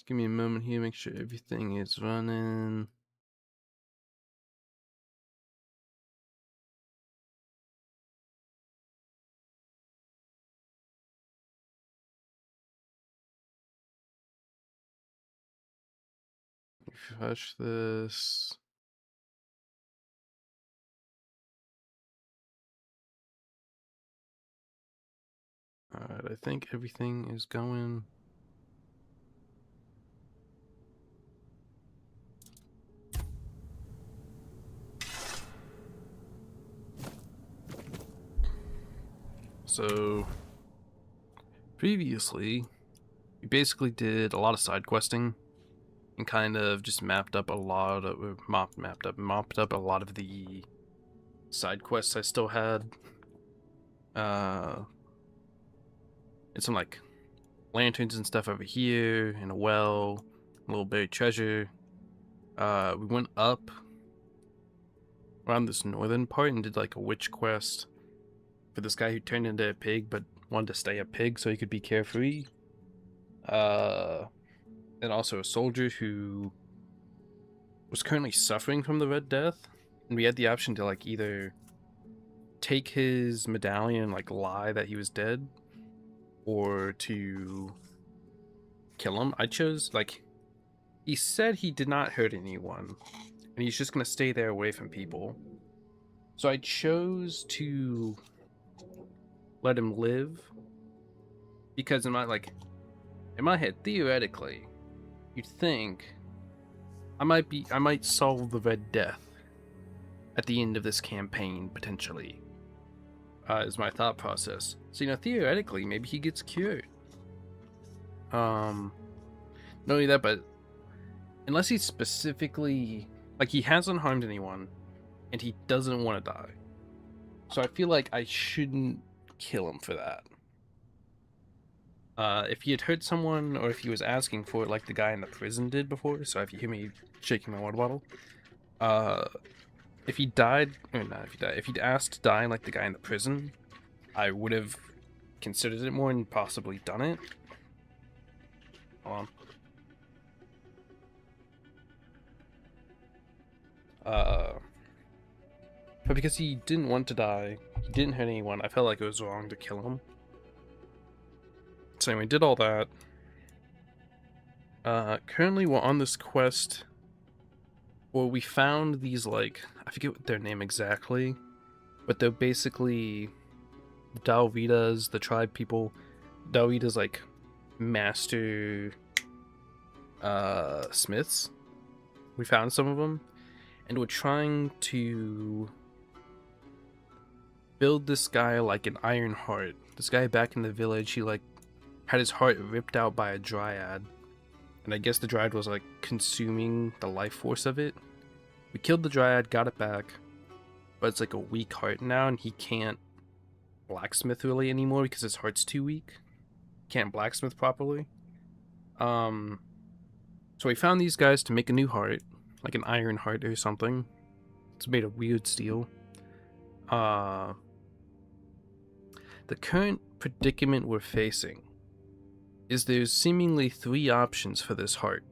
Just give me a moment here, make sure everything is running. Refresh this. Alright, I think everything is going. So, previously, we basically did a lot of side questing and kind of just mopped up a lot of the side quests I still had. And some like lanterns and stuff over here, and a well, a little buried treasure. We went up around this northern part and did like a witch quest for this guy who turned into a pig but wanted to stay a pig so he could be carefree. And also a soldier who was currently suffering from the Red Death, and we had the option to like either take his medallion and like lie that he was dead, or to kill him. I chose, like, he said he did not hurt anyone and he's just gonna stay there away from people, so I chose to let him live, because in my head, theoretically, you'd think I might solve the Red Death at the end of this campaign, potentially, is my thought process. So, theoretically, maybe he gets cured. Not only that, but unless he's specifically, like, he hasn't harmed anyone, and he doesn't want to die. So I feel like I shouldn't kill him for that. If he had hurt someone, or if he was asking for it like the guy in the prison did before, so if you hear me shaking my water bottle, if he died, or not if he died, if he'd asked to die like the guy in the prison, I would have considered it more and possibly done it. Hold on. But because he didn't want to die, he didn't hurt anyone, I felt like it was wrong to kill him. So anyway, did all that. Currently we're on this quest where we found these, like, I forget what their name exactly, but they're basically Dalvitas, the tribe people. Dalvitas, like, master smiths. We found some of them, and we're trying to build this guy like an iron heart. This guy back in the village, he like had his heart ripped out by a dryad, and I guess the dryad was like consuming the life force of it. We killed the dryad, got it back, but it's like a weak heart now, and he can't blacksmith really anymore because his heart's too weak. Can't blacksmith properly. So we found these guys to make a new heart, like an iron heart or something. It's made of weird steel. The current predicament we're facing is there's seemingly 3 options for this heart.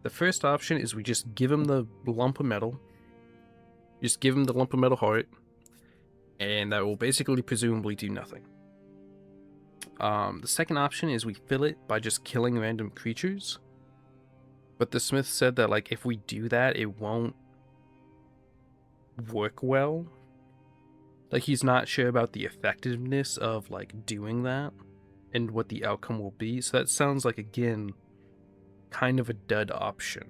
The first option is we just give him the lump of metal. Just give him the lump of metal heart, and that will basically presumably do nothing. The second option is we fill it by just killing random creatures. But the smith said that, like, if we do that, it won't work well. Like, he's not sure about the effectiveness of, like, doing that and what the outcome will be. So that sounds like, again, kind of a dud option.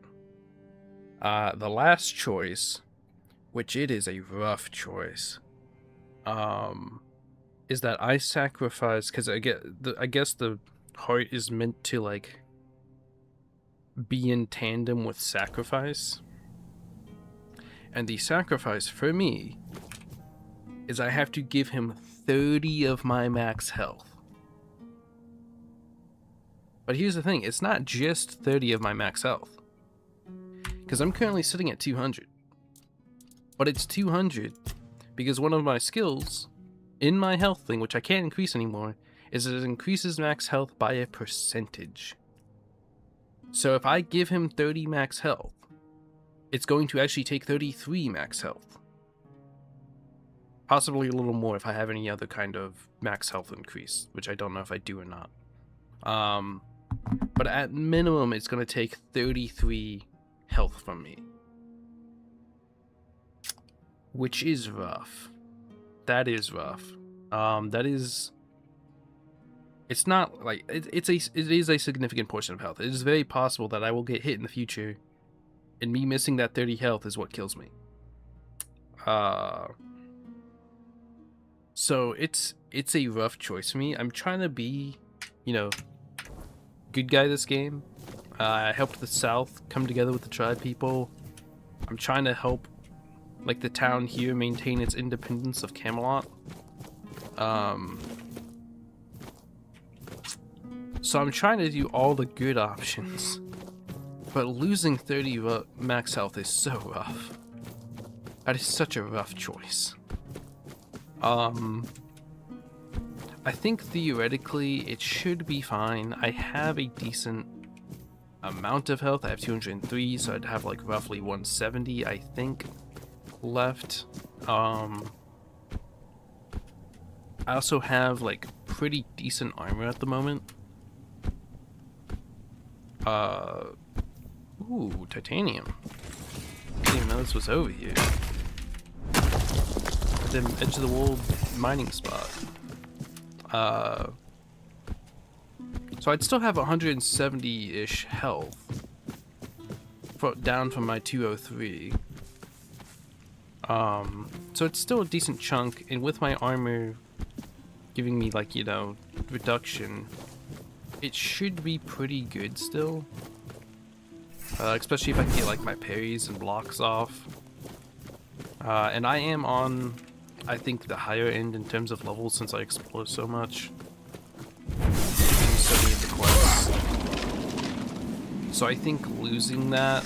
The last choice, which it is a rough choice, is that I sacrifice, because I guess the heart is meant to, like, be in tandem with sacrifice. And the sacrifice for me is I have to give him 30 of my max health. But here's the thing, it's not just 30 of my max health, because I'm currently sitting at 200. But it's 200 because one of my skills in my health thing, which I can't increase anymore, is that it increases max health by a percentage. So if I give him 30 max health, it's going to actually take 33 max health. Possibly a little more if I have any other kind of max health increase, which I don't know if I do or not. But at minimum, it's going to take 33 health from me. Which is rough. That is rough. That is... It's not like... It is a significant portion of health. It is very possible that I will get hit in the future, and me missing that 30 health is what kills me. So it's a rough choice for me. I'm trying to be, you know, good guy this game. I helped the South come together with the tribe people. I'm trying to help, like, the town here maintain its independence of Camelot. So I'm trying to do all the good options. But losing 30 max health is so rough. That is such a rough choice. I think theoretically it should be fine. I have a decent amount of health. I have 203, so I'd have like roughly 170, I think, left. I also have like pretty decent armor at the moment. Ooh, titanium. I didn't even know this was over here. The edge of the world mining spot. So I'd still have 170-ish health down from my 203. So it's still a decent chunk, and with my armor giving me, like, you know, reduction, it should be pretty good still. Especially if I can get, like, my parries and blocks off. And I am on, I think, the higher end in terms of levels since I explore so much. So many of the quests. So I think losing that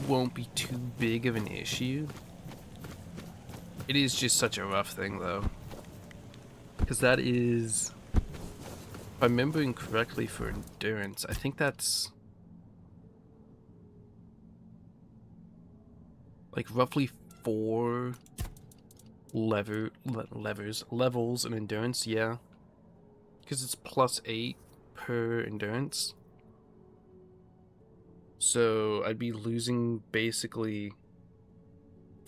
won't be too big of an issue. It is just such a rough thing, though. Because that is, if I'm remembering correctly for endurance, I think that's like roughly 4 levels in endurance, yeah. Because it's +8 per endurance. So I'd be losing basically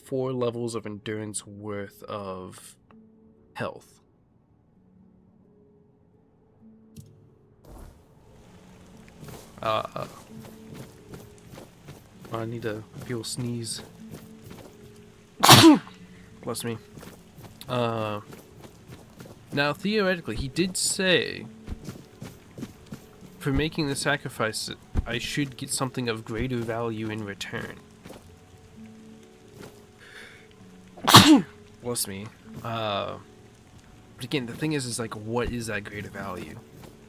4 levels of endurance worth of health. I need to be able to sneeze. Bless me. Now theoretically, he did say for making the sacrifice, I should get something of greater value in return. Bless me. But again, the thing is like, what is that greater value?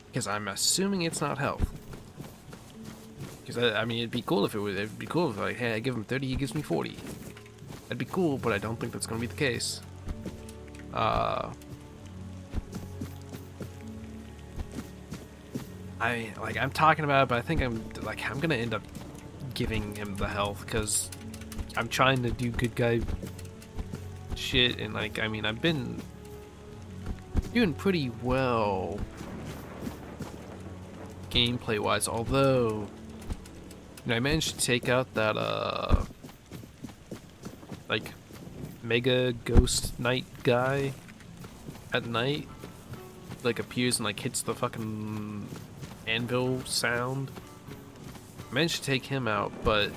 Because I'm assuming it's not health. Because I mean, it'd be cool if it was. It'd be cool if, like, hey, I give him 30, he gives me 40. That'd be cool, but I don't think that's gonna be the case. I'm talking about it, but I think I'm gonna end up giving him the health because I'm trying to do good guy shit, and like, I mean, I've been doing pretty well gameplay wise, although, you know, I managed to take out that like mega ghost knight guy at night, like appears and like hits the fucking anvil sound. I managed to take him out, but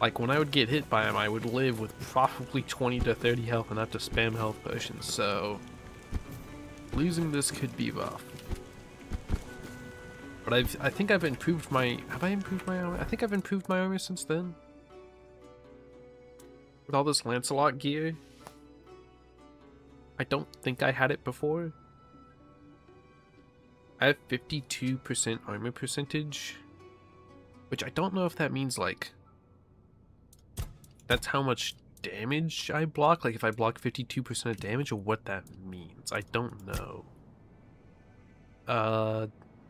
like when I would get hit by him, I would live with probably 20 to 30 health and have to spam health potions, so losing this could be rough. But I think I've improved my... Have I improved my armor? I think I've improved my armor since then. With all this Lancelot gear. I don't think I had it before. I have 52% armor percentage. Which I don't know if that means, like, that's how much damage I block. Like, if I block 52% of damage, or what that means. I don't know.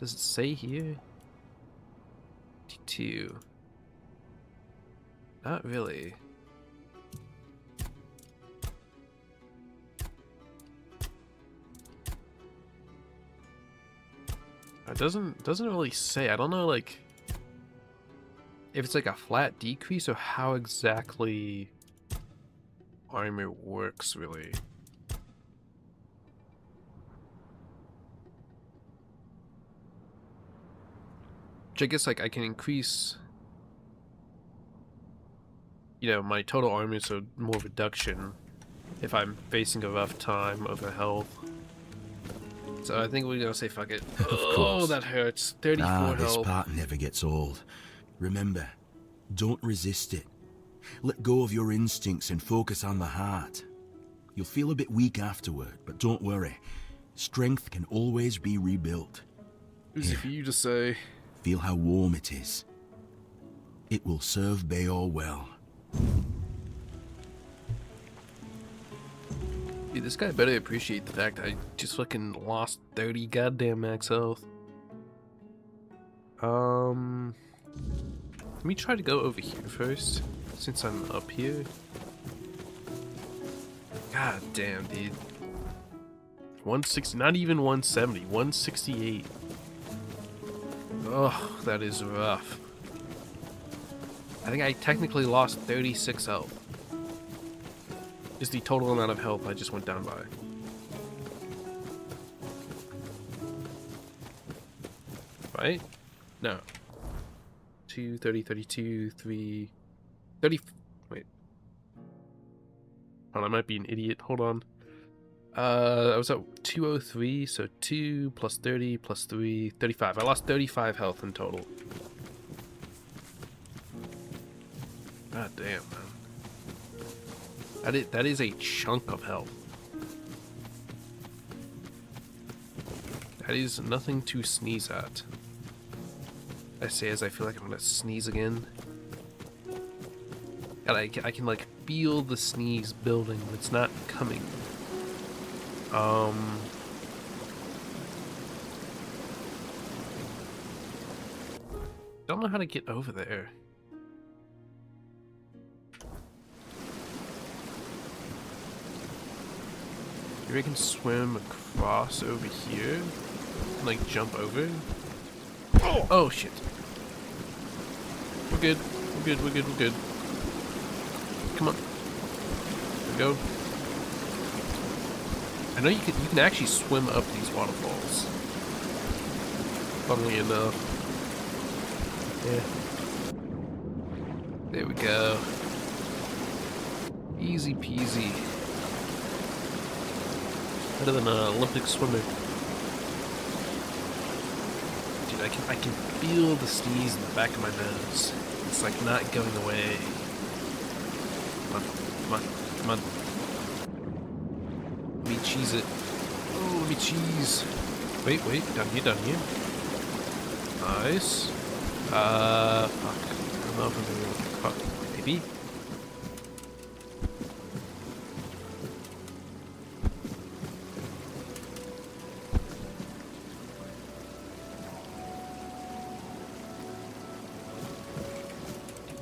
Does it say here? 52. Not really. It doesn't really say. I don't know, like, if it's like a flat decrease or how exactly armor works, really. Which I guess, like, I can increase, you know, my total armor, so more reduction if I'm facing a rough time of a health. So I think we're gonna say fuck it. Oh, that hurts. 34 health. This part never gets old. Remember, don't resist it. Let go of your instincts and focus on the heart. You'll feel a bit weak afterward, but don't worry. Strength can always be rebuilt. Easy for you to say. Feel how warm it is. It will serve Bayor well. Dude, this guy better appreciate the fact I just fucking lost 30 goddamn max health. Let me try to go over here first, since I'm up here. God damn, dude. 160, not even 170, 168. Oh, that is rough. I think I technically lost 36 health. Is the total amount of health I just went down by. Right? No. 2, 30, 32, 3, 30. Wait. Hold on, I might be an idiot. Hold on. I was at 203, so 2 plus 30 plus 3, 35. I lost 35 health in total. God damn, man. That is a chunk of health. That is nothing to sneeze at. I say as I feel like I'm gonna sneeze again. And I can like feel the sneeze building, but it's not coming. Don't know how to get over there. Maybe I can swim across over here and like jump over. Oh shit. We're good. We're good. We're good. We're good. Come on. There we go. I know you can actually swim up these waterfalls. Funnily enough. Yeah. There we go. Easy peasy. Better than an Olympic swimmer. Dude, I can feel the sneeze in the back of my nose. It's like not going away. Come on, come on, come on. Let me cheese it. Oh, let me cheese. Wait, down here, down here. Nice. Fuck. I don't know if I'm gonna be able to fuck. Maybe.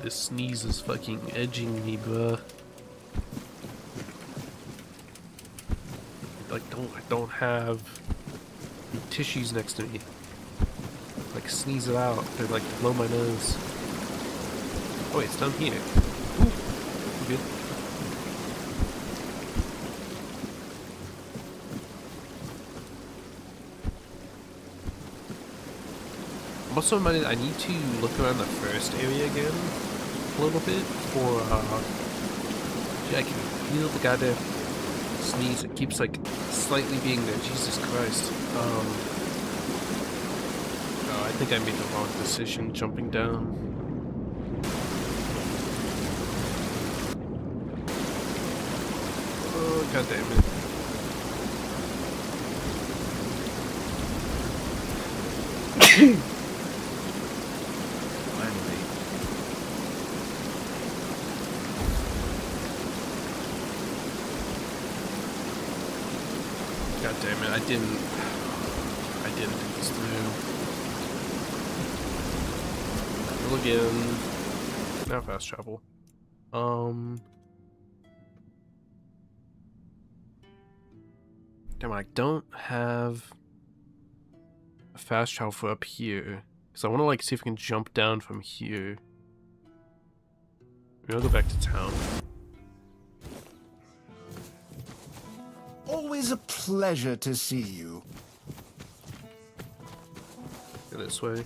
This sneeze is fucking edging me, bruh. Like, I don't have tissues next to me. Like, sneeze it out. They're like blow my nose. Oh wait, it's down here. Ooh, good. I'm also reminded I need to look around the first area again a little bit for yeah, I can feel the goddamn sneeze. It keeps like slightly being there. Jesus Christ. Oh, I think I made the wrong decision jumping down. Oh, god damn it. God damn it, I didn't think this through. travel again. Now fast travel. Damn, I don't have a fast travel for up here. Because I want to like see if I can jump down from here. Maybe I'll go back to town. Always a pleasure to see you. Go this way.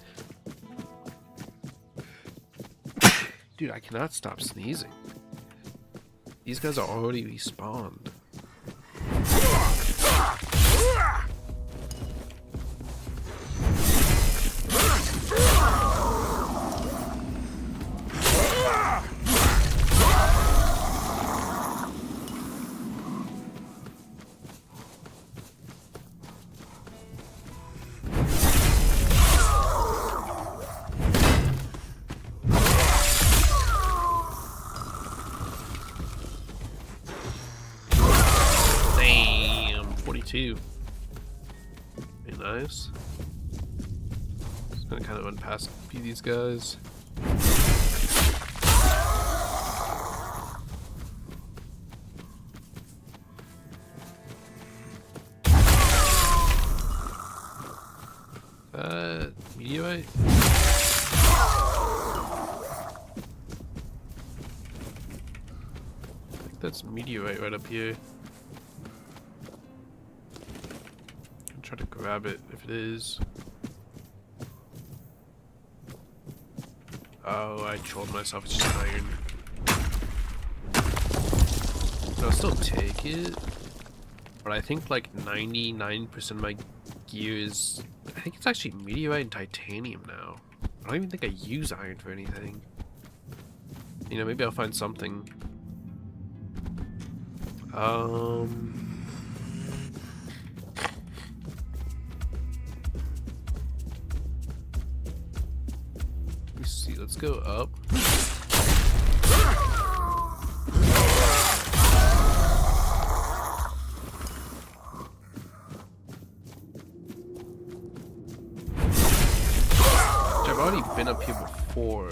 Dude, I cannot stop sneezing. These guys are already respawned. Very nice. Just gonna kind of unpass these guys. Meteorite? I think that's meteorite right up here. Try to grab it if it is. Oh, I trolled myself. It's just iron. I'll still take it, but I think like 99% of my gear is. I think it's actually meteorite and titanium now. I don't even think I use iron for anything. You know, maybe I'll find something. Let's go up. I've already been up here before.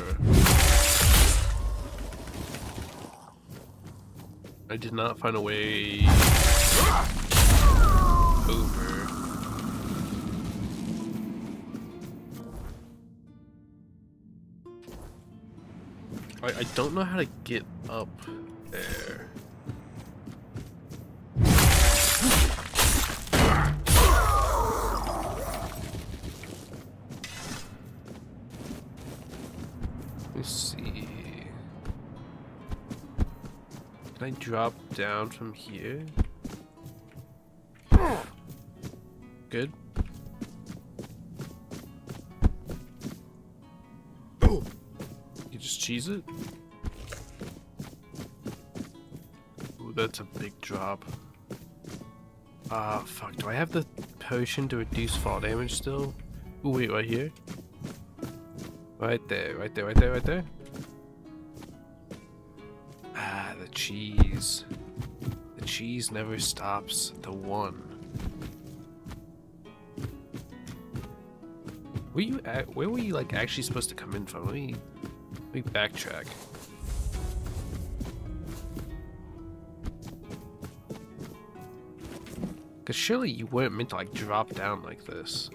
I did not find a way over. I don't know how to get up there. Let me see. Can I drop down from here? Good. You just cheese it? Ooh, that's a big drop. Ah, fuck. Do I have the potion to reduce fall damage still? Ooh, wait, right here? Right there, right there, right there, right there. Ah, the cheese. The cheese never stops. The one. Where were you like actually supposed to come in from? Let me backtrack. Cause surely you weren't meant to like drop down like this.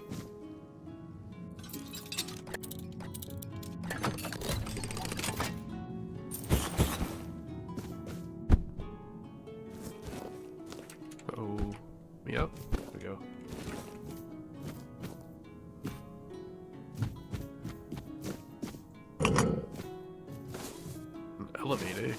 Oh, yep. There we go. Elevator.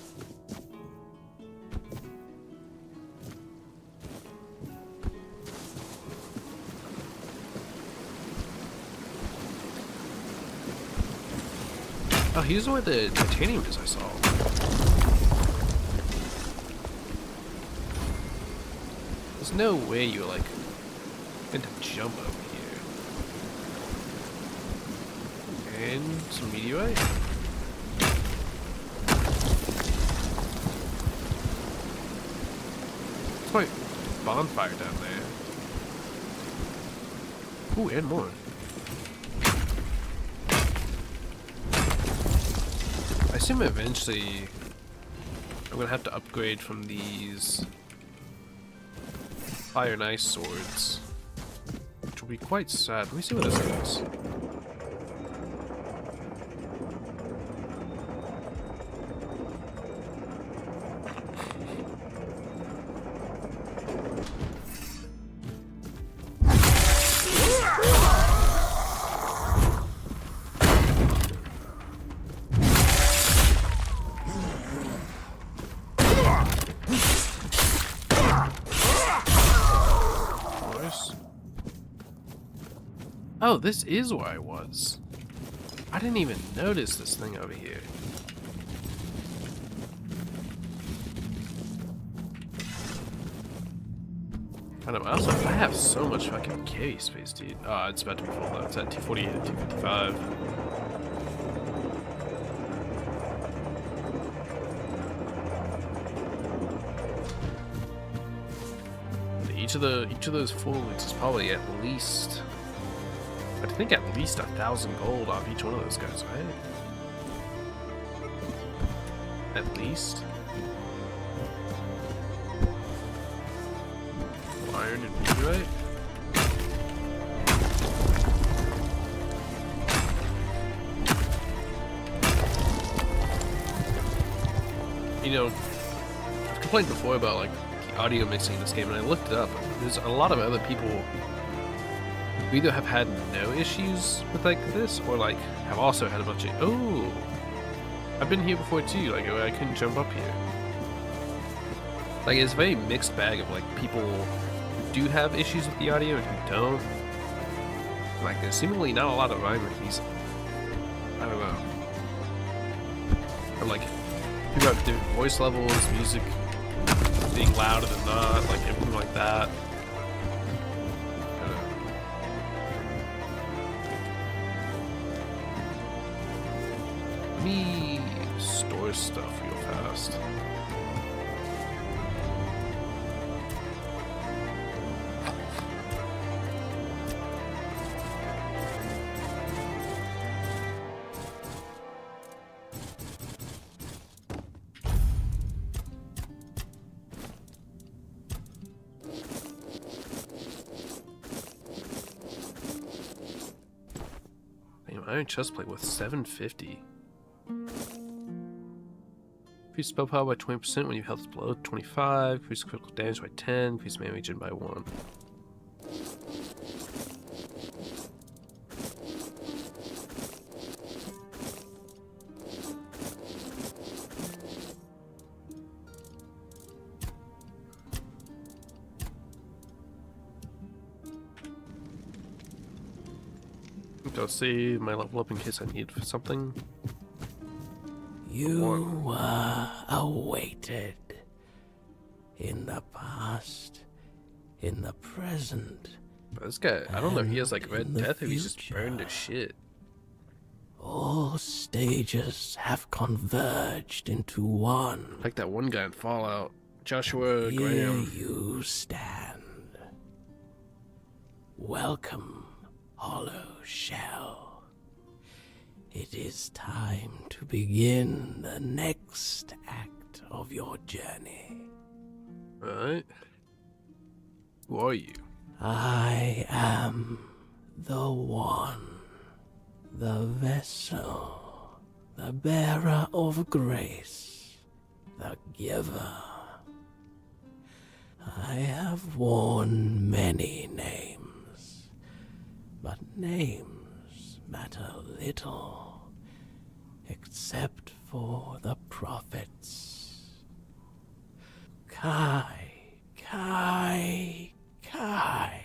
Oh, here's where the titanium is, I saw. There's no way you're like going to jump over here. And some meteorite. There's my bonfire down there. Ooh, and more. assume eventually I'm gonna have to upgrade from these fire and ice swords, which will be quite sad. Let me see what this is. Oh, this is where I was. I didn't even notice this thing over here. I know, I have so much fucking carry space, dude. Oh, it's about to be full though. It's at 248 and 255. Each of those full loots is probably at least, I think at least 1,000 gold off each one of those guys, right? At least. Iron and meteorite. You know, I've complained before about like the audio mixing in this game, and I looked it up. There's a lot of other people who either have had no issues with like this, or like have also had a bunch of I've been here before too. Like I couldn't jump up here. Like it's a very mixed bag of like people who do have issues with the audio and who don't. Like there's seemingly not a lot of rhyme with these. I don't know. Or like people have different voice levels, music being louder than not, like everything like that. Let me store stuff real fast. Damn, iron chestplate with 750. Increase spell power by 20% when your health is below 25. Increase critical damage by 10. Increase melee regen by 1. I'll save my level up in case I need it for something. You were awaited. In the past, in the present. But this guy, I don't know if he has like Red Death or he's just burned his shit. All stages have converged into one. Like that one guy in Fallout, Joshua Here Graham. you stand. Welcome, Hollow Shell. It is time to begin the next act of your journey. Right? Who are you? I am the one, the vessel, the bearer of grace, the giver. I have worn many names, but names matter little, except for the prophets. Kai, Kai, Kai,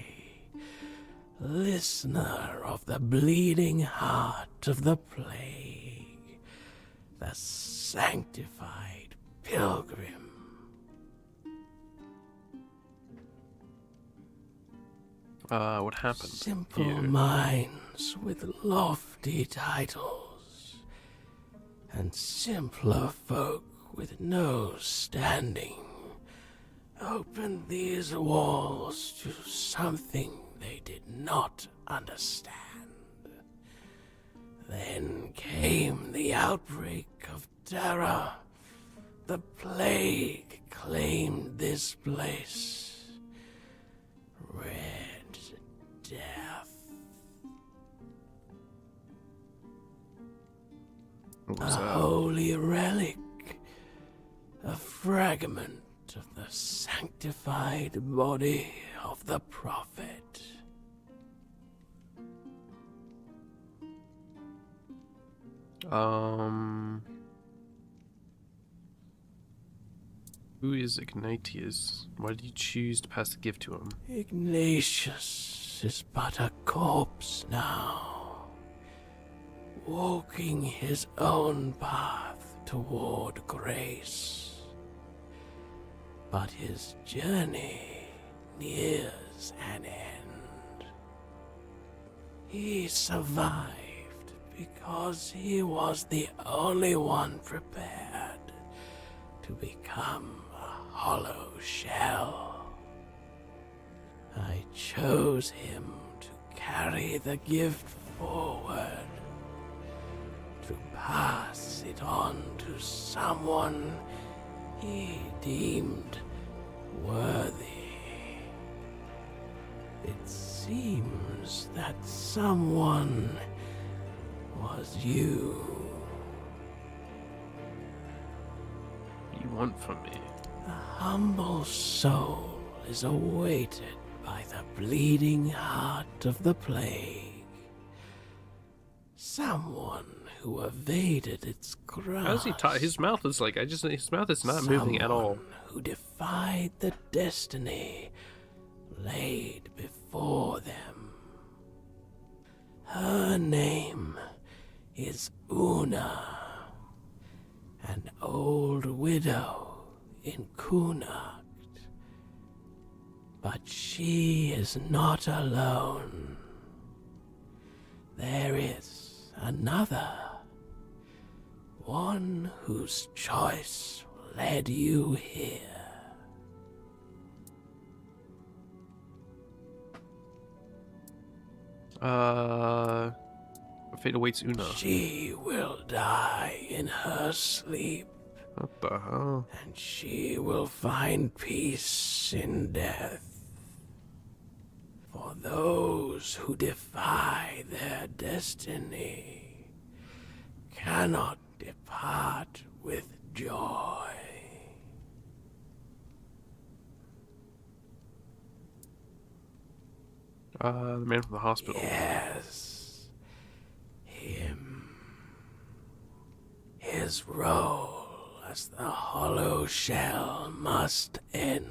listener of the bleeding heart of the plague, the sanctified pilgrim. What happened? Simple here? minds with lofty titles, and simpler folk with no standing opened these walls to something they did not understand. Then came the outbreak of terror, the plague claimed this place. Red Death. What A was that? holy relic, a fragment of the sanctified body of the prophet. Who is Ignatius? Why did you choose to pass the gift to him? Ignatius is but a corpse now, walking his own path toward grace. But his journey nears an end. He survived because he was the only one prepared to become a hollow shell. I chose him to carry the gift forward, to pass it on to someone he deemed worthy. It seems that someone was you. What do you want from me? The humble soul is awaited by the bleeding heart of the plague. Someone who evaded its grasp. How's he tied? His mouth is like, his mouth is not moving at all. Someone who defied the destiny laid before them. Her name is Una, an old widow in Kunakt. But she is not alone. There is another, one whose choice led you here. What fate awaits Una? She will die in her sleep, What the hell? and she will find peace in death. For those who defy their destiny cannot depart with joy. The man from the hospital. Yes, him. His role as the hollow shell must end.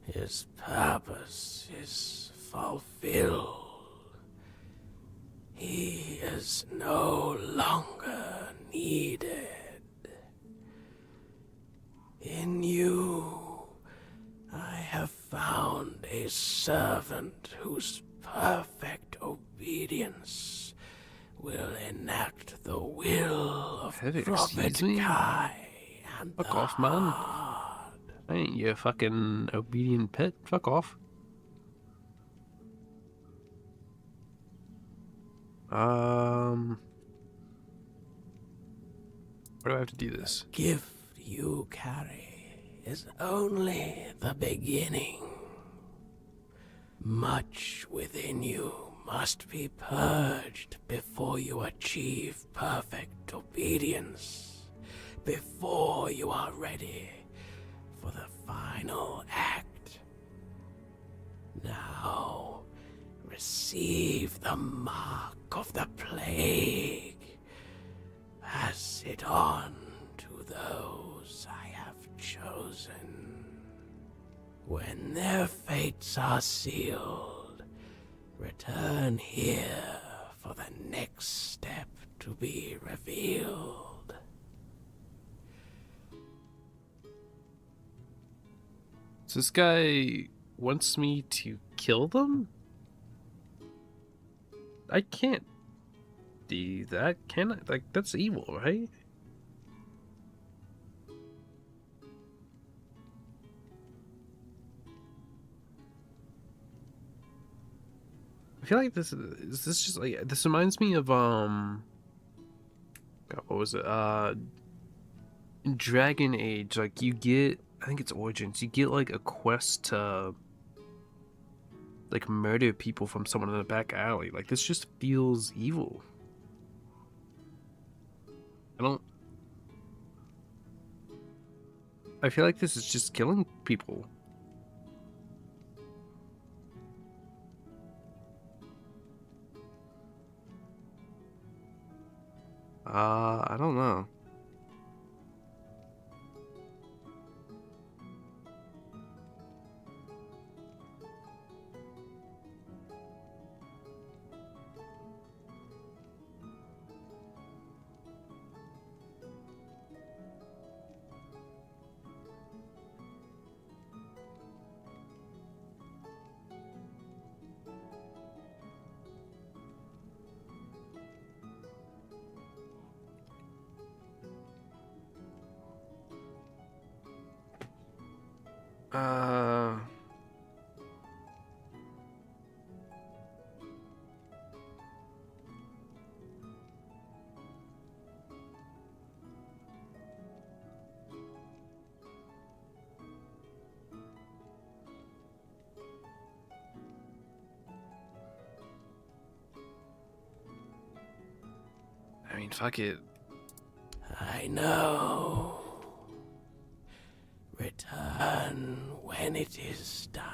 His purpose is fulfilled. He is no longer needed. In you, I have found a servant whose perfect obedience will enact the will of Hey, Prophet excuse me? Kai and Fuck the off, man. Hard. I ain't your fucking obedient pet. Fuck off. Why do I have to do this? Gift you carry is only the beginning. Much within you must be purged before you achieve perfect obedience, before you are ready for the final act. Now, receive the mark of the plague. Pass it on to those I have chosen. When their fates are sealed, return here for the next step to be revealed. So this guy wants me to kill them? I can't do that, can I? Like, that's evil, right? I feel like this just like, this reminds me of God, God, what was it? In Dragon Age, like you get, I think it's Origins, you get like a quest to like murder people from someone in a back alley. Like this just feels evil. I feel like this is just killing people. I don't know. Uh, I mean, fuck it. I know. Return when it is done.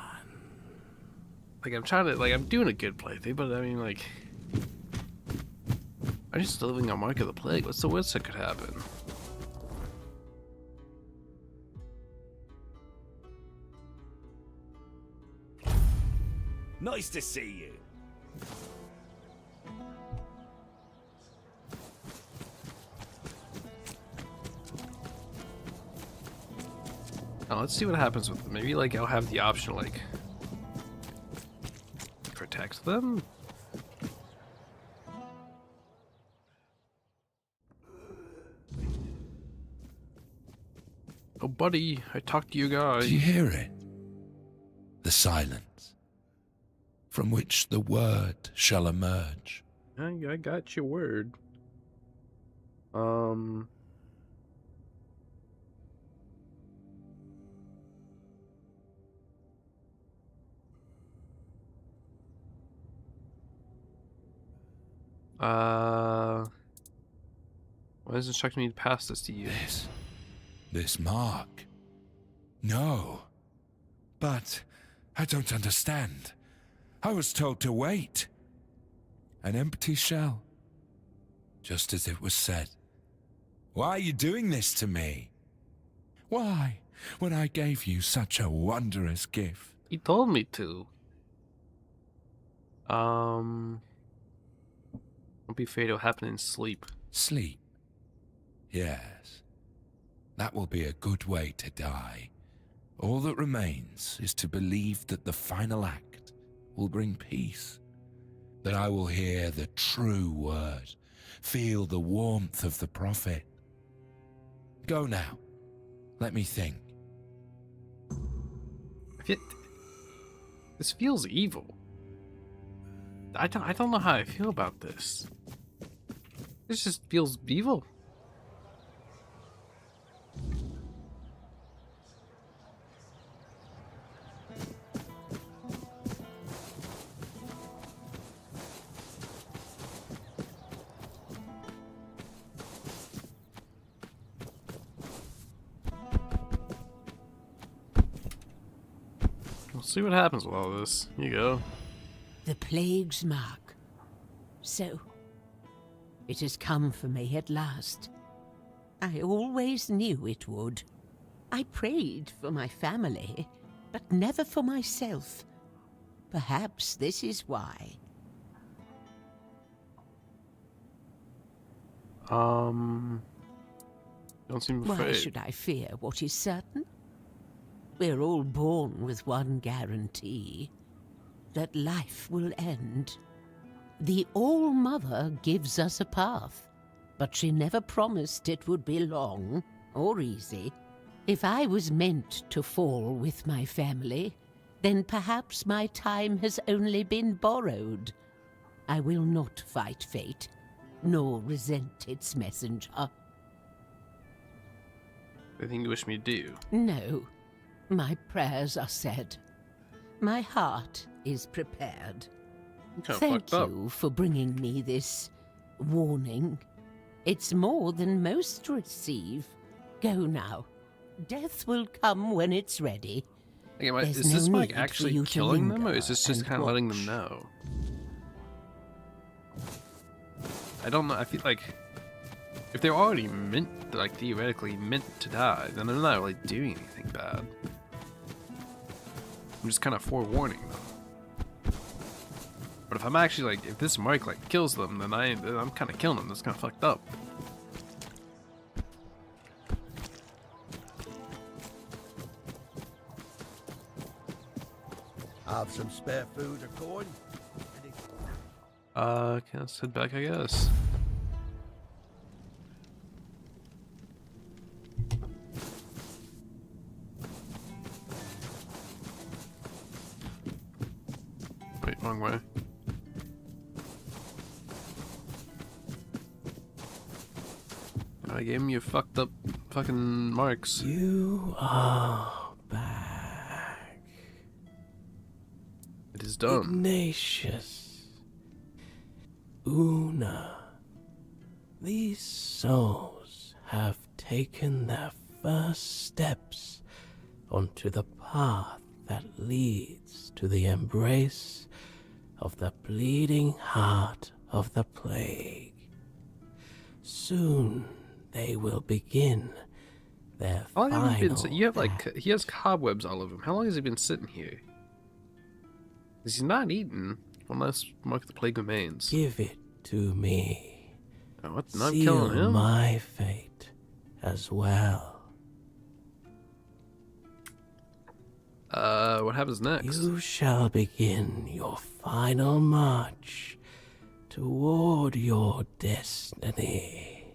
Like, I'm trying to, like, I'm doing a good playthrough, but I mean, like, I'm just living on Mark of the Plague. What's the worst that could happen? Nice to see you. Now, let's see what happens with them. Maybe, like, I'll have the option, like, protect them? Oh, buddy, I talked to you guys. Do you hear it? The silence, from which the word shall emerge. I got your word. Why is it instructing me to pass this to you? This mark. No. But I don't understand. I was told to wait. An empty shell. Just as it was said. Why are you doing this to me? Why, when I gave you such a wondrous gift? He told me to. Don't be afraid it'll happen in sleep. Sleep. Yes. That will be a good way to die. All that remains is to believe that the final act will bring peace. That I will hear the true word, feel the warmth of the prophet. Go now. Let me think. This feels evil. I don't know how I feel about this. This just feels evil. We'll see what happens with all this. Here you go. The plague's mark. So, it has come for me at last. I always knew it would. I prayed for my family, but never for myself. Perhaps this is why. Don't seem afraid. Why should I fear what is certain? We're all born with one guarantee. That life will end. The All-Mother gives us a path, but she never promised it would be long or easy. If I was meant to fall with my family, then perhaps my time has only been borrowed. I will not fight fate. nor resent its messenger. Anything you wish me to do? No, my prayers are said. My heart is prepared. I'm kinda Thank fucked up. you for bringing me this warning. It's more than most receive. Go now. Death will come when it's ready. Okay, There's is this no like need for actually you to killing them, or linger is this just and kind of letting them watch. know? I don't know. I feel like if they're already meant, like theoretically meant to die, then they're not really doing anything bad. I'm just kind of forewarning them. But if I'm actually like, if this mark like kills them, then I'm kind of killing them. That's kind of fucked up. Have some spare food or coin? Okay, let's head back, I guess. Wait, wrong way. I gave him your fucked up fucking marks. You are back. It is done. Ignatius. Una. These souls have taken their first steps onto the path that leads to the embrace of the bleeding heart of the plague. Soon they will begin their How long have you been? final You have like act. he has cobwebs all over him. How long has he been sitting here? Is he not eaten unless Mark the Plague remains? Give it to me. Oh, what? Not Seal killing him. my fate as well. What happens next? You shall begin your final march toward your destiny.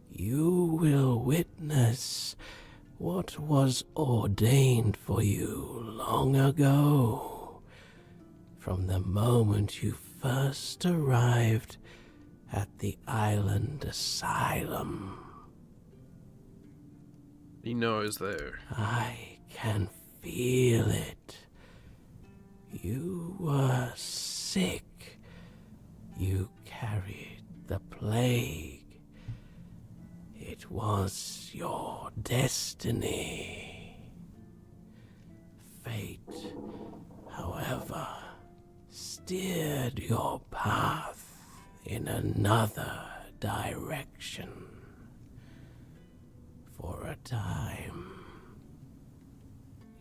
You will witness what was ordained for you long ago, from the moment you first arrived at the island asylum. You know I was there. I can feel it. You were sick. You carried the plague. It was your destiny. Fate, however, steered your path in another direction. For a time.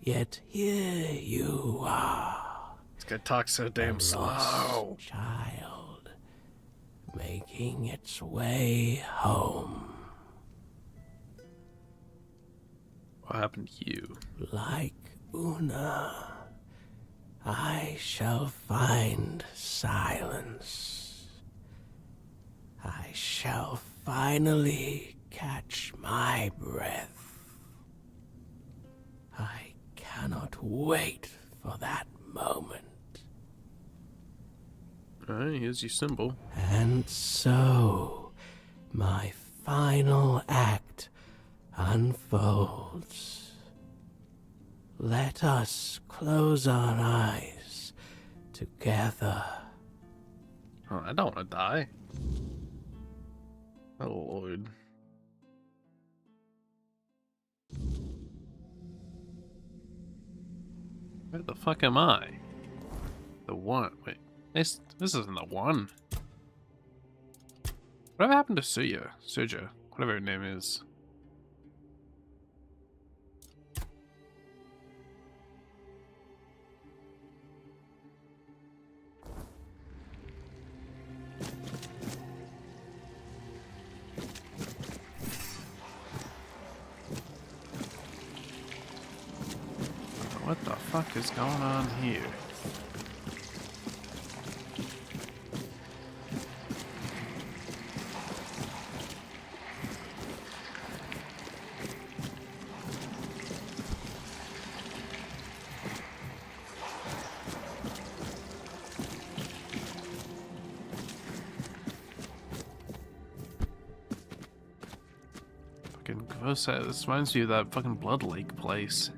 Yet here you are, This guy talks so damn a slow. lost child, making its way home. What happened to you? Like Una, I shall find silence. I shall finally catch my breath. I cannot wait for that moment. Alright, here's your symbol. And so, my final act unfolds. Let us close our eyes together. Oh, I don't want to die. Oh lord. Where the fuck am I? The one. Wait, this isn't the one. Whatever happened to Suja, whatever her name is. What the fuck is going on here? gross. This reminds me of that fucking Blood Lake place.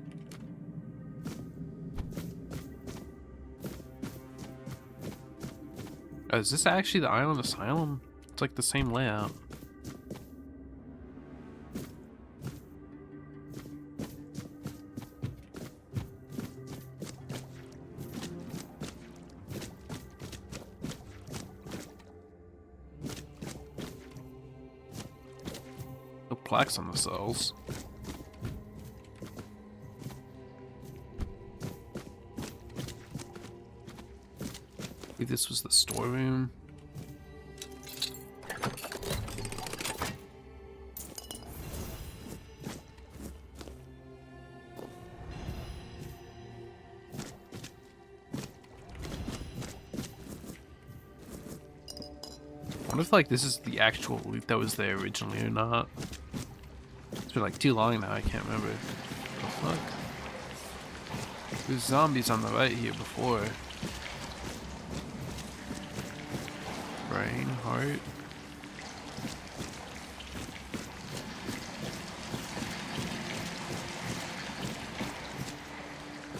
Oh, is this actually the Island Asylum? It's like the same layout. No plaques on the cells. Maybe this was the storeroom. I wonder if like this is the actual loot that was there originally or not. It's been like too long now, I can't remember. What the fuck? There's zombies on the right here before. Brain, heart.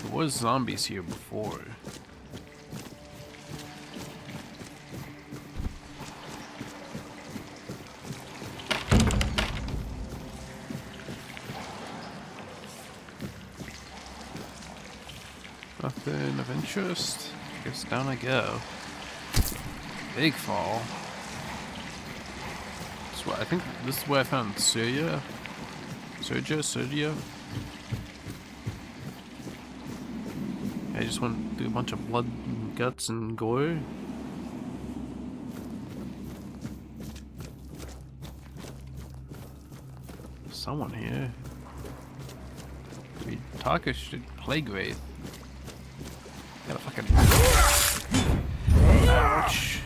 There was zombies here before. Nothing of interest. Guess down I go. Big fall. I think this is where I found Sergia. I just went through a bunch of blood and guts and gore. Someone here. We talk a shit plague wraith. Got a fucking. Ouch.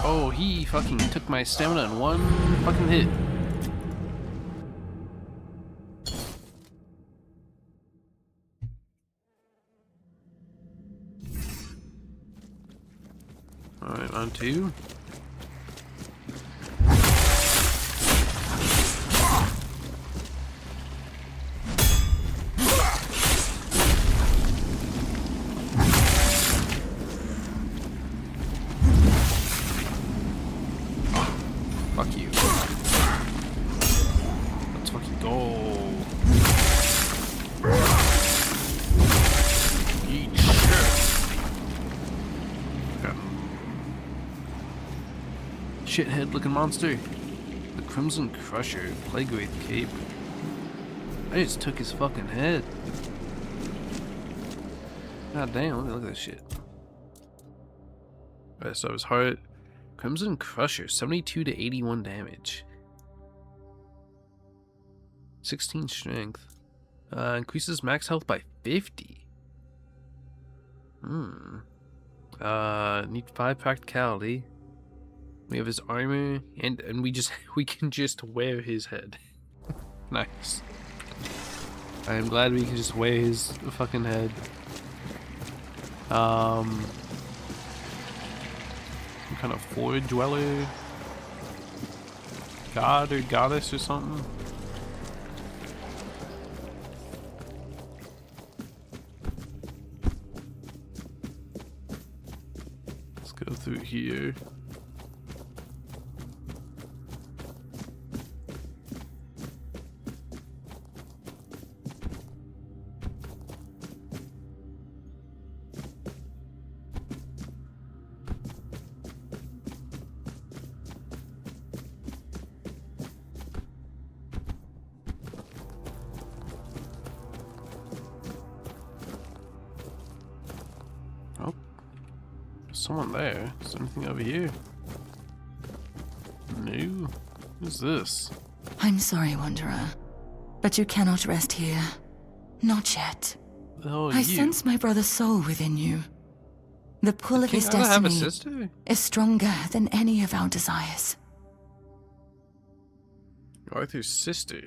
Oh, he fucking took my stamina in one fucking hit. Alright, on two. Fuck you. Let's fucking go. Eat shit. Shithead looking monster. The Crimson Crusher. Plague Wraith Cape. I just took his fucking head. God damn, look at this shit. Alright, so his heart. Crimson Crusher, 72 to 81 damage. 16 strength. Increases max health by 50. Need 5 practicality. We have his armor, and we can just wear his head. Nice. I am glad we can just wear his fucking head. Some kind of floor dweller, god or goddess or something. Let's go through here. Oh, there's someone there. Is there anything over here? No. Who's this? I'm sorry, Wanderer, but you cannot rest here. Not yet. The hell are I you? sense my brother's soul within you. The pull of King his Arthur have a destiny sister? is stronger than any of our desires. Arthur's sister.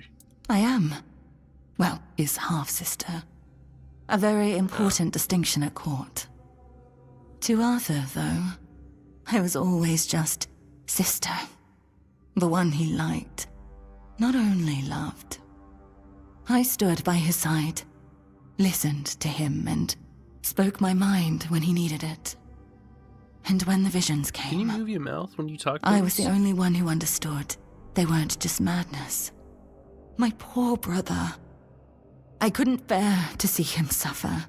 I am. Well, his half-sister. A very important distinction at court. To Arthur, though, I was always just sister. The one he liked, not only loved. I stood by his side, listened to him, and spoke my mind when he needed it. And when the visions came, Can you move your mouth when you talk? I was the only one who understood. They weren't just madness. My poor brother. I couldn't bear to see him suffer.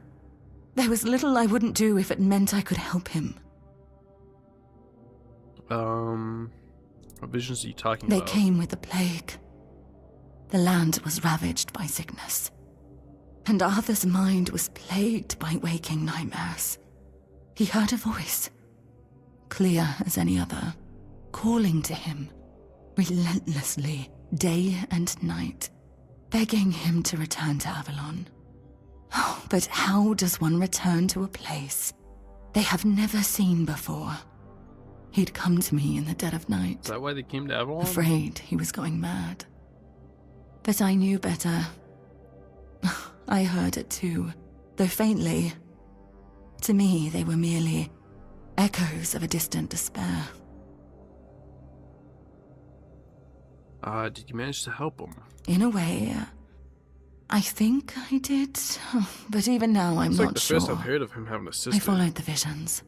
There was little I wouldn't do if it meant I could help him. What visions are you talking They about? came with the plague. The land was ravaged by sickness. And Arthur's mind was plagued by waking nightmares. He heard a voice, clear as any other, calling to him, relentlessly, day and night, begging him to return to Avalon. Oh, but how does one return to a place they have never seen before? He'd come to me in the dead of night, Is that why they came to Avalon? afraid he was going mad. But I knew better. I heard it too, though faintly. To me, they were merely echoes of a distant despair. Did you manage to help him? In a way, I think I did. But even now, I'm It's not like the sure. first I've heard of him having a sister. I followed the visions,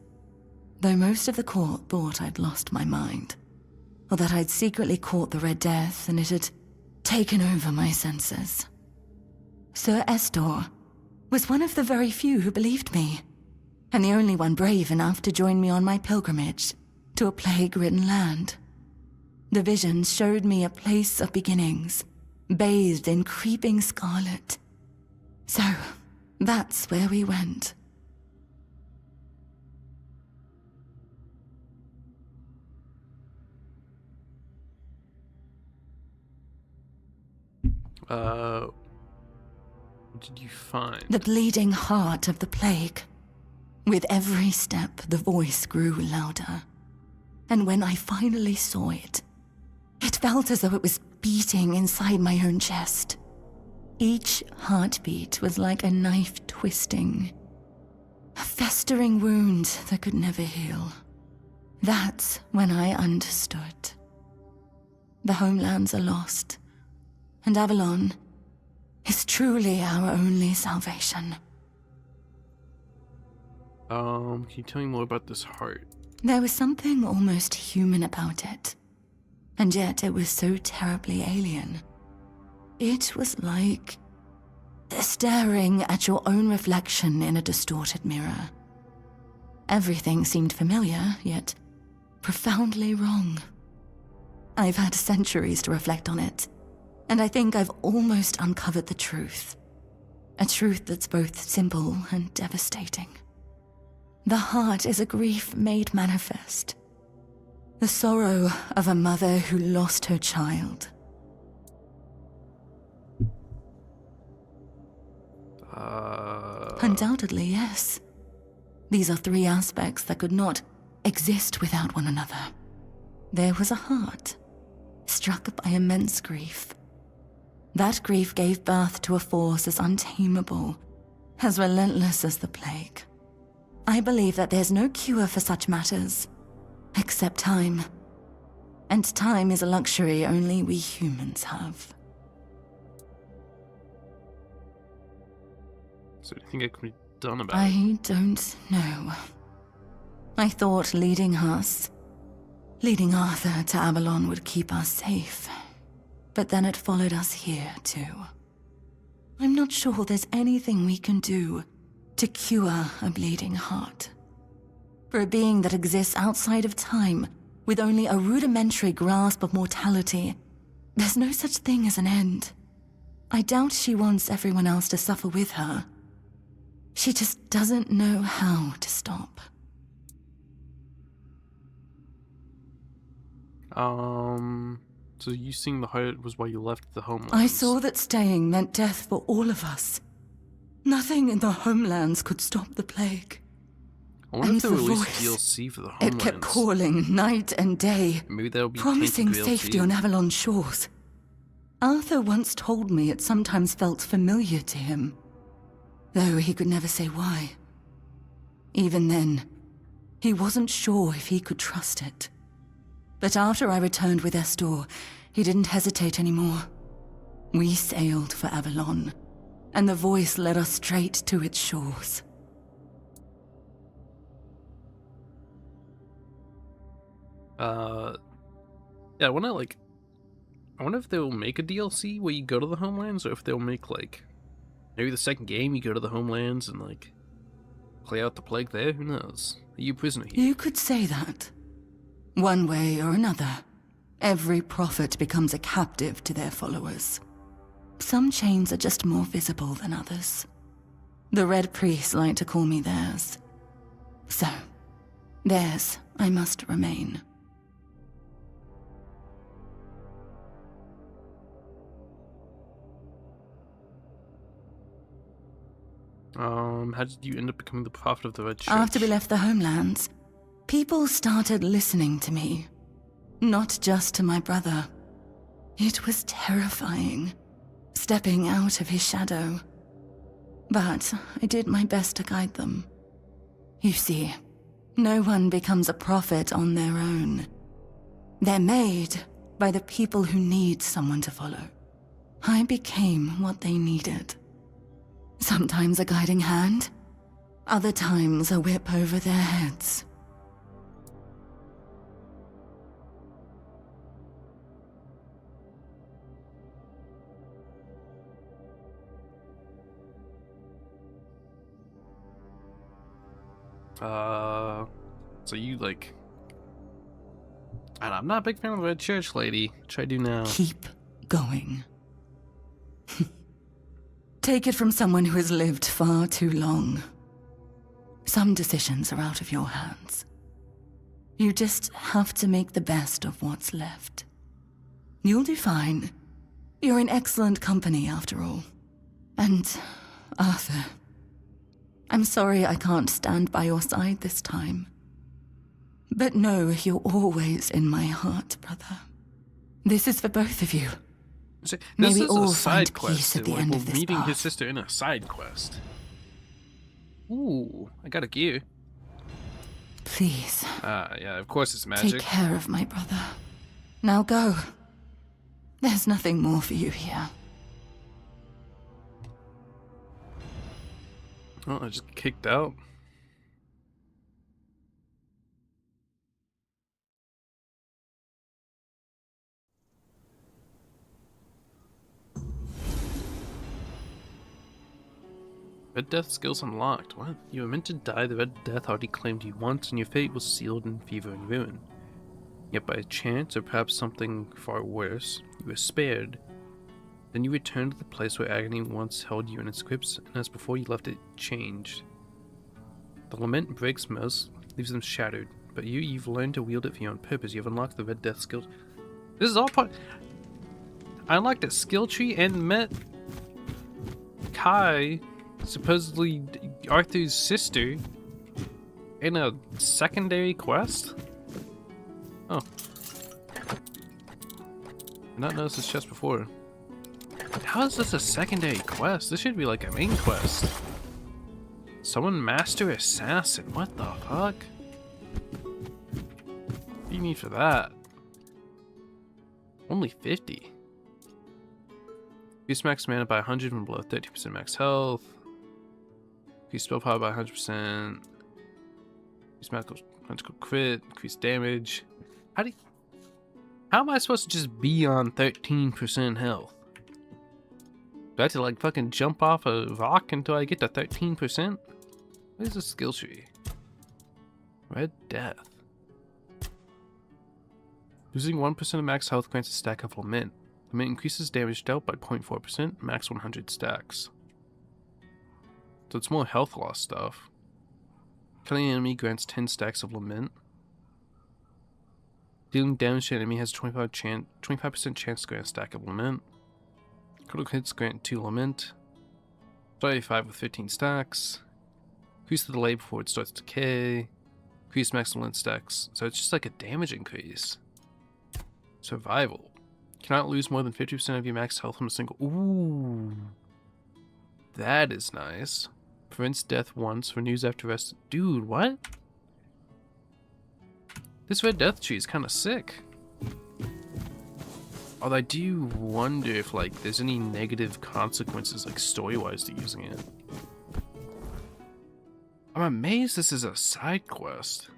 though most of the court thought I'd lost my mind, or that I'd secretly caught the Red Death and it had taken over my senses. Sir Estor was one of the very few who believed me, and the only one brave enough to join me on my pilgrimage to a plague-ridden land. The visions showed me a place of beginnings, bathed in creeping scarlet. So, that's where we went. What did you find? The bleeding heart of the plague. With every step, the voice grew louder. And when I finally saw it, it felt as though it was beating inside my own chest. Each heartbeat was like a knife twisting. A festering wound that could never heal. That's when I understood. The homelands are lost, and Avalon is truly our only salvation. Can you tell me more about this heart? There was something almost human about it, and yet it was so terribly alien. It was like staring at your own reflection in a distorted mirror. Everything seemed familiar, yet profoundly wrong. I've had centuries to reflect on it, and I think I've almost uncovered the truth. A truth that's both simple and devastating. The heart is a grief made manifest. The sorrow of a mother who lost her child. Undoubtedly, yes. These are three aspects that could not exist without one another. There was a heart, struck by immense grief. That grief gave birth to a force as untamable, as relentless as the plague. I believe that there's no cure for such matters, except time. And time is a luxury only we humans have. So do you think it can be done about it? I don't know. I thought leading Arthur to Avalon would keep us safe. But then it followed us here, too. I'm not sure there's anything we can do to cure a bleeding heart. For a being that exists outside of time, with only a rudimentary grasp of mortality, there's no such thing as an end. I doubt she wants everyone else to suffer with her. She just doesn't know how to stop. So you seeing the heart was why you left the homeland? I saw that staying meant death for all of us. Nothing in the homelands could stop the plague. I wonder And if they the released voice, DLC for the it kept Homelands. calling night and day, Maybe that'll be promising Tainted Grail safety 2. on Avalon's shores. Arthur once told me it sometimes felt familiar to him, though he could never say why. Even then, he wasn't sure if he could trust it. But after I returned with Estor, he didn't hesitate anymore. We sailed for Avalon, and the voice led us straight to its shores. Yeah, I wonder if they'll make a DLC where you go to the Homelands, or if they'll make, like, maybe the second game you go to the Homelands and, like, play out the plague there? Who knows? Are you a prisoner here? You could say that. One way or another, every prophet becomes a captive to their followers. Some chains are just more visible than others. The Red Priests like to call me theirs. So, theirs I must remain. How did you end up becoming the prophet of the Red Church? After we left the homelands, people started listening to me. Not just to my brother. It was terrifying, stepping out of his shadow. But I did my best to guide them. You see, no one becomes a prophet on their own. They're made by the people who need someone to follow. I became what they needed. Sometimes a guiding hand, other times a whip over their heads. So you, like... I'm not a big fan of the Red Church, lady. What should I do now? Keep going. Take it from someone who has lived far too long. Some decisions are out of your hands. You just have to make the best of what's left. You'll do fine. You're in excellent company, after all. And, Arthur, I'm sorry I can't stand by your side this time. But know you're always in my heart, brother. This is for both of you. This May we is all a side find quest. peace at the Like, end we're of this meeting his path. sister in a side quest. Ooh, I got a gear. Please, Yeah, of course it's take magic. care of my brother. Now go. There's nothing more for you here. Oh, I just kicked out. Red Death skills unlocked. What? You were meant to die the Red Death already claimed you once, and your fate was sealed in fever and ruin. Yet by chance, or perhaps something far worse, you were spared. Then you returned to the place where agony once held you in its grips, and as before you left it changed. The lament breaks most, leaves them shattered, but you've learned to wield it for your own purpose. You have unlocked the Red Death skills. This is all part... I unlocked a skill tree and met Kai, supposedly Arthur's sister, in a secondary quest? Oh. Did not notice this chest before. How is this a secondary quest? This should be like a main quest. Summon Master Assassin. What the fuck? What do you need for that? Only 50. Increase max mana by 100 when below 30% max health. Increase spell power by 100%. Increase magical crit. Increase damage. How am I supposed to just be on 13% health? Do I have to like fucking jump off a rock until I get to 13%? What is a skill tree? Red Death. Losing 1% of max health grants a stack of Lament. Lament increases damage dealt by 0.4%, max 100 stacks. So it's more health loss stuff. Killing an enemy grants 10 stacks of Lament. Dealing damage to an enemy has a 25% chance to grant a stack of Lament. Critical hits grant 2 Lament. 5 with 15 stacks. Increase the delay before it starts to decay. Increase maximum stacks. So it's just like a damage increase. Survival. Cannot lose more than 50% of your max health from a single... Ooh. That is nice. Prevents death once. Renews after rest. Dude, what? This red death tree is kind of sick. Although I do wonder if, like, there's any negative consequences, like, story-wise to using it. I'm amazed this is a side quest.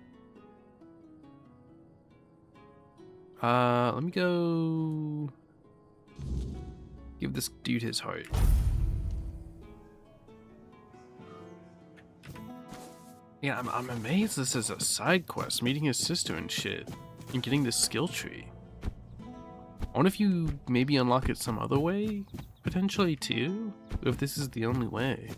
Let me go... give this dude his heart. Yeah, I'm amazed this is a side quest, meeting his sister and shit, and getting this skill tree. I wonder if you maybe unlock it some other way, potentially too, or if this is the only way.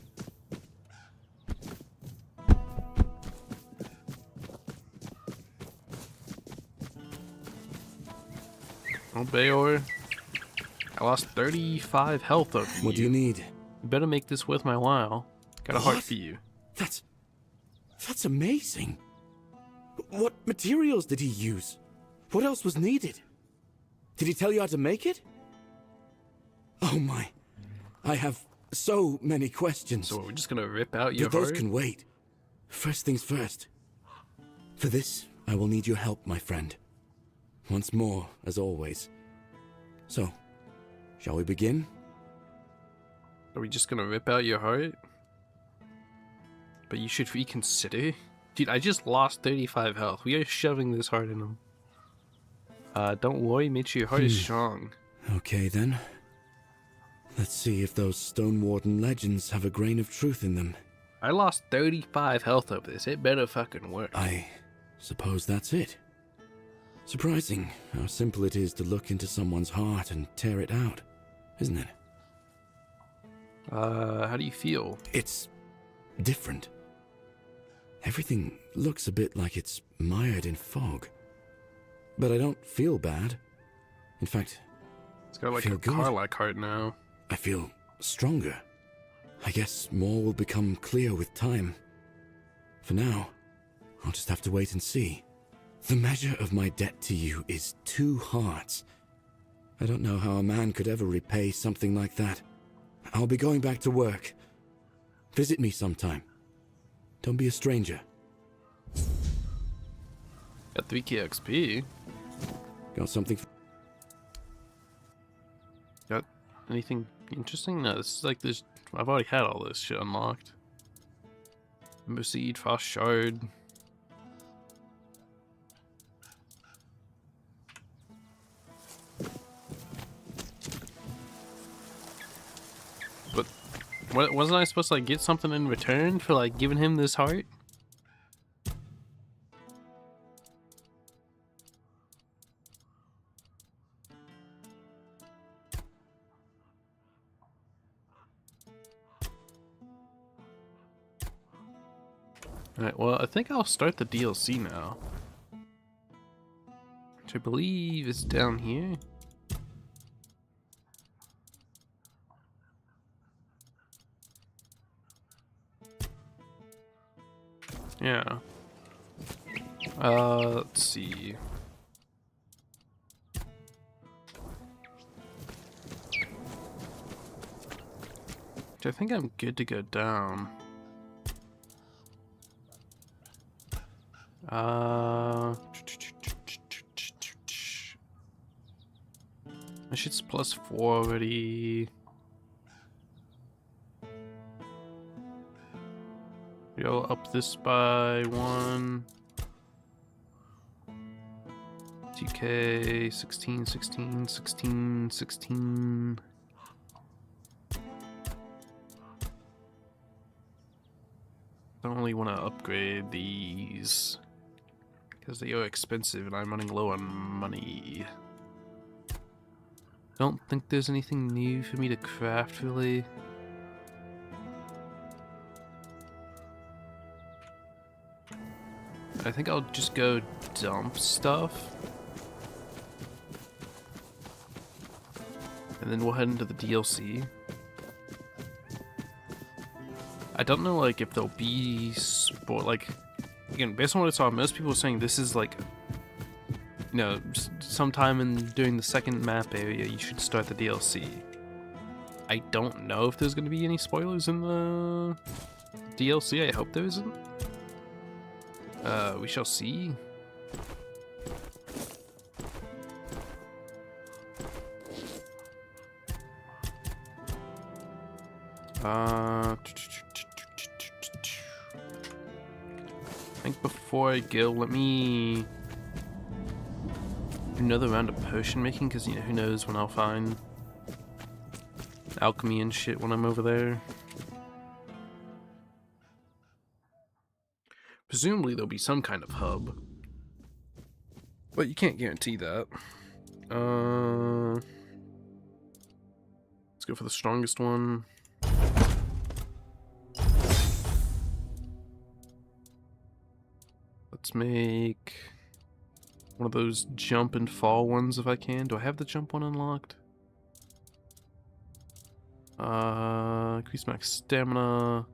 Oh, Bayor, I lost 35 health over you. What do you need? You better make this worth my while. Got a heart What? for you. That's amazing. What materials did he use? What else was needed? Did he tell you how to make it? Oh my. I have so many questions. So we're just gonna rip out your But those heart? can wait. First things first. For this, I will need your help, my friend. Once more, as always. So, shall we begin? Are we just gonna rip out your heart? But you should reconsider. Dude, I just lost 35 health. We are shoving this heart in him. Don't worry, make sure your heart is strong. Okay then. Let's see if those Stone Warden legends have a grain of truth in them. I lost 35 health over this. It better fucking work. I suppose that's it. Surprising how simple it is to look into someone's heart and tear it out, isn't it? How do you feel? It's different. Everything looks a bit like it's mired in fog. But I don't feel bad. In fact, It's got like feel a good. car-like heart now. I feel stronger. I guess more will become clear with time. For now, I'll just have to wait and see. The measure of my debt to you is 2 hearts. I don't know how a man could ever repay something like that. I'll be going back to work. Visit me sometime. Don't be a stranger. Got 3k XP. Got something? Got anything interesting? No, this is like this. I've already had all this shit unlocked. Ember Seed, Frost Shard. But wasn't I supposed to like get something in return for like giving him this heart? Alright, well, I think I'll start the DLC now. Which I believe is down here. Yeah. Let's see. I think I'm good to go down. My shit's +4 already. Yo, up this by 1. 2k, 16, 16, 16, 16. I only want to upgrade these because they are expensive and I'm running low on money. Don't think there's anything new for me to craft really. I think I'll just go dump stuff. And then we'll head into the DLC. I don't know, like, if there'll be like, again, based on what I saw, most people are saying this is like, you know, sometime during the second map area, you should start the DLC. I don't know if there's going to be any spoilers in the DLC. I hope there isn't. We shall see. I think before I go, let me do another round of potion making, because, you know, who knows when I'll find alchemy and shit when I'm over there. Presumably there'll be some kind of hub, but you can't guarantee that. Let's go for the strongest one. Let's make one of those jump and fall ones if I can. Do I have the jump one unlocked? Increase max stamina.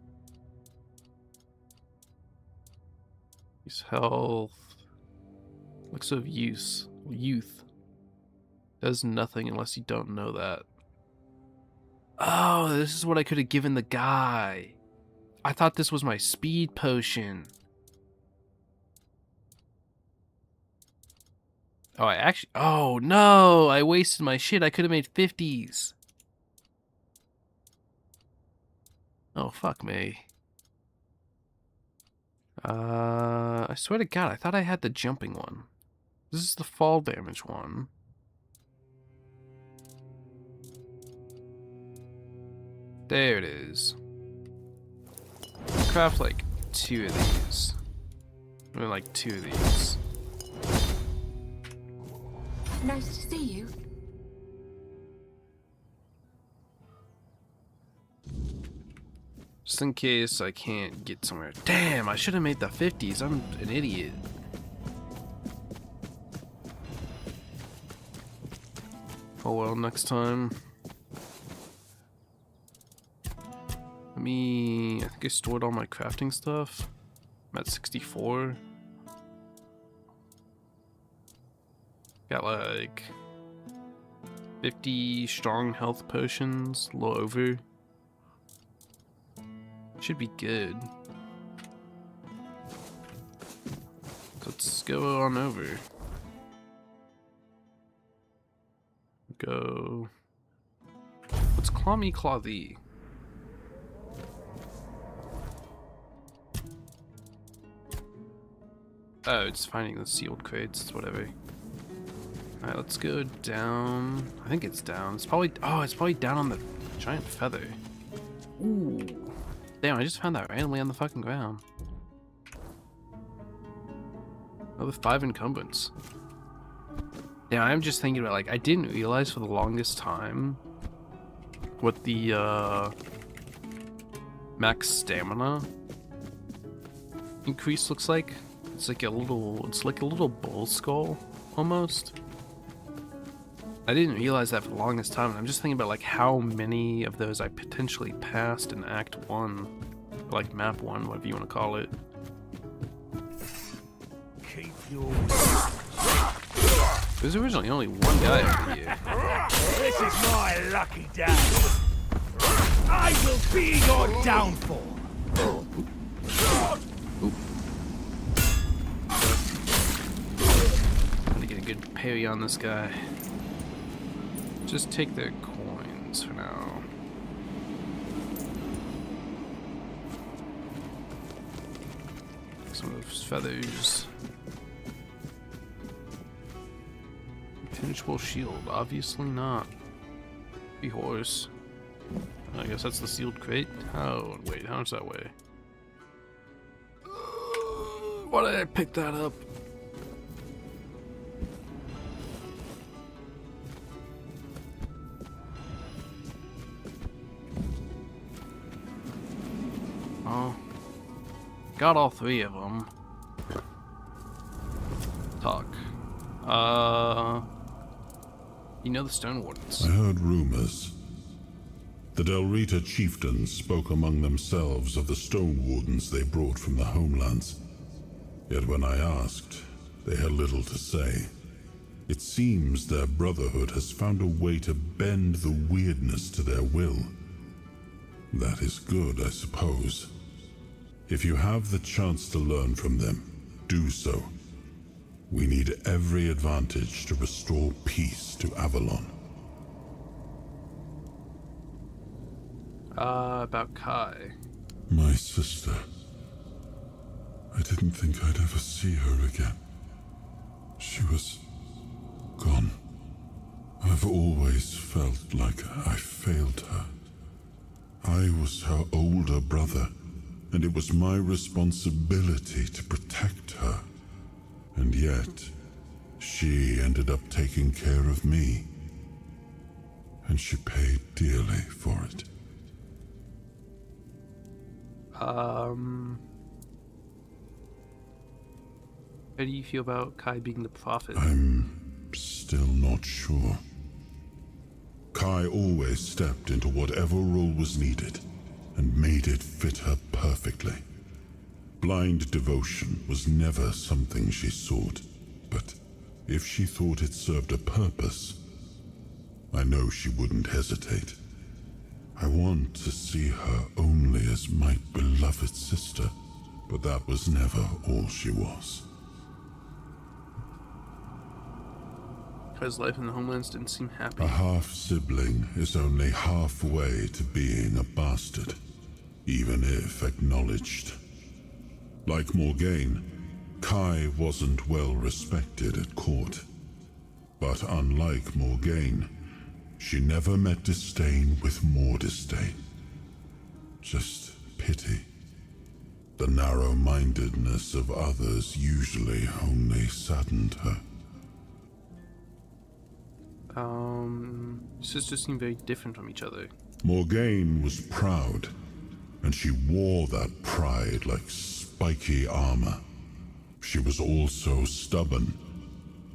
Increase health. Looks of youth. Does nothing unless you don't know that. Oh, this is what I could have given the guy. I thought this was my speed potion. Oh, oh no, I wasted my shit. I could have made 50s. Oh, fuck me. I swear to God, I thought I had the jumping one. This is the fall damage one. There it is. Craft like 2 of these. I mean, like 2 of these. Nice to see you. Just in case I can't get somewhere. Damn, I should have made the 50s. I'm an idiot. Oh well, next time. I think I stored all my crafting stuff. I'm at 64. Got like 50 strong health potions, a little over. Should be good. Let's go on over. Go. Let's claw me, claw thee. Oh, it's finding the sealed crates, it's whatever. Alright, let's go down. I think it's down. It's probably, oh, it's probably down on the giant feather. Ooh. Damn, I just found that randomly on the fucking ground. Another 5 encumbrance. Yeah, I'm just thinking about, like, I didn't realize for the longest time what the, max stamina increase looks like. It's like a little bull skull, almost. I didn't realize that for the longest time, and I'm just thinking about, like, how many of those I potentially passed in Act 1. Like, Map 1, whatever you want to call it. Keep your... There's originally only one guy over here. This is my lucky day. I will be your downfall. Oop. Trying to get a good parry on this guy. Just take their coins for now. Some of those feathers. Impenetrable shield, obviously not. Be horse. I guess that's the sealed crate. Oh, wait, how much that weigh? Why did I pick that up? Oh, got all 3 of them. Talk. You know the Stone Wardens. I heard rumors. The Delrita chieftains spoke among themselves of the stone wardens they brought from the homelands. Yet when I asked, they had little to say. It seems their brotherhood has found a way to bend the weirdness to their will. That is good, I suppose. If you have the chance to learn from them, do so. We need every advantage to restore peace to Avalon. About Kai. My sister. I didn't think I'd ever see her again. She was gone. I've always felt like I failed her. I was her older brother, and it was my responsibility to protect her. And yet, she ended up taking care of me. And she paid dearly for it. How do you feel about Kai being the prophet? I'm still not sure. Kai always stepped into whatever role was needed and made it fit her perfectly. Blind devotion was never something she sought, but if she thought it served a purpose, I know she wouldn't hesitate. I want to see her only as my beloved sister, but that was never all she was. Kai's life in the homelands didn't seem happy. A half-sibling is only halfway to being a bastard, even if acknowledged. Like Morgaine, Kai wasn't well respected at court. But unlike Morgaine, she never met disdain with more disdain. Just pity. The narrow-mindedness of others usually only saddened her. Sisters seem very different from each other. Morgaine was proud, and she wore that pride like spiky armor. She was also stubborn,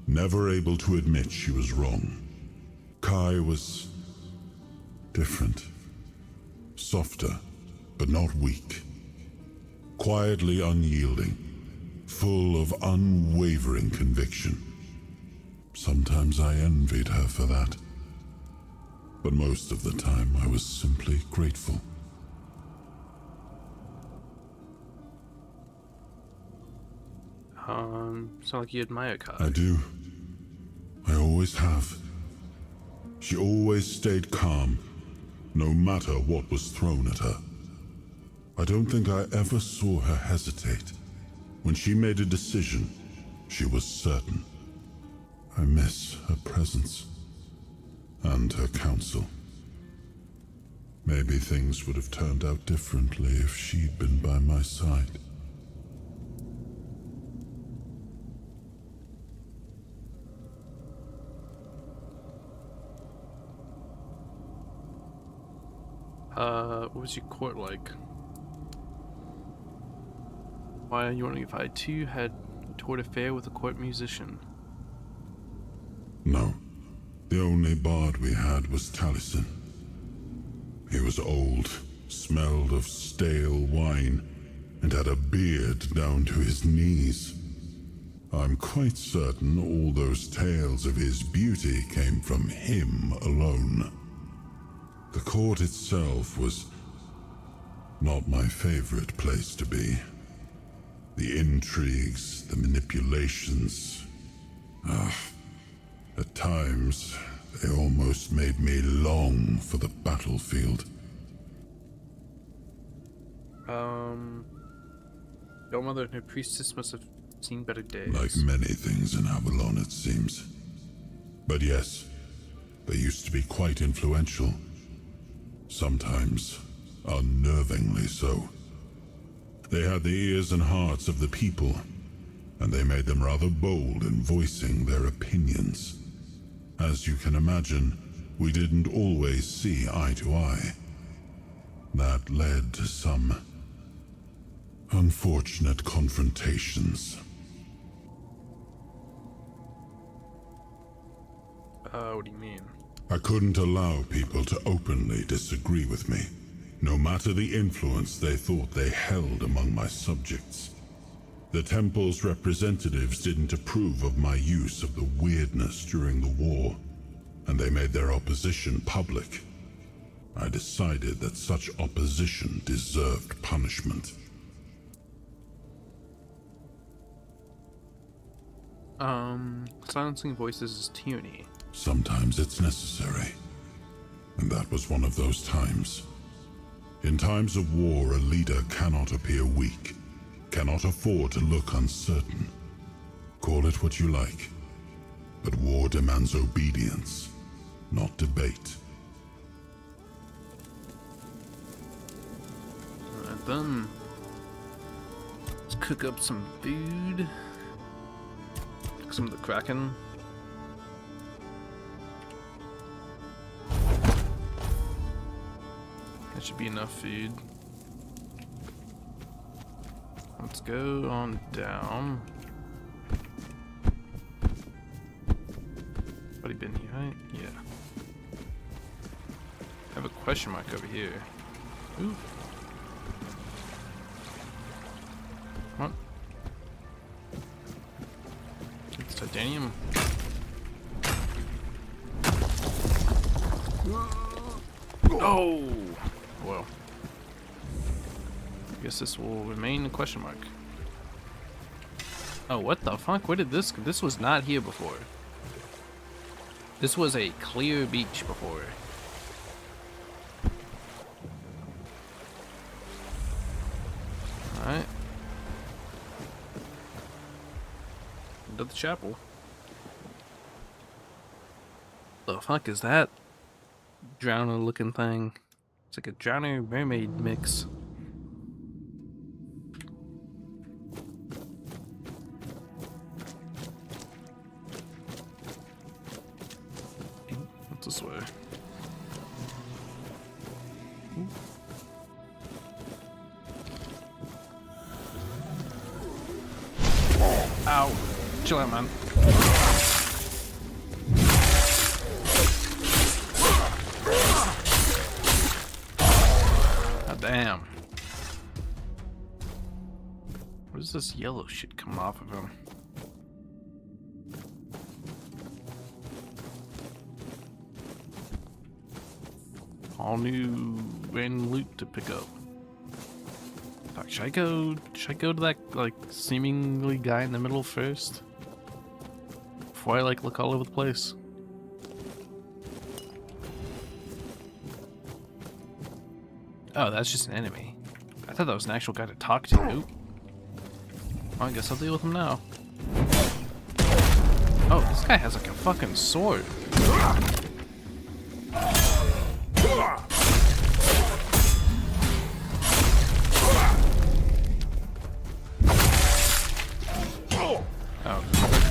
never able to admit she was wrong. Kai was different. Softer, but not weak. Quietly unyielding, full of unwavering conviction. Sometimes I envied her for that. But most of the time I was simply grateful. Sound like you admire Kai. I do. I always have. She always stayed calm, no matter what was thrown at her. I don't think I ever saw her hesitate. When she made a decision, she was certain. I miss her presence and her counsel. Maybe things would have turned out differently if she'd been by my side. What was your court like? Why are you wondering if I too had a toured affair with a court musician? No. The only bard we had was Taliesin. He was old, smelled of stale wine, and had a beard down to his knees. I'm quite certain all those tales of his beauty came from him alone. The court itself was not my favorite place to be. The intrigues, the manipulations. At times, they almost made me long for the battlefield. Your mother and her priestess must have seen better days. Like many things in Avalon, it seems. But yes, they used to be quite influential. Sometimes unnervingly so. They had the ears and hearts of the people, and they made them rather bold in voicing their opinions. As you can imagine, we didn't always see eye to eye. That led to some unfortunate confrontations. What do you mean? I couldn't allow people to openly disagree with me, no matter the influence they thought they held among my subjects. The temple's representatives didn't approve of my use of the weirdness during the war, and they made their opposition public. I decided that such opposition deserved punishment. Silencing voices is tyranny. Sometimes it's necessary, and that was one of those times. In times of war, a leader cannot appear weak, cannot afford to look uncertain. Call it what you like, but war demands obedience, not debate. Alright then. Let's cook up some food. Cook some of the Kraken. That should be enough food. Let's go on down. Anybody been here, right? Yeah. I have a question mark over here. Ooh. Come on. It's titanium. Oh! Well. I guess this will remain a question mark. Oh, what the fuck? Where did this... This was not here before. This was a clear beach before. Alright. Into the chapel. The fuck is that? Drowner looking thing. It's like a drowner mermaid mix. What's this way? Ow. Chill out, man. God damn. What is this yellow shit coming off of him? All new random loot to pick up. Fuck, should I go to that, like, seemingly guy in the middle first? Before I, like, look all over the place? Oh, that's just an enemy. I thought that was an actual guy to talk to. Oop. Well, I guess I'll deal with him now. Oh, this guy has, like, a fucking sword.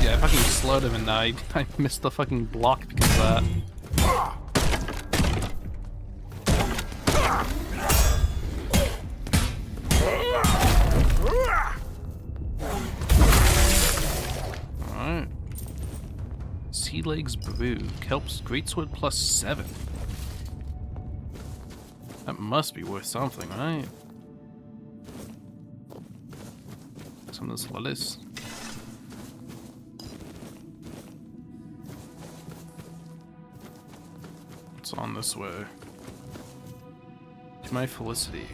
Yeah, I fucking slowed him and I missed the fucking block because of that. Alright. Sea Legs Brew. Kelp's Greatsword +7. That must be worth something, right? Some of this lettuce. On this way. To my Felicity.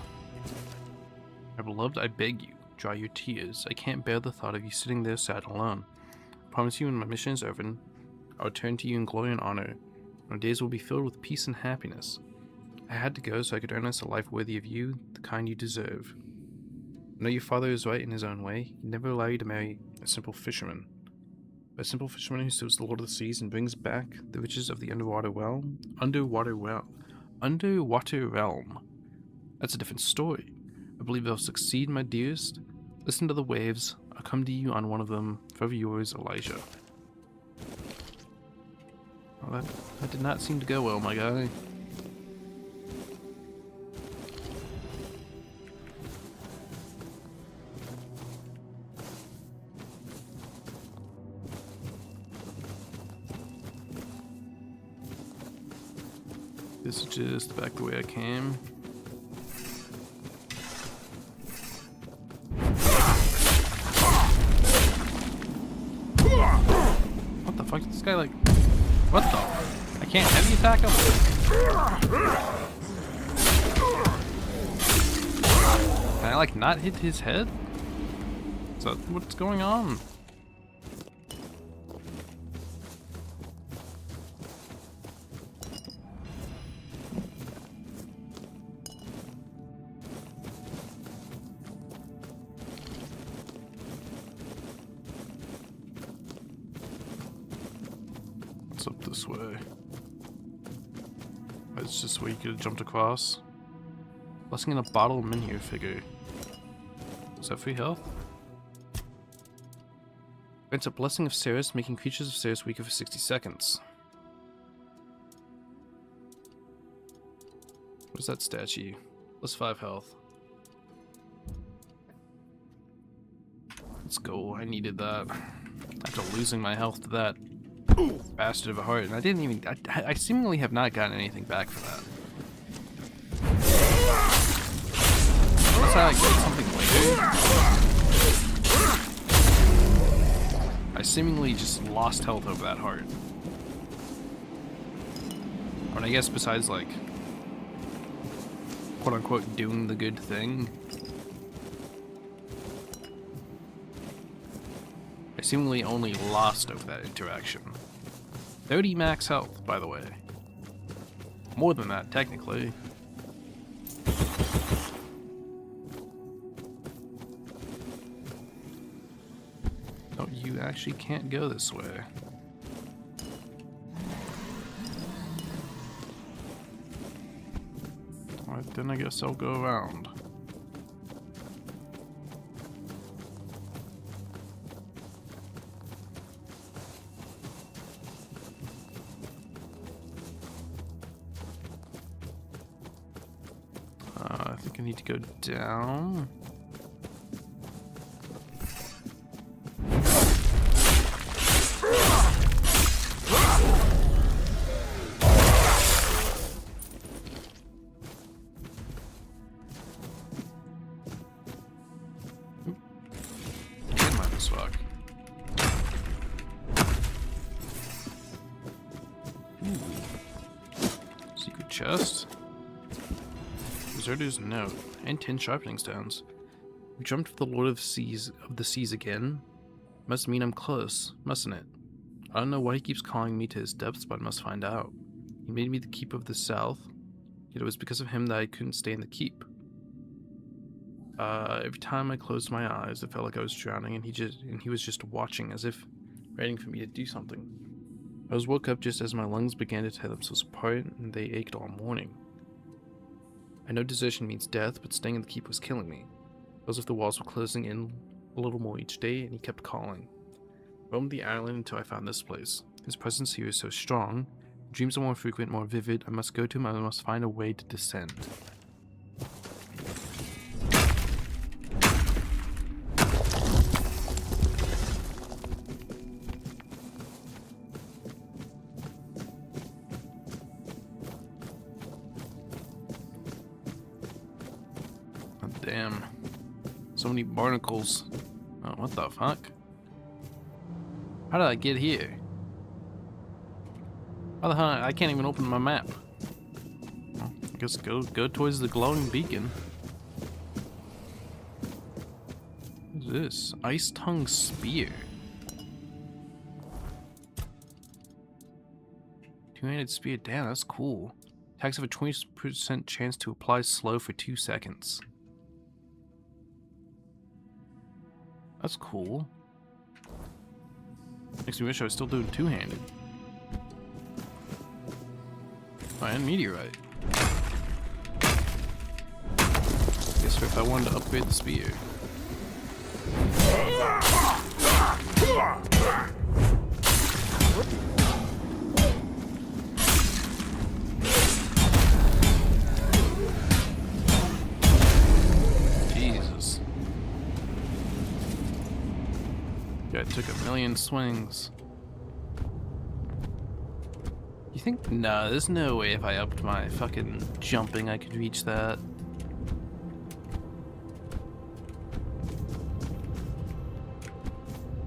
My beloved, I beg you, dry your tears. I can't bear the thought of you sitting there sad and alone. I promise you when my mission is over, I'll return to you in glory and honor. Our days will be filled with peace and happiness. I had to go so I could earn us a life worthy of you, the kind you deserve. I know your father is right in his own way. He'd never allow you to marry a simple fisherman. A simple fisherman who serves the Lord of the Seas and brings back the riches of the underwater realm. Underwater realm. That's a different story. I believe they'll succeed, my dearest. Listen to the waves. I'll come to you on one of them. Forever yours, Elijah. Well, that did not seem to go well, my guy. This is just back the way I came. What the fuck is this guy like? What the? I can't heavy attack him? Can I like not hit his head? Is that what's going on? Up this way. It's just where you could have jumped across. Blessing in a bottle menu figure. Is that free health? Grants a blessing of Ceres, making creatures of Ceres weaker for 60 seconds. What's that statue? Plus 5 health. Let's go. I needed that. After losing my health to that bastard of a heart, and I didn't even. I seemingly have not gotten anything back for that. Unless I like, get something later. I seemingly just lost health over that heart. I mean, I guess besides like, quote unquote, doing the good thing, I seemingly only lost over that interaction. 30 max health, by the way. More than that, technically. Oh, you actually can't go this way. Alright, then I guess I'll go around. I think I need to go down. Can't mind this fuck. Ooh. Secret chest. Deserter's note and 10 sharpening stones. We jumped for the Lord of the Seas again. Must mean I'm close, mustn't it? I don't know why he keeps calling me to his depths, but I must find out. He made me the keep of the south, yet it was because of him that I couldn't stay in the keep. Every time I closed my eyes, it felt like I was drowning, and he was just watching, as if waiting for me to do something. I was woke up just as my lungs began to tear themselves apart, and they ached all morning. I know desertion means death, but staying in the keep was killing me. It was as if the walls were closing in a little more each day, and he kept calling. I roamed the island until I found this place. His presence here is so strong. Dreams are more frequent, more vivid. I must go to him, I must find a way to descend. Damn. So many barnacles. Oh, what the fuck? How did I get here? How the hell? I can't even open my map. Well, I guess go towards the glowing beacon. What is this? Ice Tongue Spear. Two-handed spear. Damn, that's cool. Attacks have a 20% chance to apply slow for 2 seconds. That's cool. Makes me wish I was still doing two-handed. Oh, and meteorite. Guess if I wanted to upgrade the spear. Jesus. Guy took a million swings. You think, no, there's no way if I upped my fucking jumping I could reach that.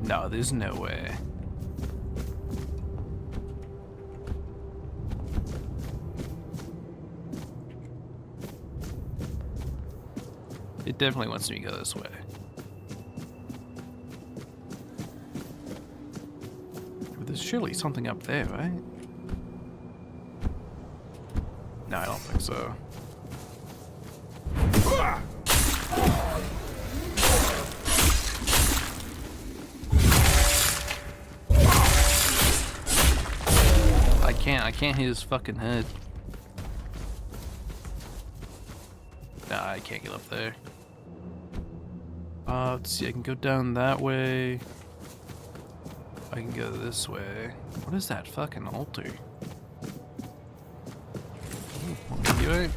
No, there's no way. It definitely wants me to go this way. But there's surely something up there, right? No, I don't think so. I can't hit his fucking head. Nah, I can't get up there. Let's see, I can go down that way. I can go this way. What is that fucking altar? Anyway.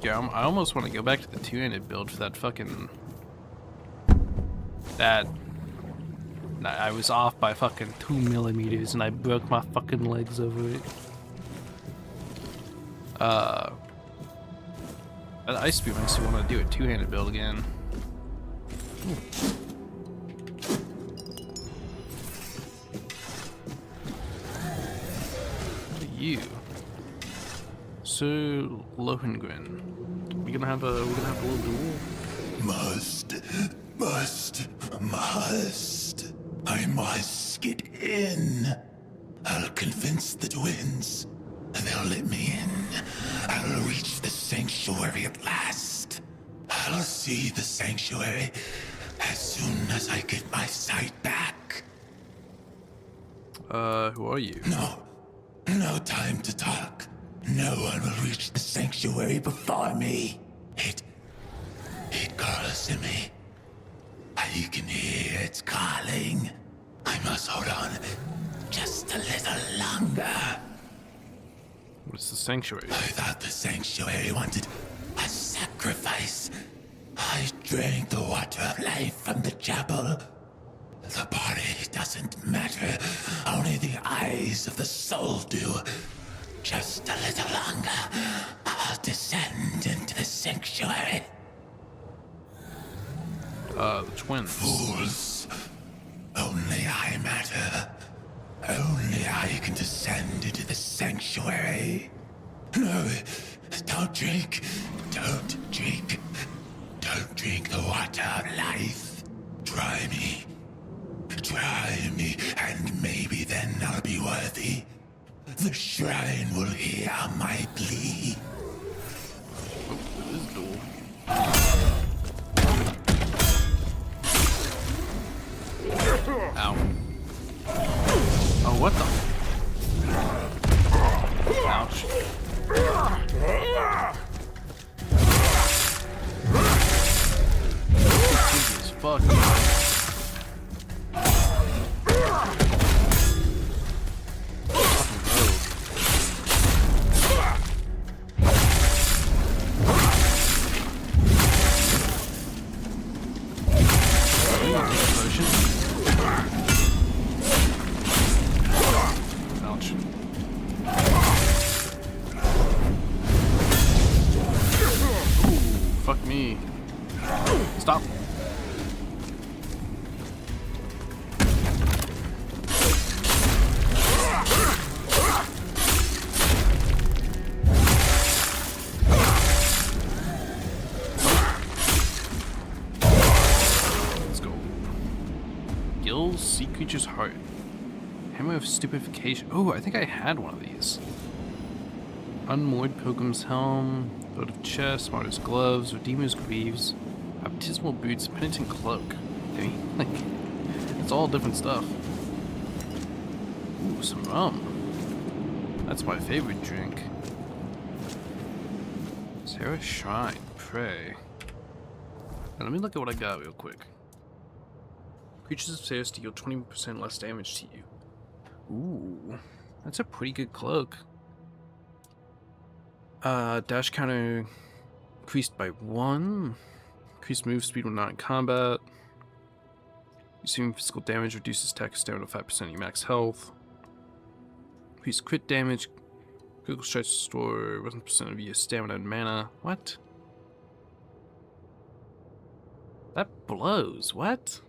Yeah, I almost want to go back to the two-handed build for that fucking... That... I was off by fucking 2 millimeters and I broke my fucking legs over it. That ice spear makes me want to do a two-handed build again. What are you? Sir Lohengrin. We're gonna have a little duel. Must. I must get in. I'll convince the twins. They'll let me in. I'll reach the sanctuary at last. I'll see the sanctuary as soon as I get my sight back. Who are you? No time to talk. No one will reach the sanctuary before me. It calls to me. I can hear it calling. I must hold on just a little longer. What's the sanctuary? I thought the sanctuary wanted a sacrifice. I drank the water of life from the chapel. The body doesn't matter. Only the eyes of the soul do. Just a little longer. I'll descend into the sanctuary. The twins. Fools. Only I matter. Only I can descend into the sanctuary. No, don't drink. Don't drink. Don't drink the water of life. Try me. Try me, and maybe then I'll be worthy. The shrine will hear my plea. Oh, this door. Ow. Oh, what the? Ouch. Jesus, fuck. Ouch. Ooh, fuck me. Stop. Let's go. Gills, sea creature's heart. Hammer of stupefaction. Oh, I think I had one of these. Unmoored Pilgrim's helm, Load of chest, Martyr's gloves, Redeemer's greaves, baptismal boots, penitent cloak. I mean, like, it's all different stuff. Ooh, some rum. That's my favorite drink. Sarah's Shrine, pray. Now, let me look at what I got real quick. Creatures of Sarah's deal 20% less damage to you. Ooh, that's a pretty good cloak. Dash counter increased by 1. Increased move speed when not in combat. Receiving physical damage reduces attack stamina 5% of your max health. Increase crit damage. Critical strikes restore 1% of your stamina and mana. What? That blows. What?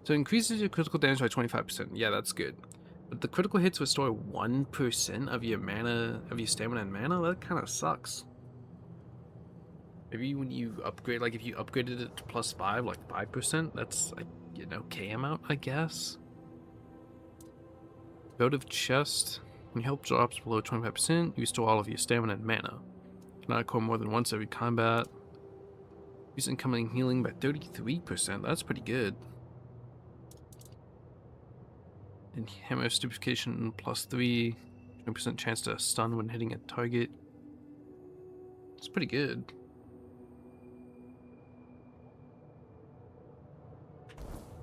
So it increases your critical damage by 25%. Yeah, that's good. But the critical hits restore 1% of your mana, of your stamina and mana? That kind of sucks. Maybe when you upgrade, like if you upgraded it to +5, like 5%, that's like an okay amount, I guess. Votive Chest. When your health drops below 25%, you restore all of your stamina and mana. You cannot acquire more than once every combat. Use incoming healing by 33%. That's pretty good. And Hammer Stupefaction +3. 20% chance to stun when hitting a target. It's pretty good.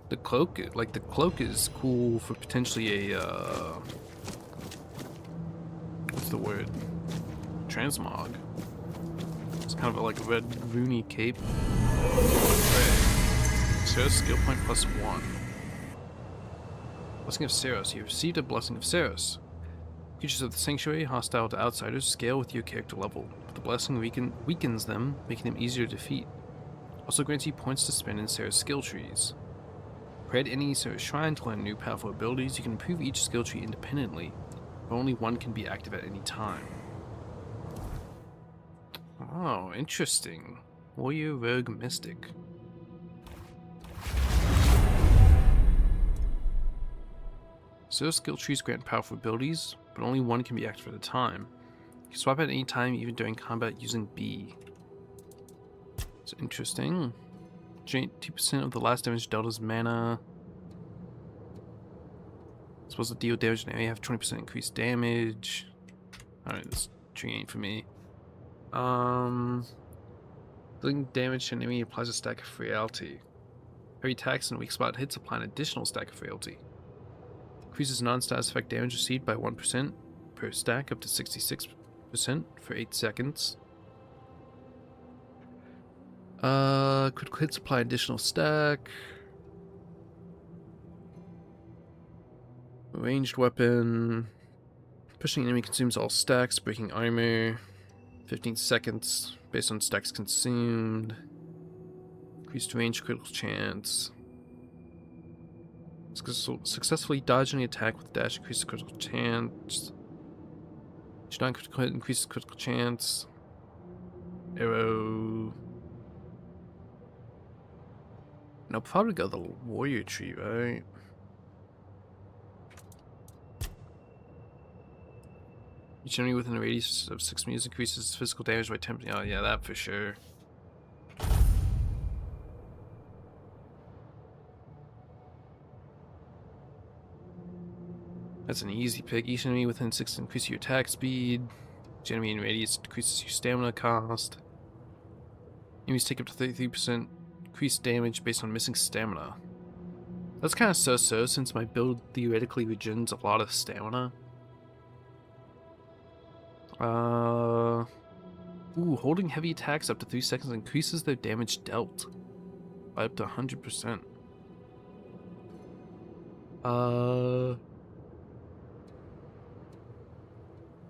The cloak, like the cloak is cool for potentially a, what's the word? Transmog. It's kind of like a red runey cape. Sarah's skill point +1. Blessing of Saros. You received a Blessing of Saros. Creatures of the Sanctuary, hostile to outsiders, scale with your character level. But the blessing weakens them, making them easier to defeat. Also grants you points to spend in Sarah's skill trees. Create any Sarah's shrine to learn new powerful abilities. You can improve each skill tree independently, but only one can be active at any time. Oh, interesting. Warrior, Rogue, Mystic. So skill trees grant powerful abilities, but only one can be active at a time. You can swap at any time, even during combat, using B. It's interesting. 2% of the last damage dealt as mana. Supposed to deal damage in an area, have 20% increased damage. Alright, this tree ain't for me. Dealing damage to an enemy applies a stack of frailty. Heavy attacks and weak spot hits apply an additional stack of frailty. Increases non-status effect damage received by 1% per stack up to 66% for 8 seconds. Critical hits apply additional stack. Ranged weapon. Pushing enemy consumes all stacks, breaking armor. 15 seconds based on stacks consumed. Increased range critical chance. Successfully dodge any attack with dash increases critical chance. Should not critical hit increases critical chance. Arrow. And I'll probably go the warrior tree, right? Each enemy within a radius of 6 meters increases physical damage by 10%. Oh yeah, that for sure. That's an easy pick. Each enemy within 6 increases your attack speed. Each enemy in radius decreases your stamina cost. Enemies take up to 33% increased damage based on missing stamina. That's kind of so-so since my build theoretically regens a lot of stamina. Ooh, holding heavy attacks up to 3 seconds increases their damage dealt by up to 100%.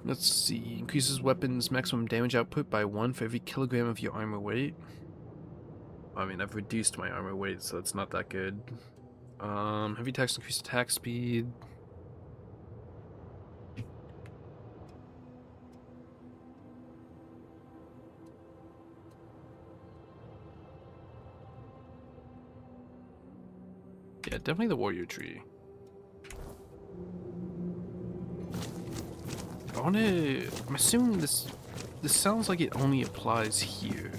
Let's see. Increases weapons maximum damage output by 1 for every kilogram of your armor weight. I mean, I've reduced my armor weight, so it's not that good. Heavy attacks increase attack speed. Yeah, definitely the warrior tree. I'm assuming this sounds like it only applies here.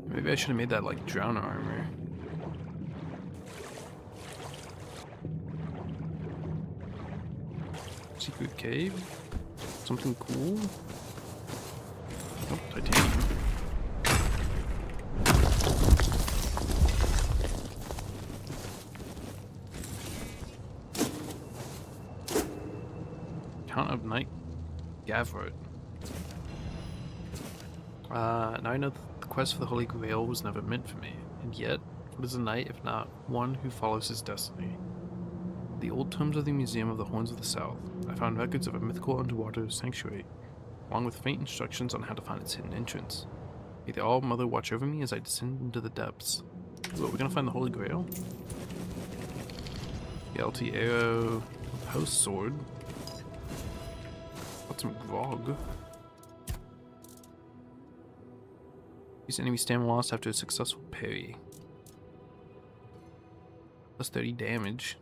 Maybe I should have made that like drowner armor. Secret cave? Something cool? Oh, titanium. Count of Night Gavrot. Now I know that the quest for the Holy Grail was never meant for me, and yet, what is a knight if not one who follows his destiny? The old tomes of the Museum of the Horns of the South, I found records of a mythical underwater sanctuary, along with faint instructions on how to find its hidden entrance. May the All-Mother watch over me as I descend into the depths. Ooh, we're gonna find the Holy Grail? The LT arrow, post sword. Got some grog. Use enemy stamina lost after a successful parry. Plus 30 damage.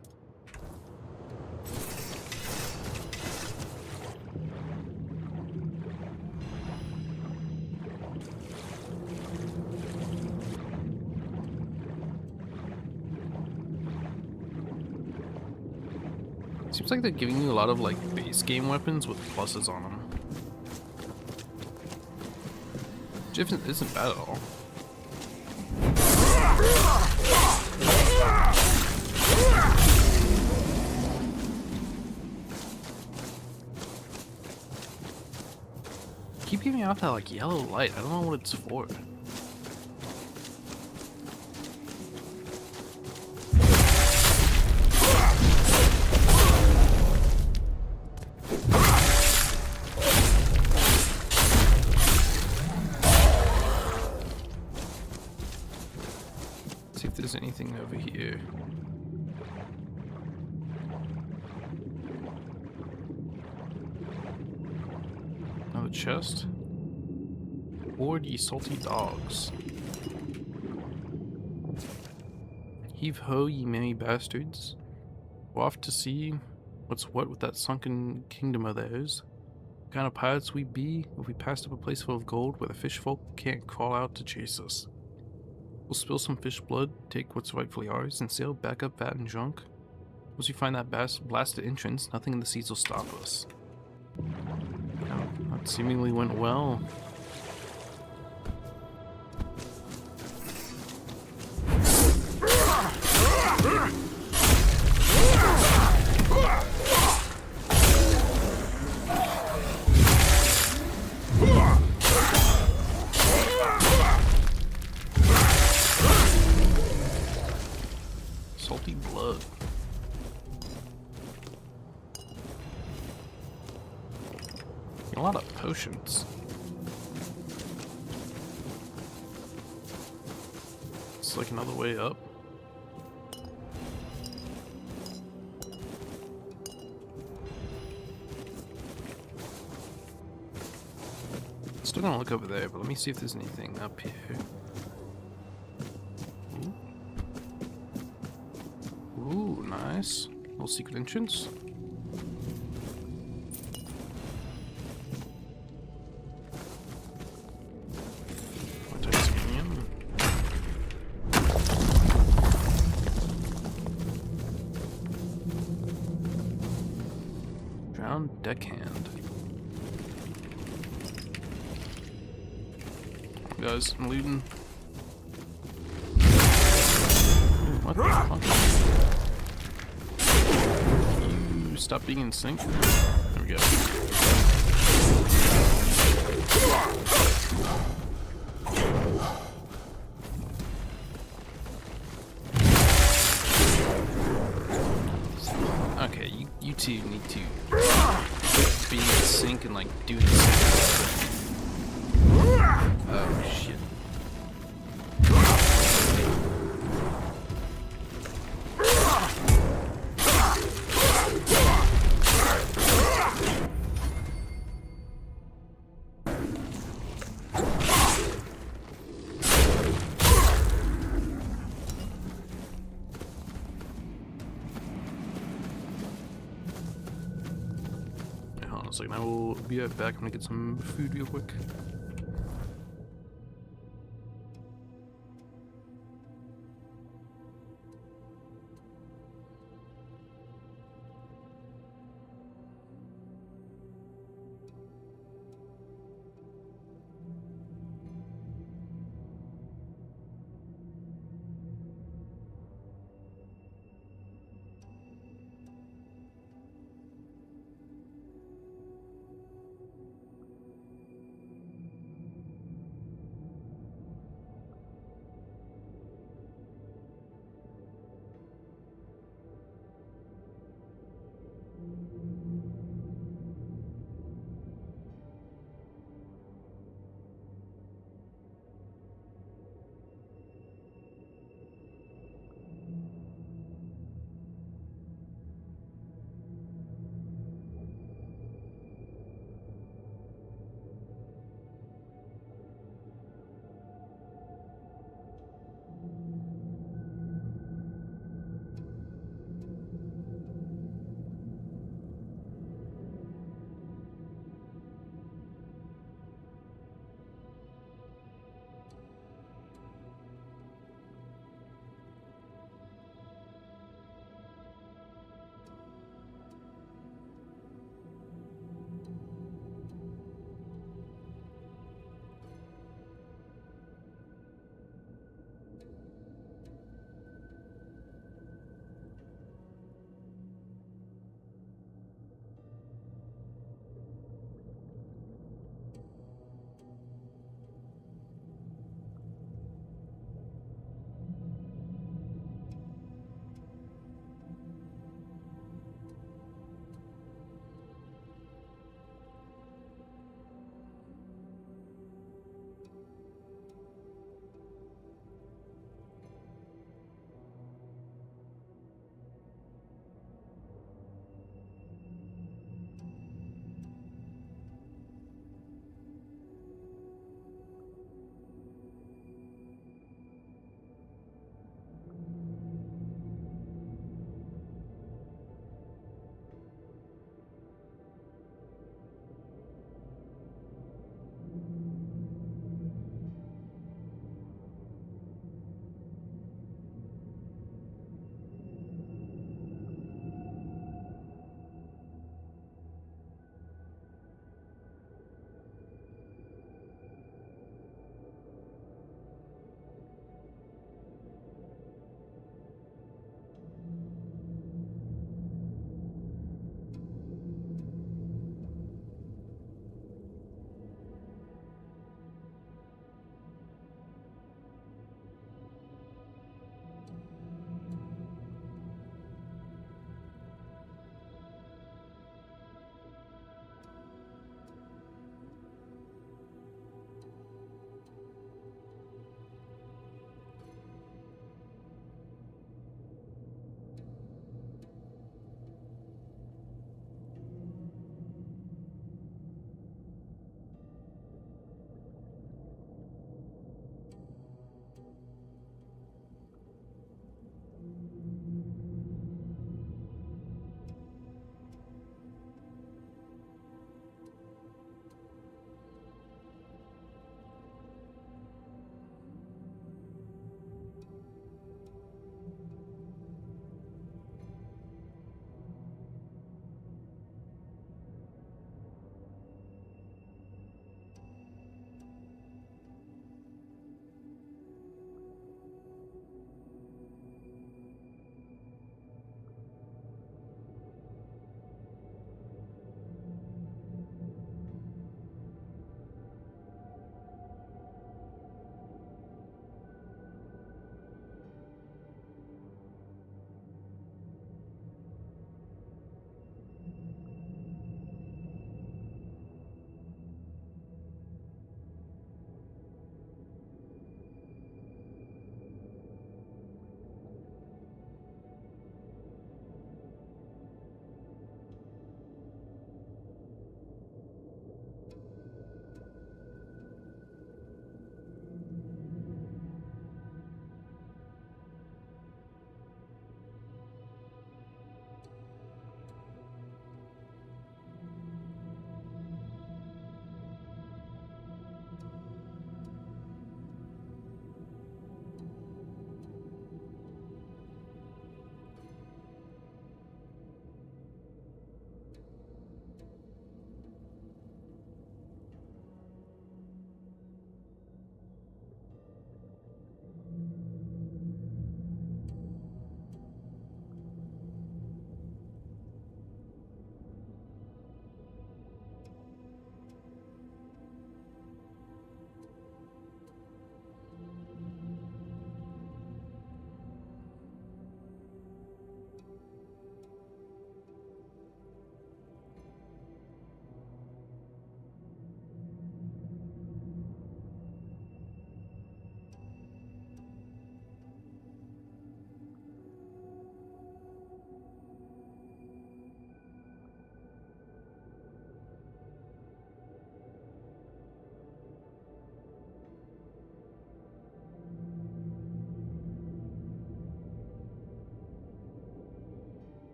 Seems like they're giving you a lot of like base game weapons with pluses on them. Which isn't bad at all. Keep giving out that like yellow light. I don't know what it's for. See if there's anything over here. Another chest. Board ye salty dogs. Heave ho, ye merry bastards. We're off to see what's what with that sunken kingdom of theirs. What kind of pirates we be if we passed up a place full of gold where the fish folk can't crawl out to chase us. We'll spill some fish blood, take what's rightfully ours, and sail back up fat and drunk. Once we find that blasted entrance, nothing in the seas will stop us. Now, that seemingly went well. Salty blood. A lot of potions. It's like another way up. Still gonna look over there, but let me see if there's anything up here. Ooh, nice. Little secret entrance. Titanium. Drowned deckhand. Guys, I'm looting. What the fuck? You stop being in sync? There we go. Okay, you two need to be in sync and like do this. Oh shit. Hold on a second, I will be right back. I'm gonna get some food real quick.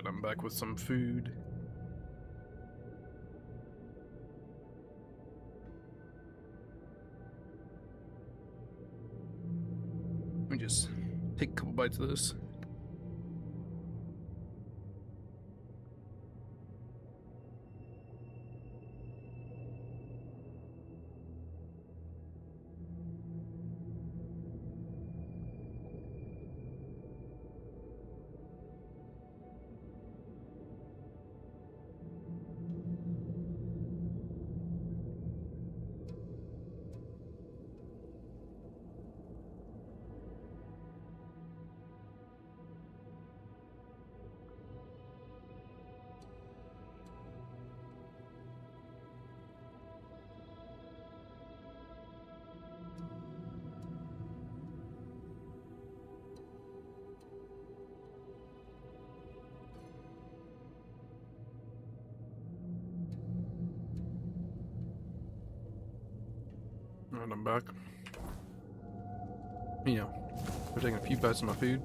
Alright, I'm back with some food. Let me just take a couple bites of this. And I'm back. You know, we're taking a few bites of my food.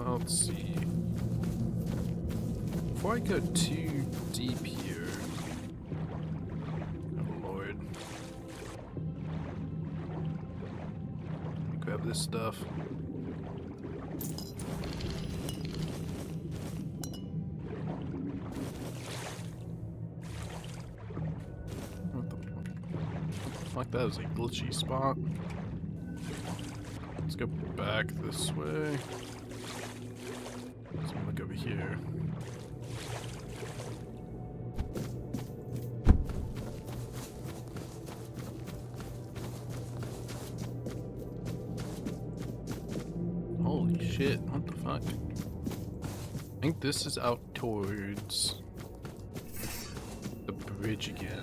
Let's see. Before I go too deep here, oh lord, grab this stuff. Like that is a glitchy spot. Let's go back this way. Let's look over here. Holy shit, what the fuck? I think this is out towards the bridge again.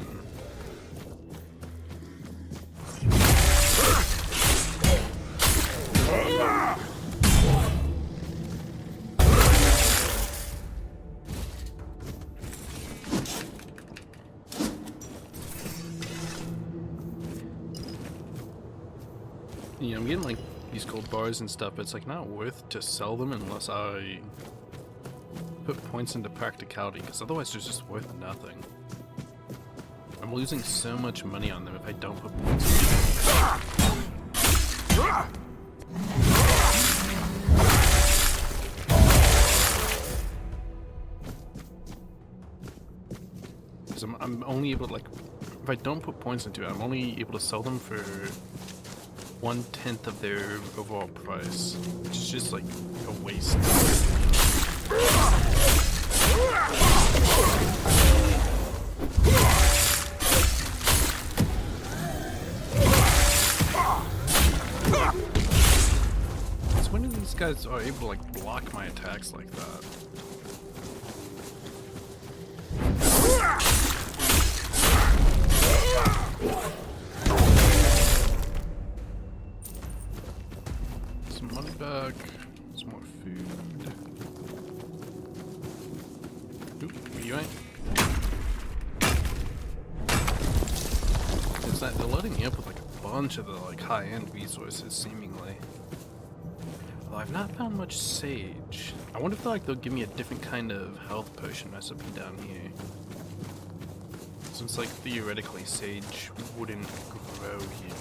Yeah, I'm getting like these gold bars and stuff, but it's like not worth to sell them unless I put points into practicality, because otherwise they're just worth nothing. I'm losing so much money on them if I don't put points into them. I'm only able to, like, if I don't put points into it, I'm only able to sell them for 1/10 of their overall price, which is just like a waste. So when these guys are able to like block my attacks like that? Some money back, some more food. Oop, where you at? It's that they're loading me up with like a bunch of the like high-end resources, seemingly. Although I've not found much sage. I wonder if like they'll give me a different kind of health potion recipe down here. Since like theoretically sage wouldn't grow here.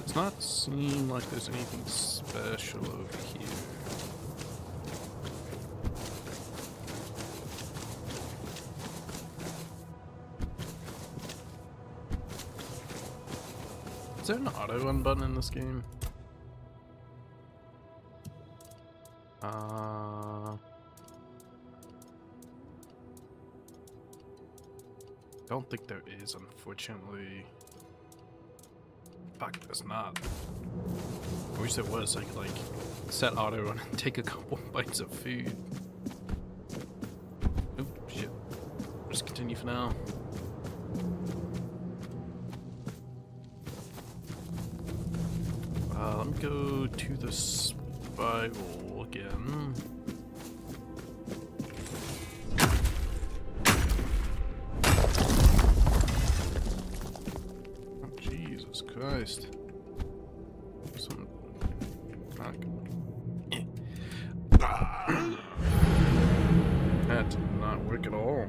Does not seem like there's anything special over here. Is there an auto run button in this game? Don't think there is, unfortunately. Fuck, there's not. I wish there was, so I could like set auto run and take a couple bites of food. Oh shit. Just continue for now. Let me go to the spiral again. Christ. Some... That did not work at all.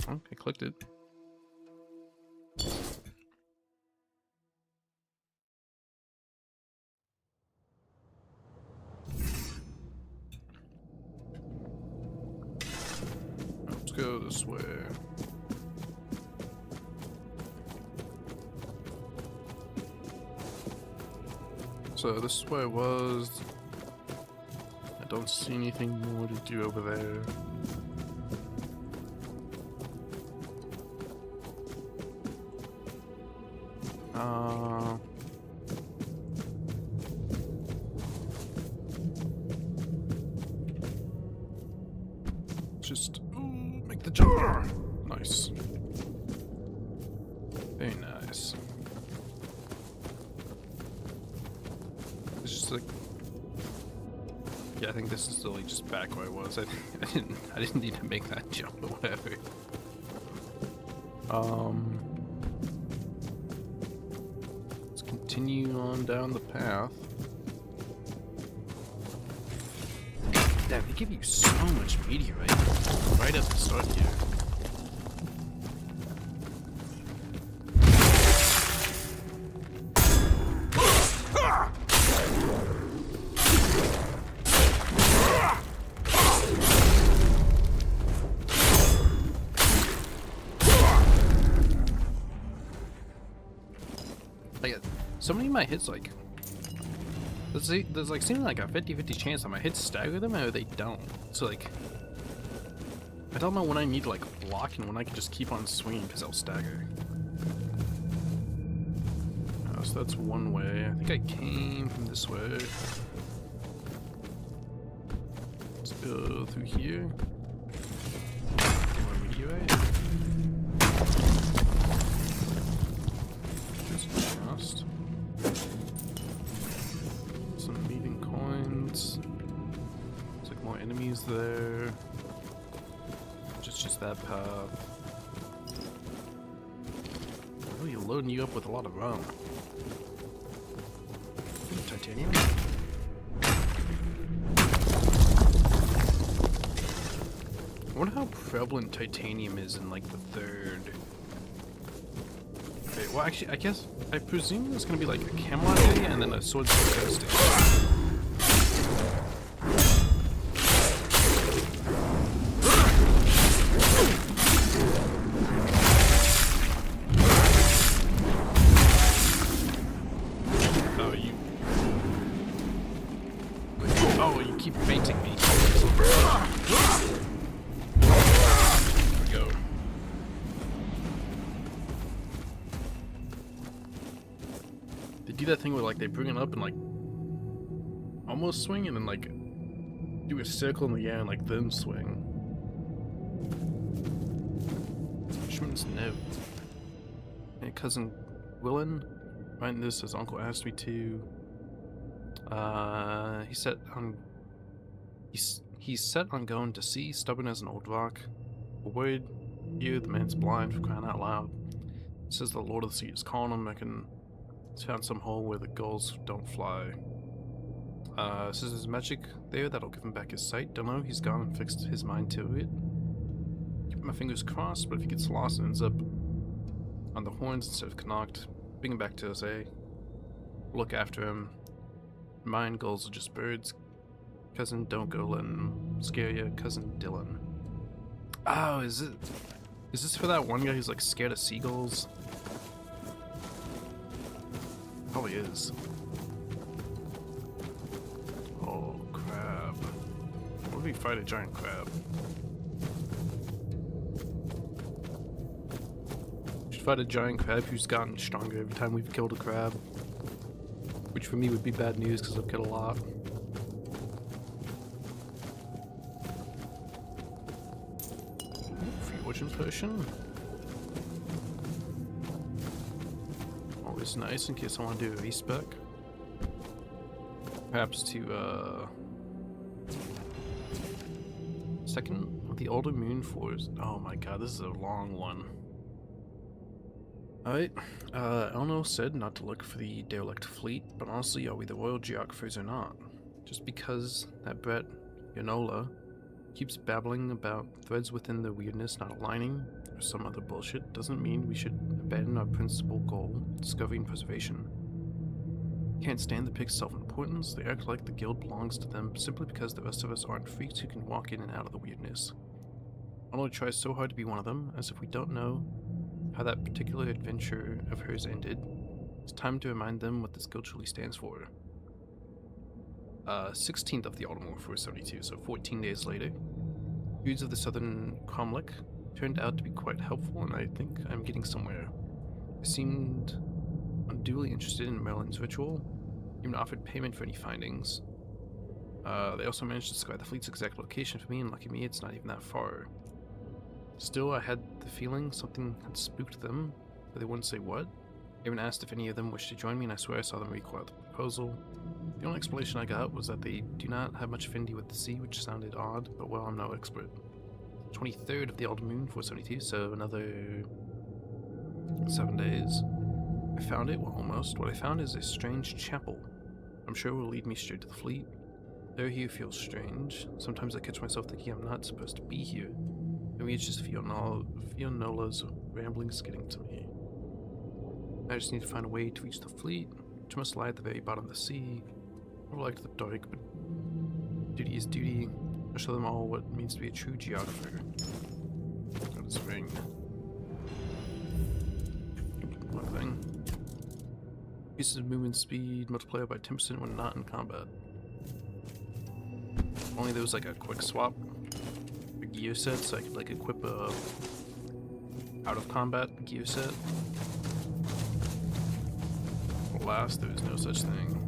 Oh, I clicked it. Let's go this way. So this is where I was. I don't see anything more to do over there. Just make the jump. Nice. Very nice. It's just like, yeah, I think this is still like just back where I was. I didn't need to make that jump or whatever. Let's continue on down the path. Damn, they give you so much meteorite right at the start here. Like, so many of my hits, like, there's like seeming like a 50-50 chance that my hits stagger them or they don't. So like, I don't know when I need to like block and when I can just keep on swinging because they'll stagger. So that's one way. I think I came from this way. Let's go through here. More meteorite. Just some meeting coins. Looks like more enemies there. Just that path. Really loading you up with a lot of rum. Titanium. I wonder how prevalent titanium is in like the third. Okay, well actually I presume there's gonna be like a Camelot area and then a Swords of Coast area. Oh, you keep baiting me. There we go. They do that thing where like they bring it up and like almost swing and then like do a circle in the air and like then swing. Fisherman's note. My cousin Willen, writing this, his uncle asked me to. He's set on going to sea, stubborn as an old rock. We're worried you, the man's blind, for crying out loud. It says the Lord of the Sea is calling him. He's found some hole where the gulls don't fly. Says there's magic there that'll give him back his sight. Don't know, he's gone and fixed his mind to it. Keep my fingers crossed, but if he gets lost and ends up on the horns instead of Connacht, bring him back to us, eh? Look after him. Mine gulls are just birds. Cousin, don't go letting them scare you. Cousin Dylan. Oh, is this for that one guy who's like scared of seagulls? Probably is. Oh, crab. What if we fight a giant crab? We should fight a giant crab who's gotten stronger every time we've killed a crab. Which for me would be bad news because I've killed a lot. Fortune potion. Always nice in case I want to do a respec. Perhaps to second of the older moon forest. Oh my god, this is a long one. Alright, Elno said not to look for the derelict fleet, but honestly, are we the royal geographers or not? Just because that brat, Yonola, keeps babbling about threads within the weirdness not aligning, or some other bullshit, doesn't mean we should abandon our principal goal, discovery and preservation. Can't stand the pig's self-importance. They act like the guild belongs to them simply because the rest of us aren't freaks who can walk in and out of the weirdness. Elno tries so hard to be one of them, as if we don't know how that particular adventure of hers ended. It's time to remind them what this guild truly stands for. 16th of the autumn of 472, so 14 days later. Feuds of the Southern Cromlech turned out to be quite helpful, and I think I'm getting somewhere. I seemed unduly interested in Merlin's ritual, even offered payment for any findings. They also managed to discover the fleet's exact location for me, and lucky me, it's not even that far. Still, I had the feeling something had spooked them, but they wouldn't say what. I even asked if any of them wished to join me, and I swear I saw them recoil at the proposal. The only explanation I got was that they do not have much affinity with the sea, which sounded odd, but well, I'm no expert. 23rd of the Old Moon, 472, so another 7 days. I found it, well, almost. What I found is a strange chapel. I'm sure it will lead me straight to the fleet. There here feels strange. Sometimes I catch myself thinking I'm not supposed to be here. Maybe it's just Fionola's ramblings getting to me. I just need to find a way to reach the fleet, which must lie at the very bottom of the sea. I would like the dark, but duty is duty. I'll show them all what it means to be a true geographer. Got his ring. One thing. Increases movement speed, multiplier by 10% when not in combat. Only there was like a quick swap. Gear set, so I could like equip a out of combat gear set. Alas, there is no such thing.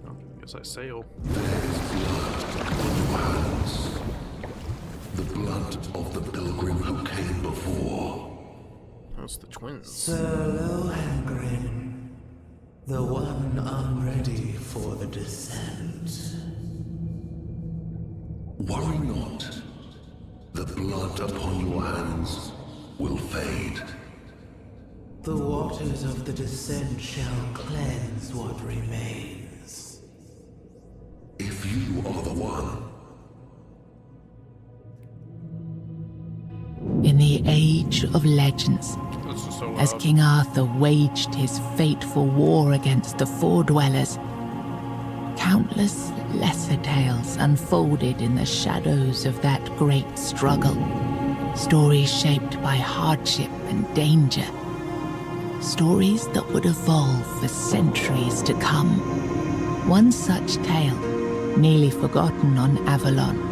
Oh, guess I sail. The blood of the pilgrim who came before. That's the twins. Sir Lohengrin, the one unready for the descent. Worry not. The blood upon your hands will fade. The waters of the descent shall cleanse what remains. If you are the one, In the age of legends, That's just so as loud. King Arthur waged his fateful war against the Four Dwellers, countless lesser tales unfolded in the shadows of that great struggle. Stories shaped by hardship and danger. Stories that would evolve for centuries to come. One such tale, nearly forgotten on Avalon,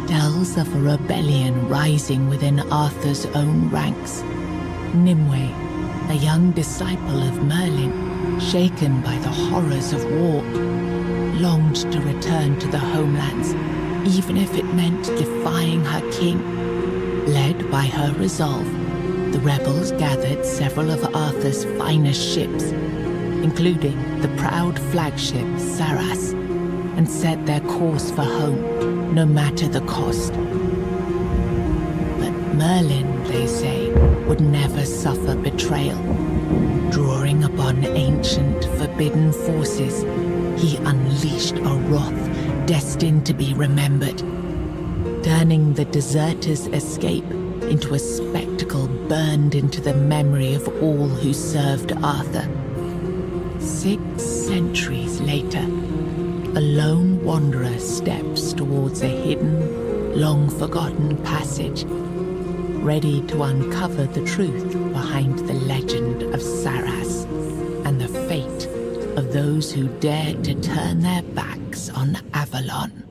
tells of a rebellion rising within Arthur's own ranks. Nimue, a young disciple of Merlin, shaken by the horrors of war, longed to return to the homelands, even if it meant defying her king. Led by her resolve, the rebels gathered several of Arthur's finest ships, including the proud flagship Saras, and set their course for home, no matter the cost. But Merlin, they say, would never suffer betrayal. Drawing upon ancient, forbidden forces, he unleashed a wrath destined to be remembered, turning the deserters' escape into a spectacle burned into the memory of all who served Arthur. 6 centuries later, a lone wanderer steps towards a hidden, long-forgotten passage, ready to uncover the truth behind the legend of Saras and the fate of those who dared to turn their backs on Avalon.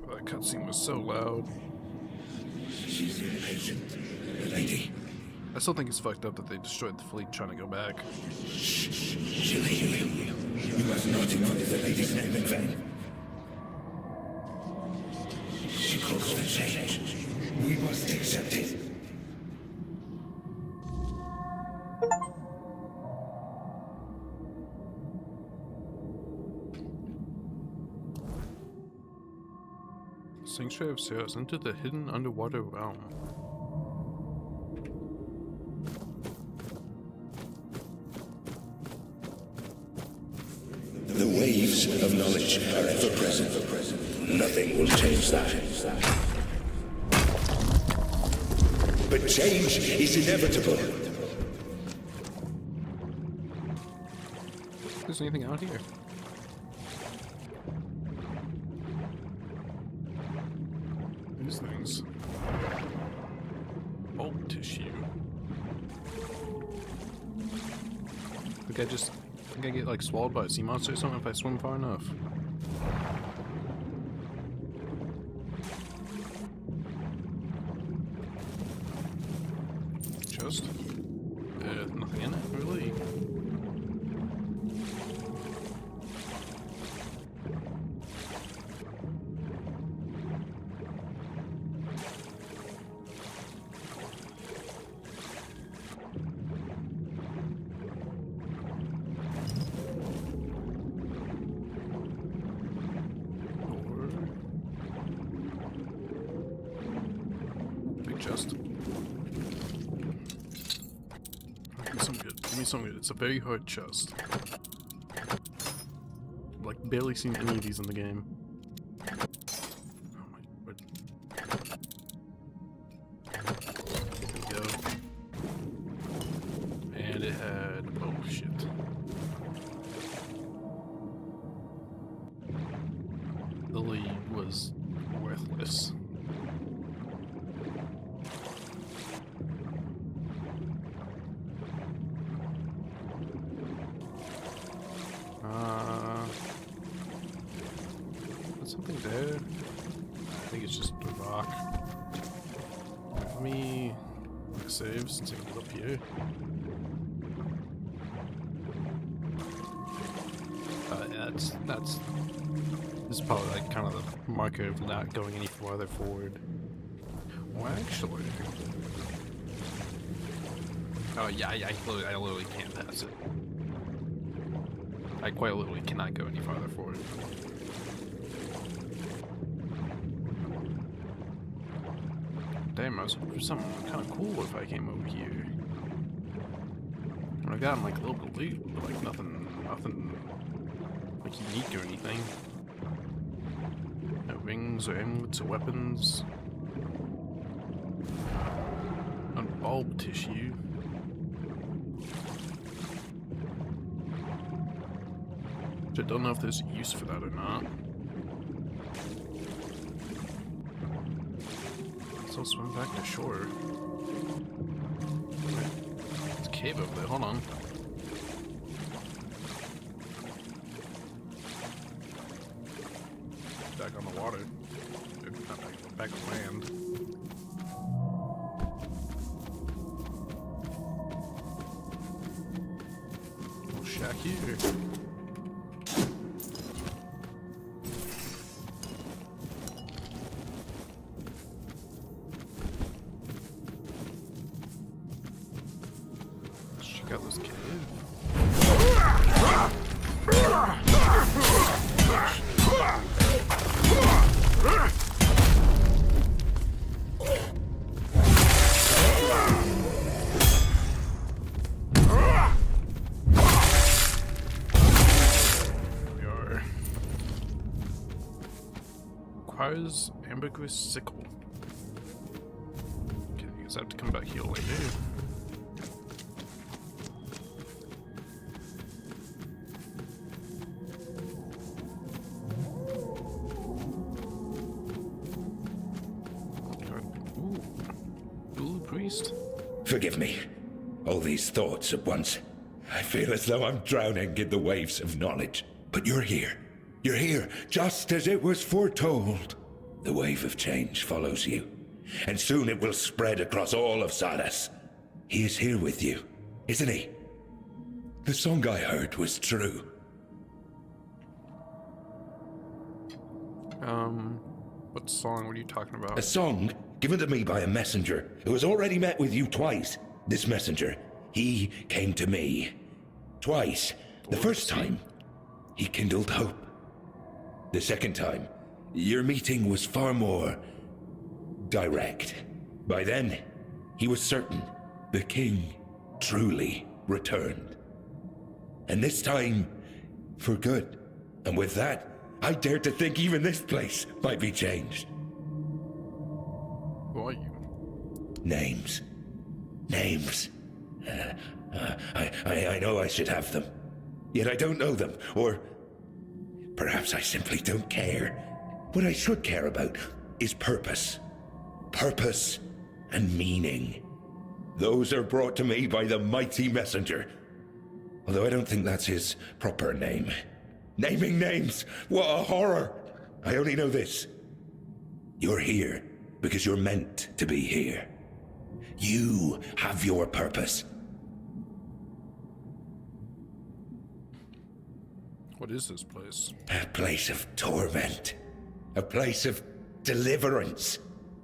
That cutscene was so loud. she's impatient. The lady, I still think it's fucked up that they destroyed the fleet trying to go back. she'll heal you. You must not invoke the lady's name in vain. She calls for change. We must accept it. Sanctuary of Seos, enter the hidden underwater realm. The waves of knowledge are ever present. Nothing will change that. But change is inevitable. If there's anything out here. These things. Bulb tissue. I get like swallowed by a sea monster or something if I swim far enough. Just nothing in it, really. Big chest. Give me some good. Give me some good. It's a very hard chest. Like, barely seen any of these in the game. Oh my word. There we go. And it had. Oh shit. Lily was worthless. There's something there. I think it's just a rock. Let me save since I can get up here. Yeah, that's this is probably like kind of the marker of not going any farther forward. Well, actually, oh yeah, I literally can't pass it. I quite literally cannot go any farther forward. Damn, I was hoping for something kind of cool if I came over here. And I got like a little bit of loot, but like nothing like unique or anything. No rings or amulets or weapons. And bulb tissue. Which I don't know if there's a use for that or not. So I'll swim back to shore. It's a cave over there, hold on. Back on the water. Not back on land. Little shack here. Check out this cave. Requires ambergris sickle. Okay, I guess I have to come back here later. Ooh, priest. Forgive me. All these thoughts at once. I feel as though I'm drowning in the waves of knowledge. But you're here. You're here, just as it was foretold. The wave of change follows you, and soon it will spread across all of Sardas. He is here with you, isn't he? The song I heard was true. What song? What are you talking about? A song given to me by a messenger who has already met with you twice. This messenger, he came to me. Twice. The first time, he kindled hope. The second time, your meeting was far more direct. By then, he was certain the king truly returned. And this time, for good. And with that, I dared to think even this place might be changed. Who are you? Names. Names. I know I should have them. Yet I don't know them, or perhaps I simply don't care. What I should care about is purpose. Purpose and meaning. Those are brought to me by the mighty messenger. Although I don't think that's his proper name. Naming names! What a horror! I only know this. You're here because you're meant to be here. You have your purpose. What is this place? A place of torment. A place of deliverance.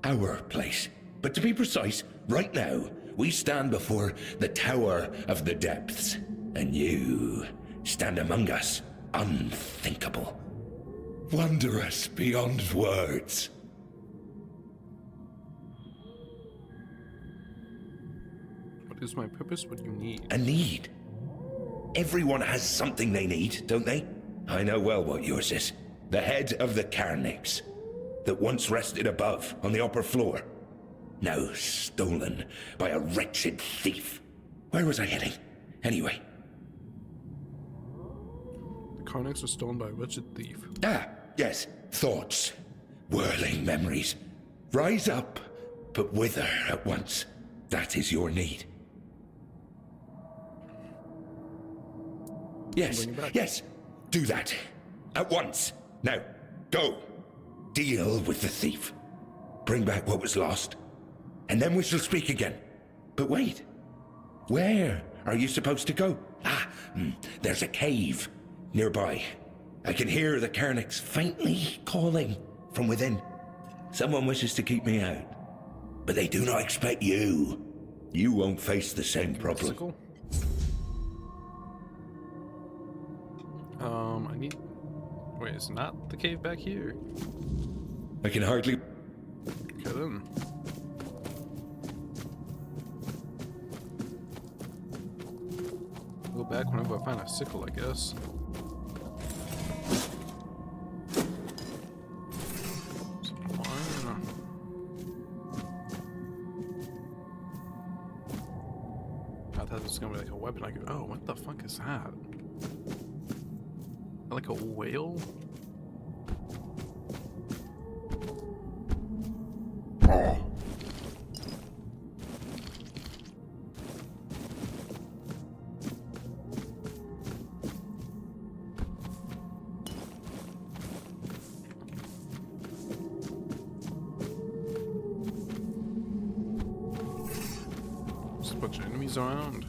Our place. But to be precise, right now, we stand before the Tower of the Depths. And you stand among us, unthinkable. Wondrous beyond words. What is my purpose? What do you need? A need. Everyone has something they need, don't they? I know well what yours is. The head of the Carnix, that once rested above on the upper floor. Now stolen by a wretched thief. Where was I heading? Anyway. The Carnix was stolen by a wretched thief. Ah, yes. Thoughts. Whirling memories. Rise up, but wither at once. That is your need. Yes, yes. Do that. At once. Now, go. Deal with the thief. Bring back what was lost. And then we shall speak again. But wait. Where are you supposed to go? There's a cave nearby. I can hear the Carnix faintly calling from within. Someone wishes to keep me out. But they do not expect you. You won't face the same problem. Sickle? I need... Wait, is not the cave back here? I can hardly... Okay then. Go back whenever I find a sickle, I guess. I thought this was gonna be like a weapon. I go, oh, what the fuck is that? Like a whale? Just a bunch of enemies around.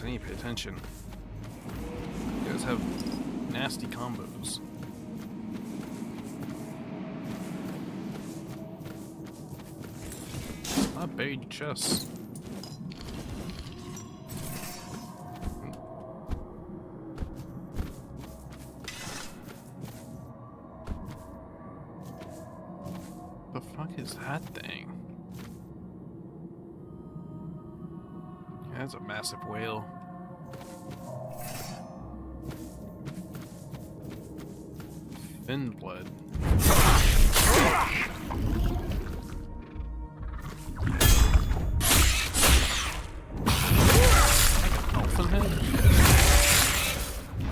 I need to pay attention. You guys have nasty combos. Not buried chests. The fuck is that thing? That's a massive whale. Fin blood. Dolphin head?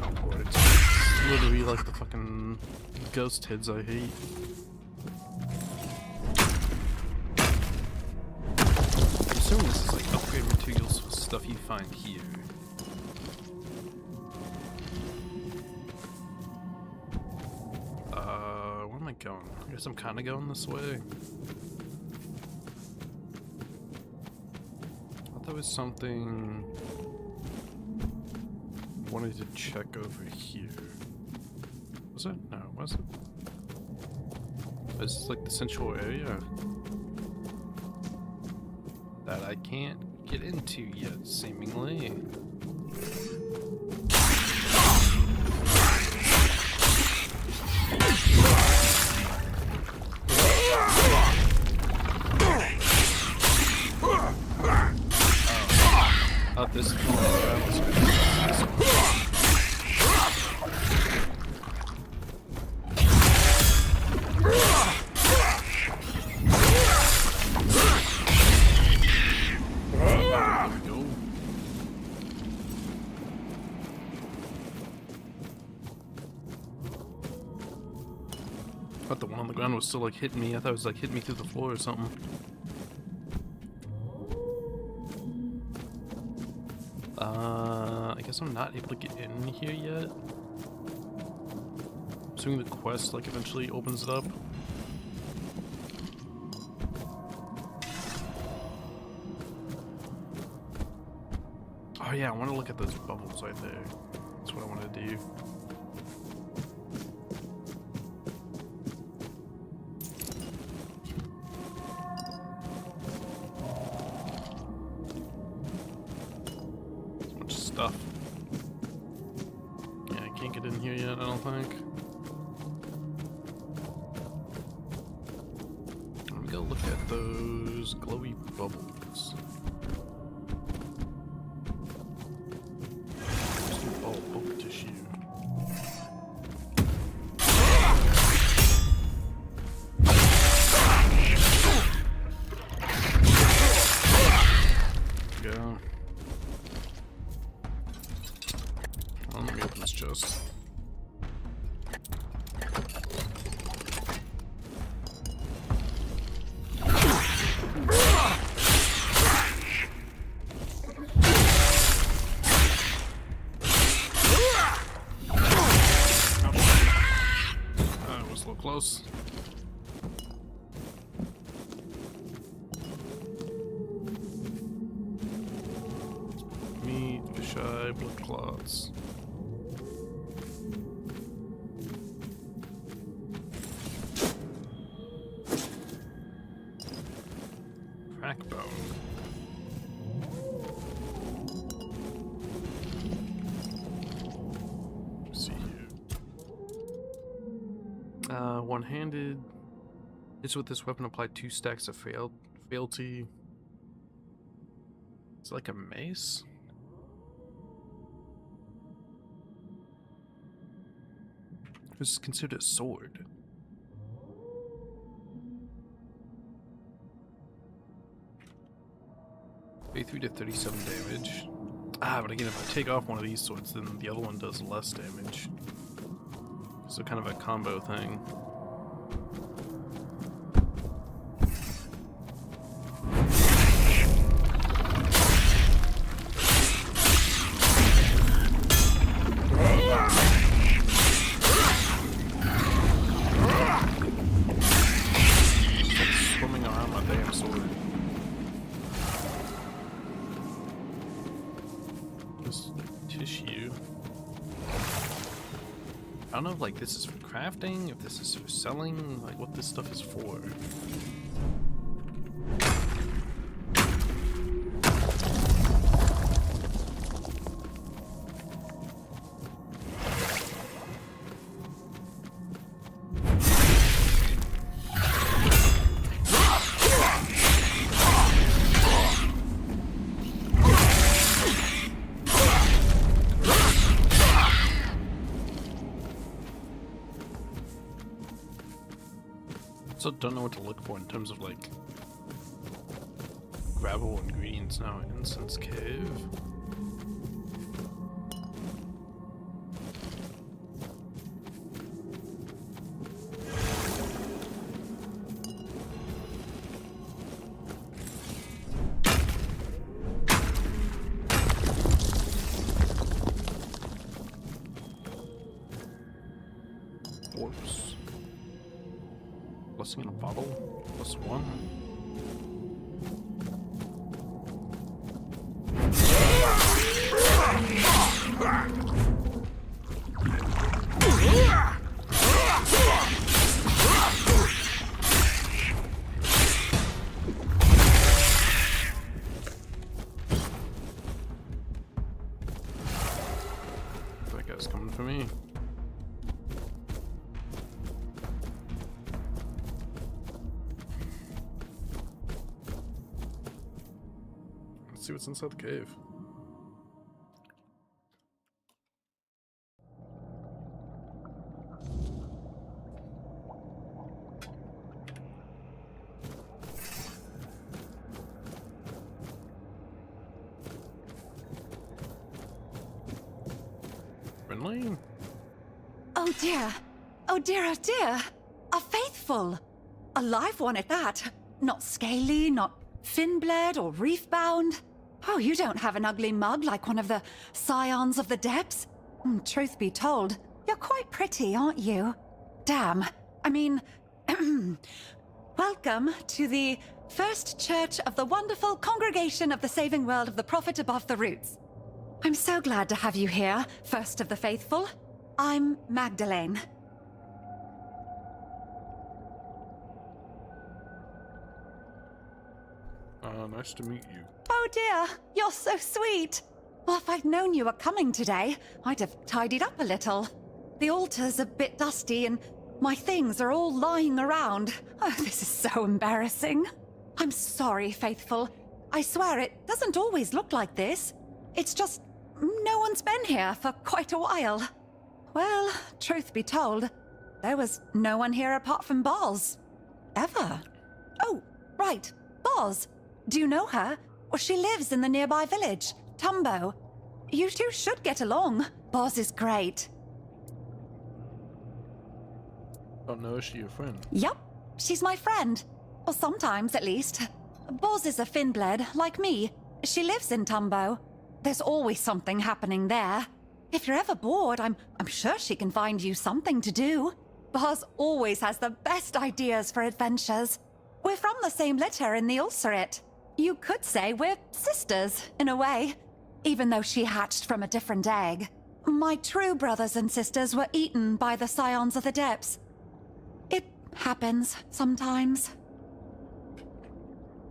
Oh boy, it's literally like the fucking ghost heads I hate. I'm assuming this is like upgrade materials for stuff you find here. going? I guess I'm kind of going this way. I thought there was something I wanted to check over here. Was it? No, was it? Is this like the central area that I can't get into yet, seemingly? Oh, this is I thought the one on the ground was still like hitting me. I thought it was like hitting me through the floor or something. I guess I'm not able to get in here yet. Assuming the quest like eventually opens it up. Oh yeah, I want to look at those bubbles right there. That's what I want to do. Stuff. Yeah, I can't get in here yet, I don't think. Let me go look at those glowy bubbles. Oh, bubble tissue. Go. Let me open this chest. That was a little close. Meat, fish eye, blood clots. Crackbone. Let's see here. One-handed. Hits with this weapon apply 2 stacks of fealty. It's like a mace. This is considered a sword. 33 to 37 damage. Ah, but again, if I take off one of these swords, then the other one does less damage. So kind of a combo thing. Swimming around my damn sword. This tissue. I don't know if like this is for crafting, if this is for selling, like what this stuff is for. So don't know what to look for in terms of like gravel and greens now. Incense cave. Dwarfs. blessing in a bottle. +1. That guy's coming for me. Let's see what's inside the cave. Friendly? Oh dear. Oh dear, oh dear. A faithful. A live one at that. Not scaly, not fin-bled or reef-bound. Oh, you don't have an ugly mug like one of the scions of the depths. Truth be told, you're quite pretty, aren't you? Damn. I mean, welcome to the First Church of the wonderful Congregation of the Saving World of the Prophet Above the Roots. I'm so glad to have you here, First of the Faithful. I'm Magdalene. Nice to meet you. Oh dear, you're so sweet. Well, if I'd known you were coming today, I'd have tidied up a little. The altar's a bit dusty and my things are all lying around. Oh, this is so embarrassing. I'm sorry, Faithful. I swear it doesn't always look like this. It's just no one's been here for quite a while. Well, truth be told, there was no one here apart from Boz. Ever. Oh, right, Boz. Do you know her? Well, she lives in the nearby village, Tumbo. You two should get along. Boz is great. Oh no, is she your friend? Yup, she's my friend. Or sometimes, at least. Boz is a Finbled, like me. She lives in Tumbo. There's always something happening there. If you're ever bored, I'm sure she can find you something to do. Boz always has the best ideas for adventures. We're from the same litter in the Ulcerate. You could say we're sisters, in a way, even though she hatched from a different egg. My true brothers and sisters were eaten by the Scions of the Depths. It happens sometimes.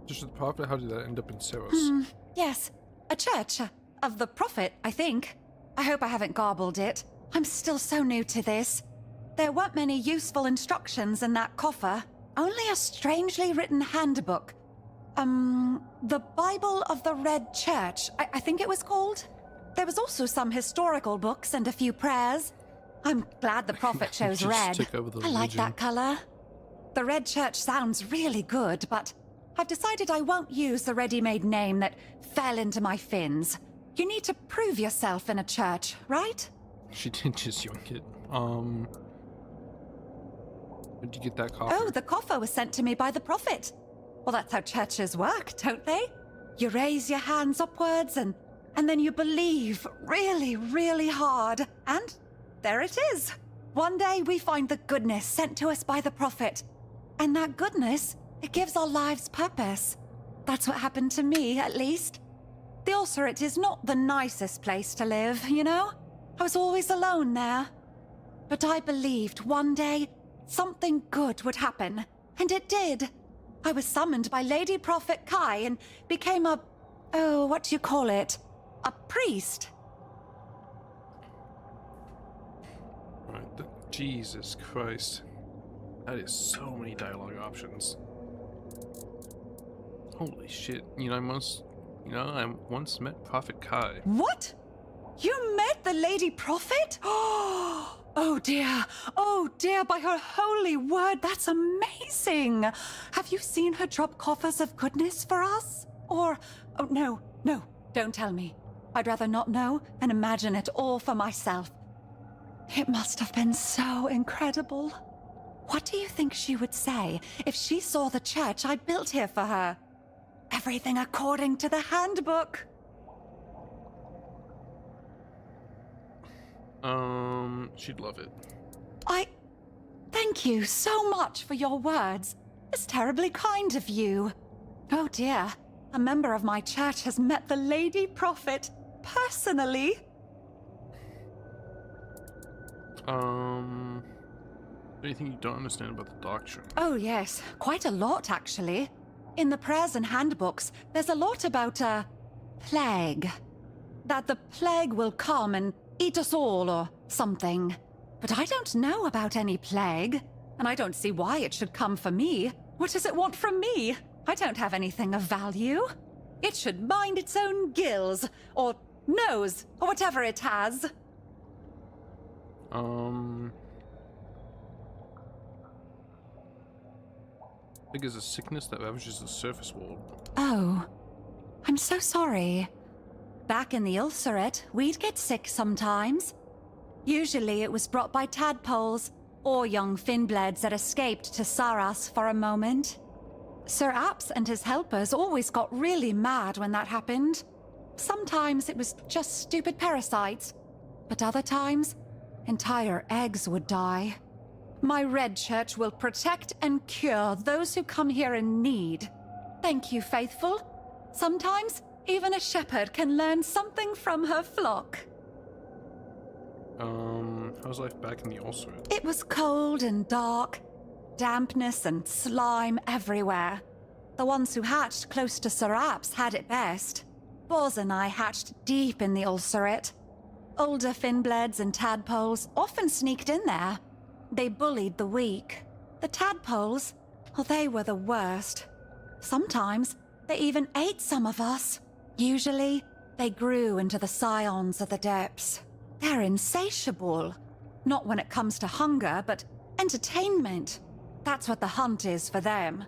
Just the prophet, how did that end up in Seros? Yes, a church of the Prophet, I think. I hope I haven't garbled it. I'm still so new to this. There weren't many useful instructions in that coffer. Only a strangely written handbook. The Bible of the Red Church, I think it was called. There was also some historical books and a few prayers. I'm glad the Prophet chose Just red. took over the I like religion. that color. The Red Church sounds really good, but I've decided I won't use the ready-made name that fell into my fins. You need to prove yourself in a church, right? She didn't just yoink it. Where'd you get that copper? Oh, the coffer was sent to me by the Prophet. Well, that's how churches work, don't they? You raise your hands upwards and then you believe really, really hard. And there it is. One day we find the goodness sent to us by the Prophet. And that goodness, it gives our lives purpose. That's what happened to me, at least. The Ulcerate is not the nicest place to live, you know? I was always alone there. But I believed one day something good would happen. And it did. I was summoned by Lady Prophet Kai and became a... oh, what do you call it? A priest. Right, Jesus Christ. That is so many dialogue options. Holy shit. I once met Prophet Kai. What? You met the Lady Prophet? Oh dear, by her holy word, that's amazing! Have you seen her drop coffers of goodness for us? Or, oh no, don't tell me. I'd rather not know and imagine it all for myself. It must have been so incredible. What do you think she would say if she saw the church I built here for her? Everything according to the handbook. She'd love it. Thank Thank you so much for your words. It's terribly kind of you. Oh dear, a member of my church has met the Lady Prophet personally. Anything you don't understand about the doctrine? Oh yes, quite a lot actually. In the prayers and handbooks, there's a lot about a plague. That the plague will come and eat us all or something. But I don't know about any plague, and I don't see why it should come for me. What does it want from me? I don't have anything of value. It should mind its own gills, or nose, or whatever it has. Plague is a sickness that ravages the surface world. Oh, I'm so sorry. Back in the Ulcerate, we'd get sick sometimes. Usually it was brought by tadpoles, or young finbleds that escaped to Saras for a moment. Sir Apps and his helpers always got really mad when that happened. Sometimes it was just stupid parasites, but other times, entire eggs would die. My Red Church will protect and cure those who come here in need. Thank you, faithful. Sometimes, even a shepherd can learn something from her flock. How's life back in the Ulcerate? It was cold and dark. Dampness and slime everywhere. The ones who hatched close to Sir Apps had it best. Boz and I hatched deep in the Ulcerate. Older finbleds and tadpoles often sneaked in there. They bullied the weak. The tadpoles, well, they were the worst. Sometimes, they even ate some of us. Usually, they grew into the scions of the depths. They're insatiable. Not when it comes to hunger, but entertainment. That's what the hunt is for them.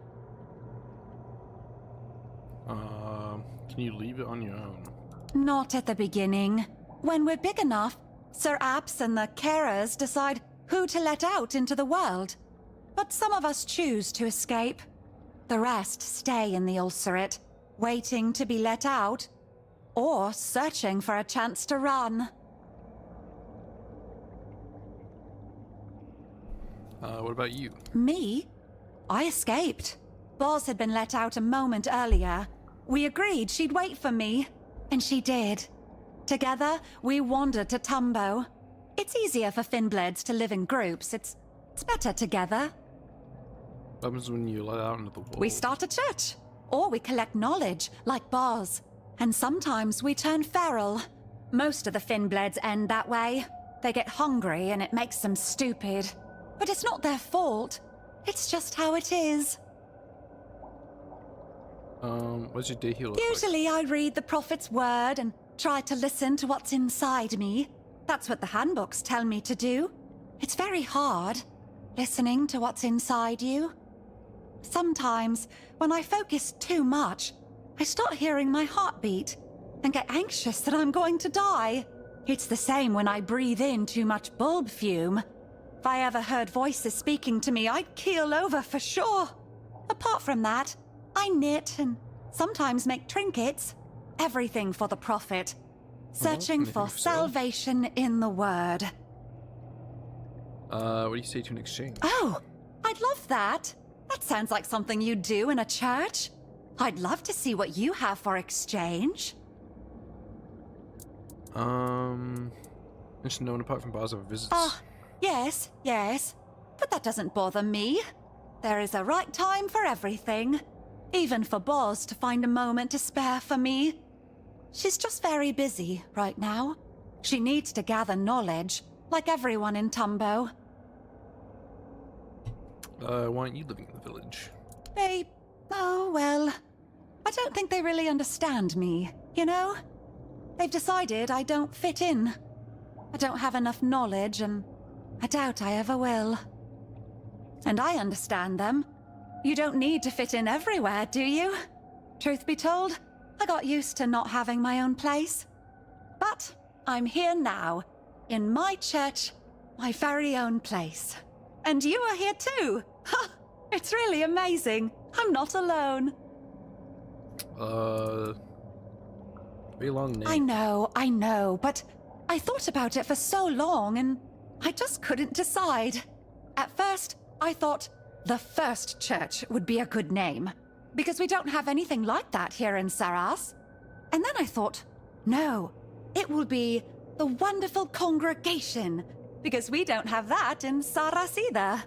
Can you leave it on your own? Not at the beginning. When we're big enough, Sir Apps and the carers decide who to let out into the world. But some of us choose to escape. The rest stay in the Ulcerate, waiting to be let out, or searching for a chance to run. What about you? Me? I escaped. Boz had been let out a moment earlier. We agreed she'd wait for me, and she did. Together, we wandered to Tumbo. It's easier for finbleds to live in groups. It's better together. What happens when you let out into the world? We start a church, or we collect knowledge, like Boz. And sometimes we turn feral. Most of the finbleds end that way. They get hungry and it makes them stupid. But it's not their fault. It's just how it is. What's your day here look Usually I read the Prophet's word and try to listen to what's inside me. That's what the handbooks tell me to do. It's very hard, listening to what's inside you. Sometimes, when I focus too much, I start hearing my heartbeat and get anxious that I'm going to die. It's the same when I breathe in too much bulb fume. If I ever heard voices speaking to me, I'd keel over for sure. Apart from that, I knit and sometimes make trinkets. Everything for the Prophet. Searching for salvation in the Word. What do you say to an exchange? Oh, I'd love that. That sounds like something you'd do in a church. I'd love to see what you have for exchange. Mention no one apart from Bars ever visits. Yes. But that doesn't bother me. There is a right time for everything. Even for Boz to find a moment to spare for me. She's just very busy right now. She needs to gather knowledge, like everyone in Tumbo. Why aren't you living in the village? Oh, well, I don't think they really understand me, you know? They've decided I don't fit in. I don't have enough knowledge, and I doubt I ever will. And I understand them. You don't need to fit in everywhere, do you? Truth be told, I got used to not having my own place. But I'm here now, in my church, my very own place. And you are here too! Ha! It's really amazing. I'm not alone. Very long name. I know, but I thought about it for so long and I just couldn't decide. At first, I thought the First Church would be a good name, because we don't have anything like that here in Saras. And then I thought, no, it will be the Wonderful Congregation, because we don't have that in Saras either.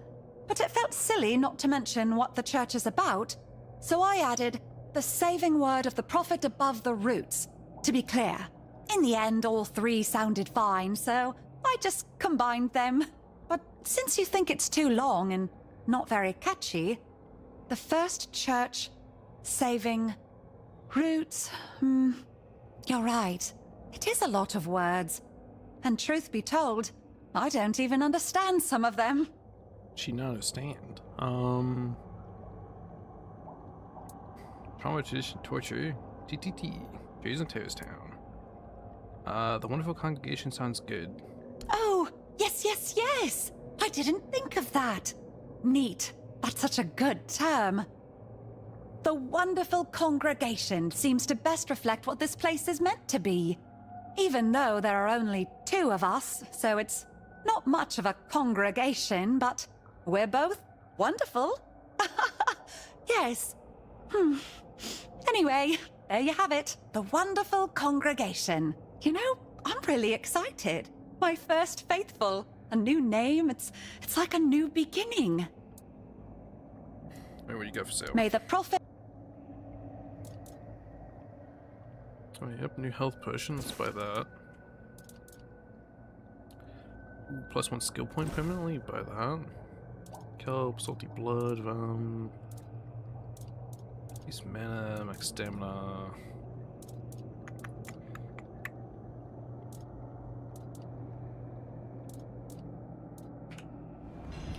But it felt silly not to mention what the church is about, so I added the saving word of the prophet above the roots, to be clear. In the end, all three sounded fine, so I just combined them. But since you think it's too long and not very catchy, the First Church, saving, roots, you're right. It is a lot of words. And truth be told, I don't even understand some of them. She not understand. Trauma, tradition, torture, TTT, Jason Terrace Town. The Wonderful Congregation sounds good. Oh, yes. I didn't think of that. Neat. That's such a good term. The Wonderful Congregation seems to best reflect what this place is meant to be. Even though there are only 2 of us, so it's not much of a congregation, but we're both wonderful. Yes. Anyway, there you have it. The Wonderful Congregation. You know, I'm really excited. My first faithful. A new name. It's like a new beginning. Wait, what do you got for sale? May the prophet... Oh, yep, new health potion. Let's buy that. Ooh, +1 skill point permanently. Buy that. Kelp, salty blood. Use mana, max stamina.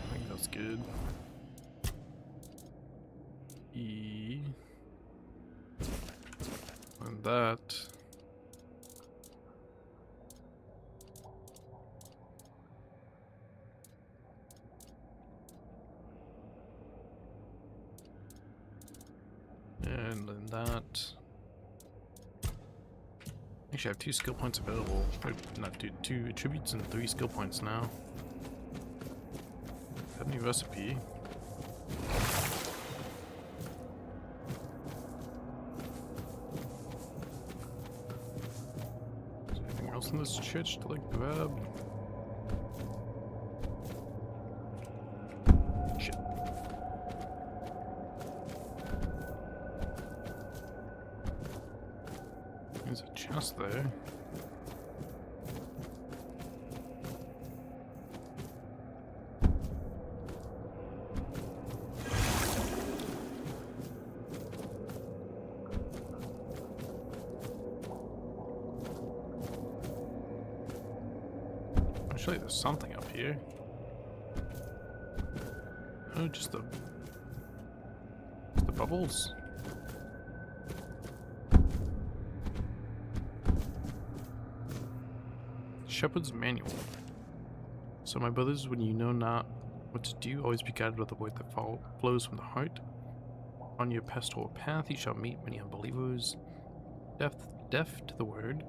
I think that's good. E. And that. And then that. Actually, I have 2 skill points available. Or not 2 attributes and 3 skill points now. Got a new recipe. Is there anything else in this church to like grab? Shit. There's a chest there. Actually, there's something up here. Oh, just the bubbles. Shepherd's Manual. So my brothers, when you know not what to do, always be guided by the word that flows from the heart. On your pastoral path you shall meet many unbelievers, deaf to the word.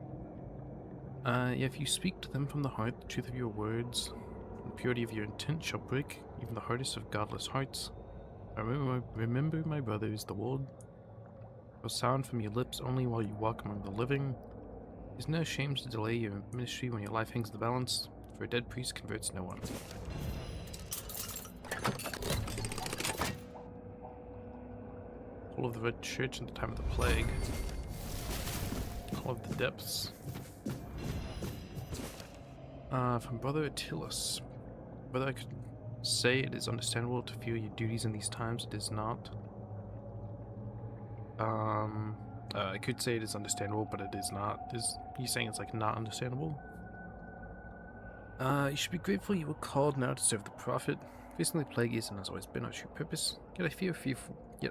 If you speak to them from the heart, the truth of your words and the purity of your intent shall break even the hardest of godless hearts. Remember, my brothers, the word will sound from your lips only while you walk among the living. It is no shame to delay your ministry when your life hangs in the balance, for a dead priest converts no one. Call of the Red Church in the time of the plague. Call of the Depths. From Brother Attillus. Whether I could say it is understandable to feel your duties in these times, it is not. I could say it is understandable, but it is not. Is you saying it's like not understandable? You should be grateful you were called now to serve the prophet. Facing the plague is and has always been our true purpose. Yet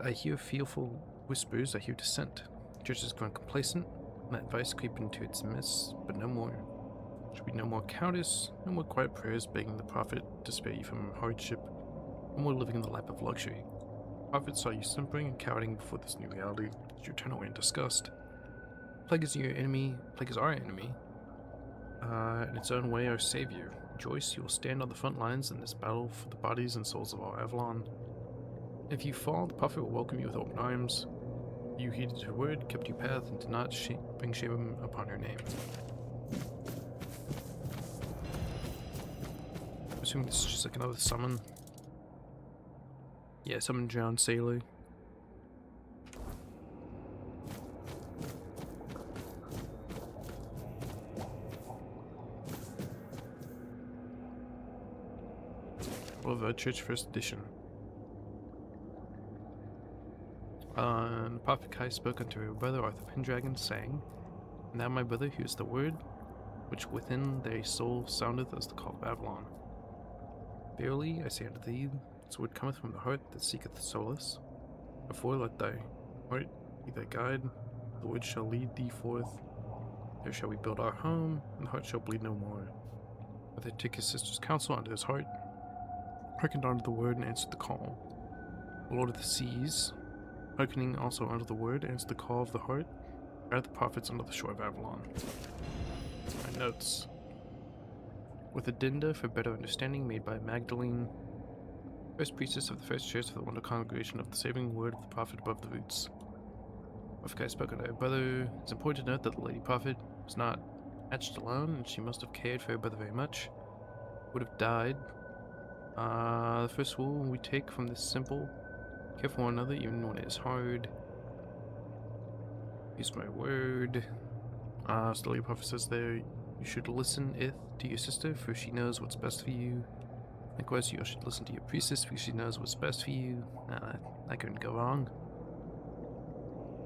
I hear fearful whispers. I hear dissent. The church has grown complacent. Let advice creep into its midst, but no more. There should be no more cowardice, no more quiet prayers begging the prophet to spare you from hardship, no more living in the life of luxury. The prophet saw you simpering and cowering before this new reality. Did you turn away in disgust? Plague is your enemy. Plague is our enemy. In its own way, our savior. rejoice, you will stand on the front lines in this battle for the bodies and souls of all Avalon. If you fall, the prophet will welcome you with open arms. You heeded her word, kept your path, and did not bring shame upon her name. I'm assuming this is just like another summon. Yeah, summon John Sailor. Of Church First Edition. And the prophet Kai spoke unto her brother Arthur Pendragon, saying, Now my brother, hears the word, which within thy soul soundeth as the call of Avalon. Verily I say unto thee, this word cometh from the heart that seeketh solace. Therefore let thy heart be thy guide, the word shall lead thee forth. There shall we build our home, and the heart shall bleed no more. Arthur took his sister's counsel unto his heart, hearkened unto the word, and answered the call. The Lord of the Seas, hearkening also unto the word, answered the call of the heart, guided the prophets unto the shore of Avalon. My notes. With addenda for better understanding made by Magdalene, first priestess of the first church of the Wonder Congregation of the saving word of the prophet above the roots. Prophet spoke unto her brother. It's important to note that the lady prophet was not hatched alone, and she must have cared for her brother very much. Would have died. The first rule we take from this simple: care for one another even when it is hard. Use my word. So the lady prophet says there, you should listen to your sister, for she knows what's best for you. Likewise, you should listen to your priestess, for she knows what's best for you. That couldn't go wrong.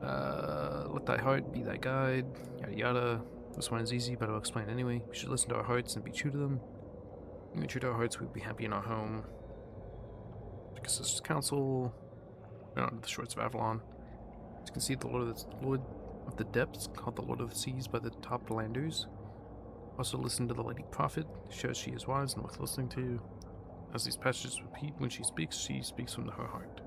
Let thy heart be thy guide, yada yada. This one is easy, but I'll explain anyway. We should listen to our hearts and be true to them. When we true to our hearts, we'll be happy in our home. Take a sister's counsel. On the shores of Avalon. As you can see, the Lord of the Depths, called the Lord of the Seas by the top landers. Also listen to the lady prophet, shows she is wise and worth listening to. As these passages repeat, when she speaks from her heart.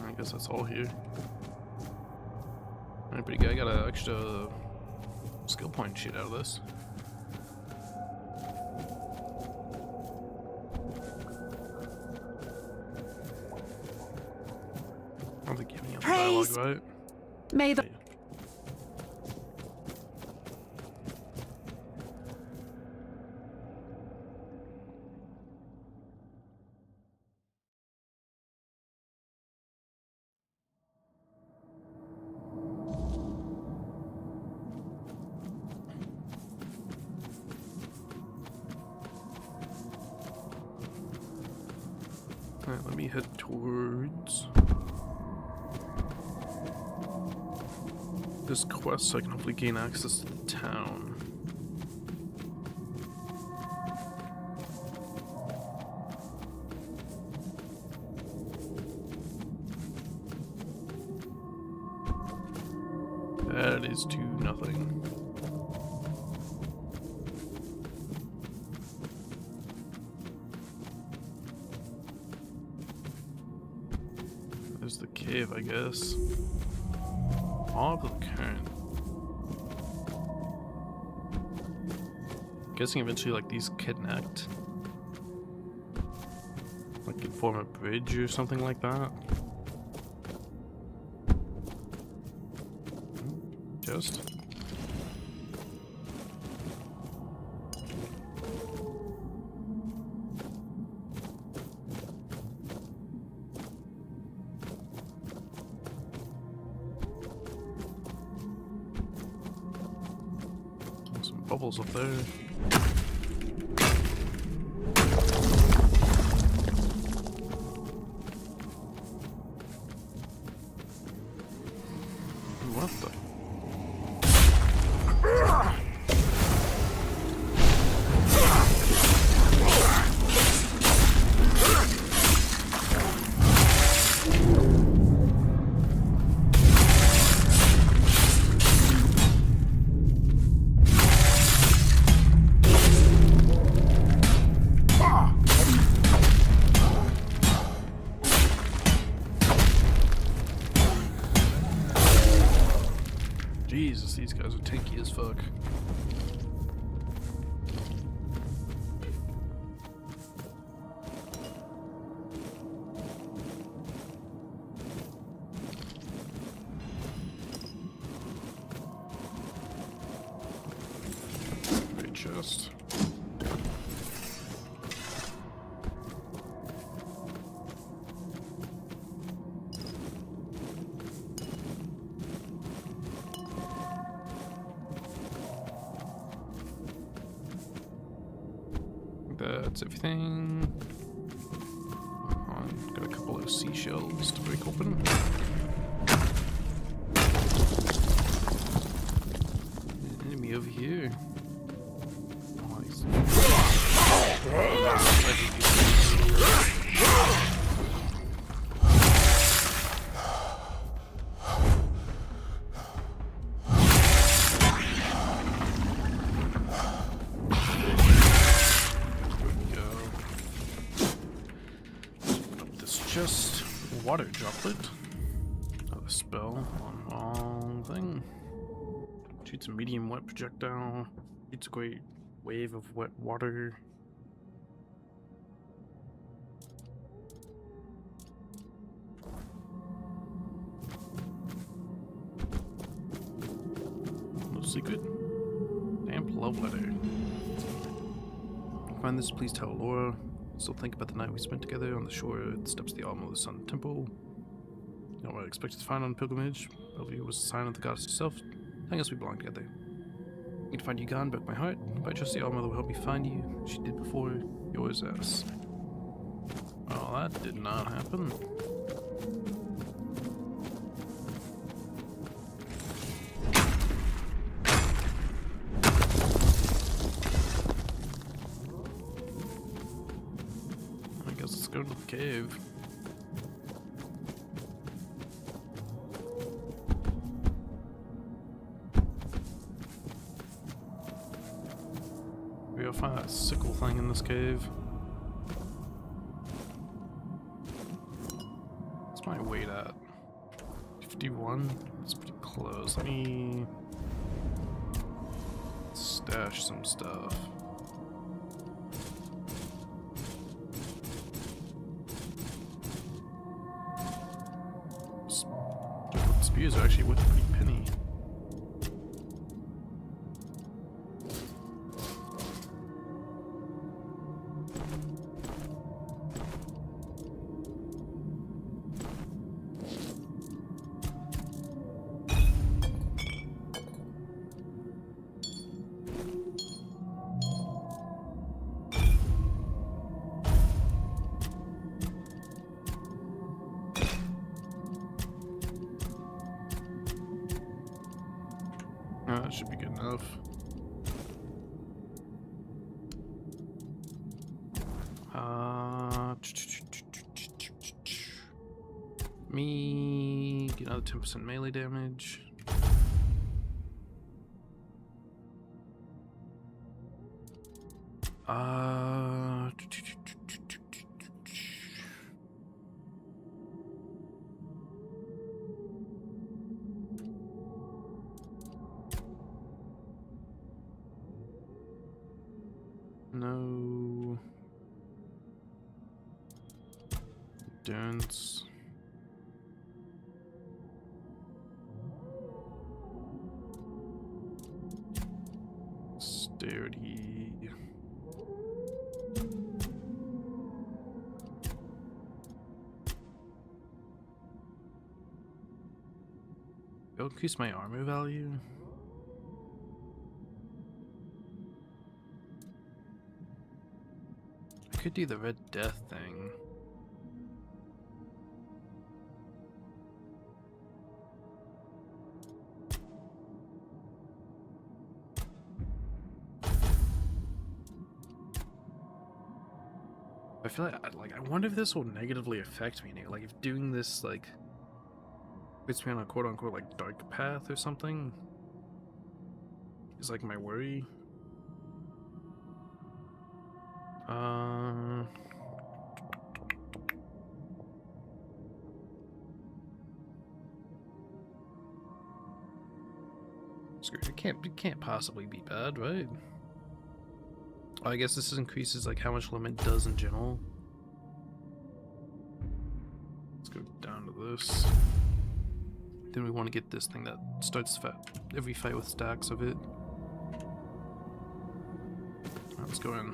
I guess that's all here. Alright, pretty good. I got an extra skill point shit out of this. I don't think you have any other dialogue, right? May the Yeah. Alright, let me head towards this quest so I can hopefully gain access to the town. That is to nothing. There's the cave, I guess. All of the current. Guessing eventually, like, these connect. Like, can form a bridge or something like that. Just. Some bubbles up there. What the? Jesus, these guys are tanky as fuck. Great chest. That's everything. Got a couple of seashells to break open. Enemy over here. Nice. Just water droplet. Another spell on long thing. Shoots a medium wet projectile. Shoots a great wave of wet water. No secret. Damp love letter. Find this, please tell Laura. Still think about the night we spent together on the shore at the steps of the Alma of the Sun Temple. You know what I expected to find on pilgrimage. Bellevue was a sign of the goddess herself. I guess we belong together. I need to find you gone, broke my heart. But I trust the Alma will help me find you. She did before. Yours S. Well, that did not happen. Let's go to the cave. Maybe I'll find that sickle thing in this cave. What's my weight at? 51? That's pretty close. Let me stash some stuff. Spears are actually worth a pretty penny. That should be good enough. Me get another 10% melee damage. No. Endurance. Dexterity. It'll increase my armor value. I could do the Red Death thing. I feel like I wonder if this will negatively affect me. Like if doing this like puts me on a quote unquote like dark path or something is like my worry. Screw it. It can't possibly be bad, right? Oh, I guess this increases like how much limit does in general. Let's go down to this. Then we want to get this thing that starts every fight with stacks of it. Alright, let's go in.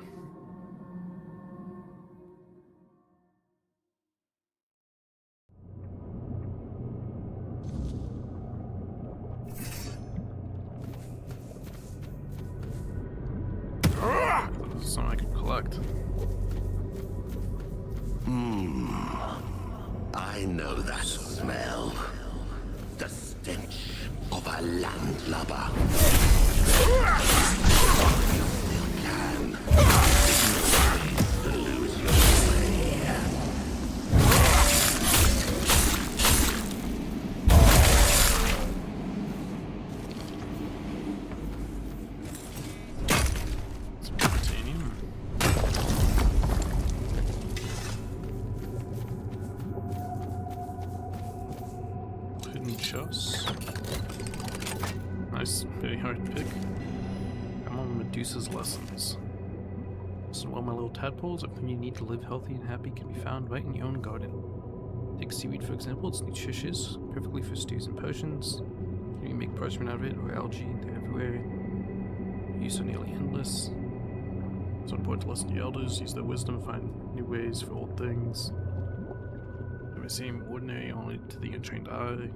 This is something I can collect. I know that smell. The stench of a landlubber. You still can. Lose your way. Titanium. Hidden chests. Nice, very hard to pick. I'm on Medusa's lessons. Listen well, my little tadpoles. Everything you need to live healthy and happy can be found right in your own garden. Take seaweed, for example. It's nutritious, perfectly for stews and potions. You can make parchment out of it, or algae. They're everywhere. Use are nearly endless. It's important to listen to your elders, use their wisdom, find new ways for old things. They may seem ordinary only to the untrained eye.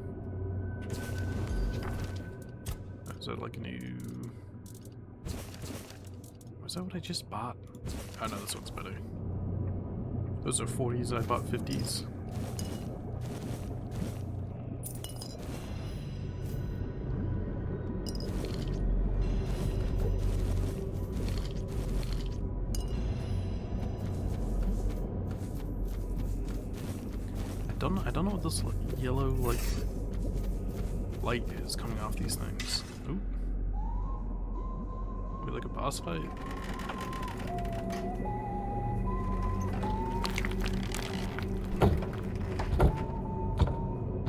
Is that like a new... Was that what I just bought? Oh no, this one's better. Those are 40s, I bought 50s. I don't know what this yellow like light is coming off these things. Ooh. Maybe like a boss fight.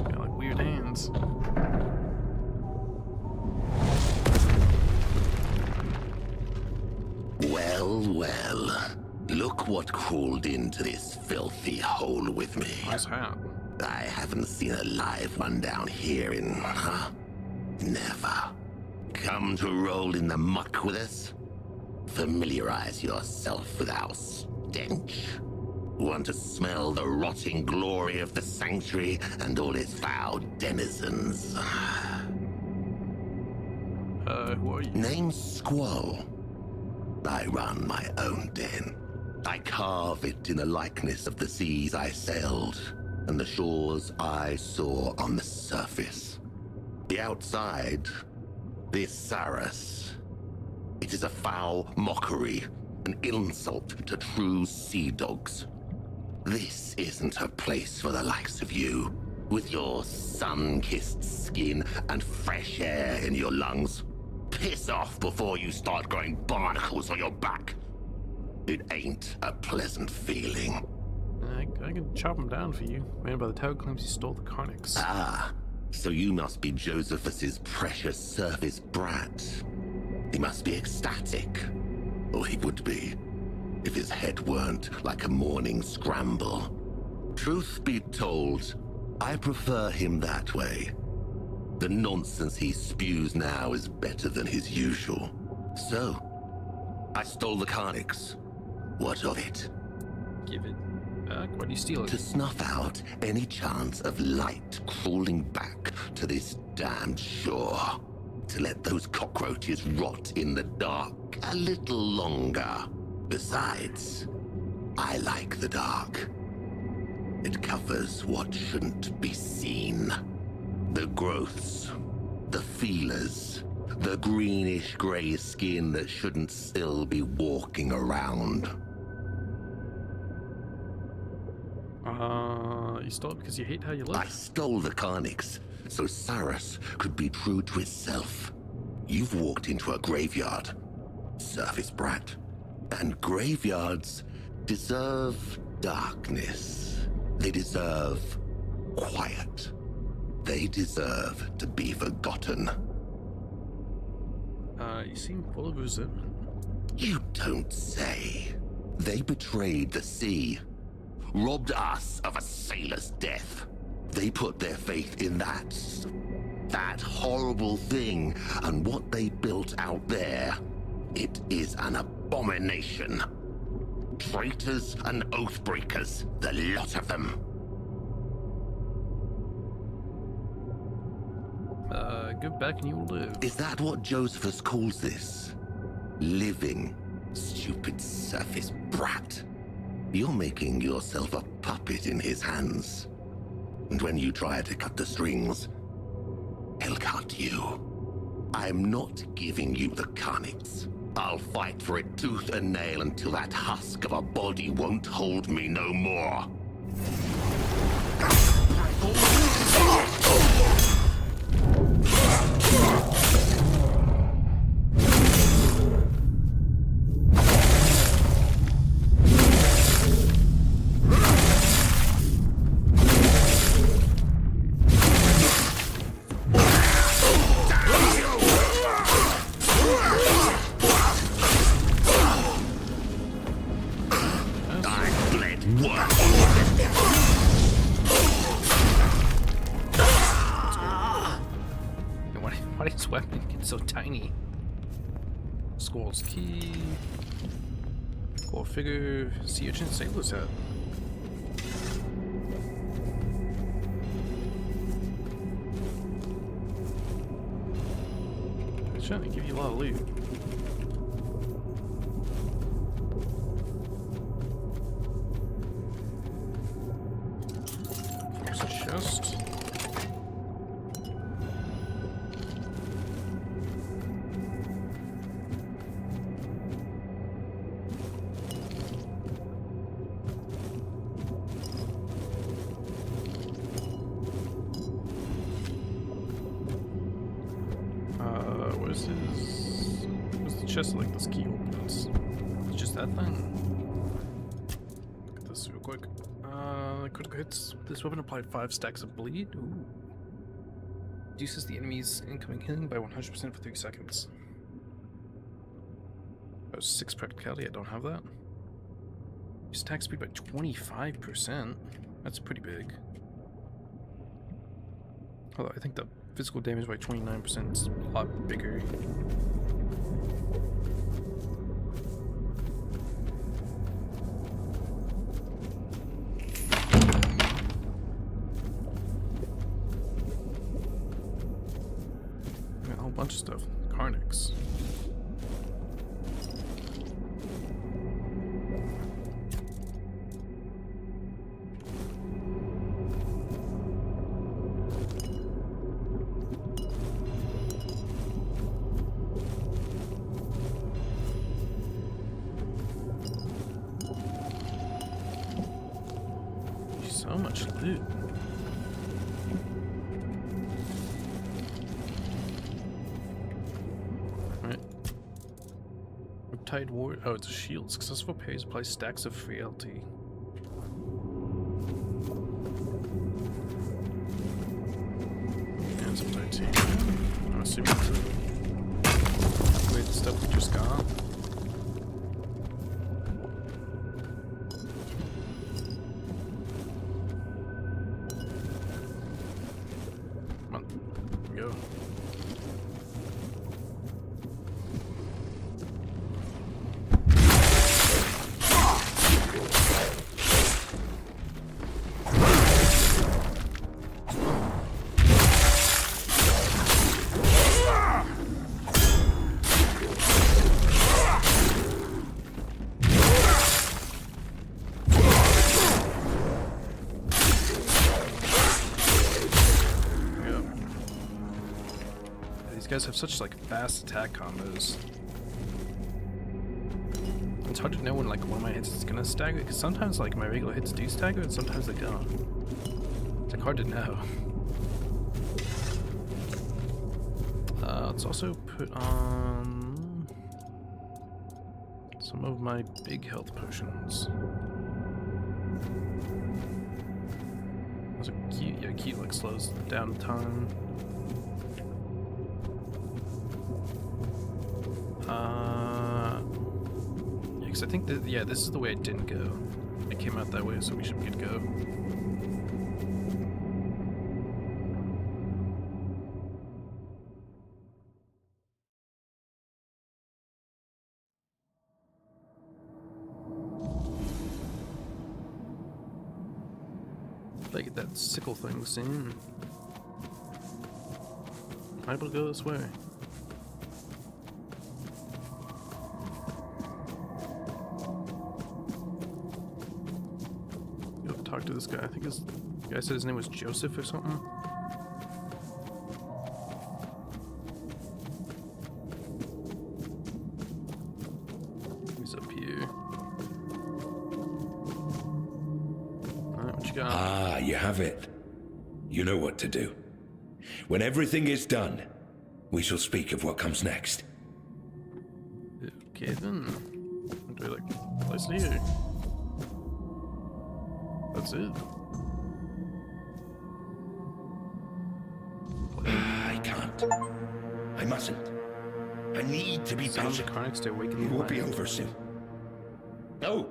Got like weird hands. Well, well. Look what crawled into this filthy hole with me. Nice hat. I haven't seen a live one down here in, never. Come to roll in the muck with us? Familiarize yourself with our stench. Want to smell the rotting glory of the sanctuary and all its foul denizens? Who are you? Name's Squall. I run my own den. I carve it in the likeness of the seas I sailed and the shores I saw on the surface. The outside, this Saras. It is a foul mockery, an insult to true sea dogs. This isn't a place for the likes of you, with your sun-kissed skin and fresh air in your lungs. Piss off before you start growing barnacles on your back. It ain't a pleasant feeling. I can chop him down for you. Man by the tower claims he stole the Carnix. Ah, so you must be Josephus's precious service brat. He must be ecstatic. Or he would be, if his head weren't like a morning scramble. Truth be told, I prefer him that way. The nonsense he spews now is better than his usual. So, I stole the Carnix. What of it? Give it back? Why do you steal it? To snuff out any chance of light crawling back to this damned shore. To let those cockroaches rot in the dark a little longer. Besides, I like the dark. It covers what shouldn't be seen. The growths, the feelers, the greenish-grey skin that shouldn't still be walking around. You stole it because you hate how you look? I stole the Carnix, so Saras could be true to itself. You've walked into a graveyard, surface brat, and graveyards deserve darkness. They deserve quiet. They deserve to be forgotten. You seem full of resentment. You don't say. They betrayed the sea, robbed us of a sailor's death. They put their faith in that horrible thing, and what they built out there, it is an abomination. Traitors and oathbreakers, the lot of them. Go back and you will live. Is that what Josephus calls this? Living, stupid surface brat. You're making yourself a puppet in his hands. And when you try to cut the strings, he'll cut you. I'm not giving you the carnix. I'll fight for it tooth and nail until that husk of a body won't hold me no more. Why did his weapon get so tiny? Skull's key. Core figure. Sea urchin sailor's hat. It's trying to give you a lot of loot. There's a chest. Where's the chest like this key opens? It's just that thing. Look at this real quick. Critical hits. This weapon applied 5 stacks of bleed. Ooh. Reduces the enemy's incoming healing by 100% for 3 seconds. Oh, 6 practicality, I don't have that. Reduce attack speed by 25%. That's pretty big. Although I think the physical damage by 29% is a lot bigger. Got a whole bunch of stuff. Carnix. So much loot. Alright. Riptide War. Oh, it's a shield. Successful parries apply stacks of frailty. And some titanium. I'm assuming it's upgrade the stuff we just got. These guys have such like fast attack combos. It's hard to know when like one of my hits is gonna stagger, because sometimes like my regular hits do stagger and sometimes they don't. It's like hard to know. Let's also put on some of my big health potions. Those are cute. Yeah, cute like slows down time. Yeah, because I think that, yeah, this is the way I didn't go. I came out that way, so we should be good to go. If I get that sickle thing soon. I'm able to go this way. Go talk to this guy. I think the guy said his name was Joseph or something. He's up here. Alright, what you got? Ah, you have it. You know what to do. When everything is done, we shall speak of what comes next. Okay then. What do I like? Place here. That's it. I can't. I mustn't. I need to be Sound patient. the Carnix to awaken It the won't be light. over soon. Oh,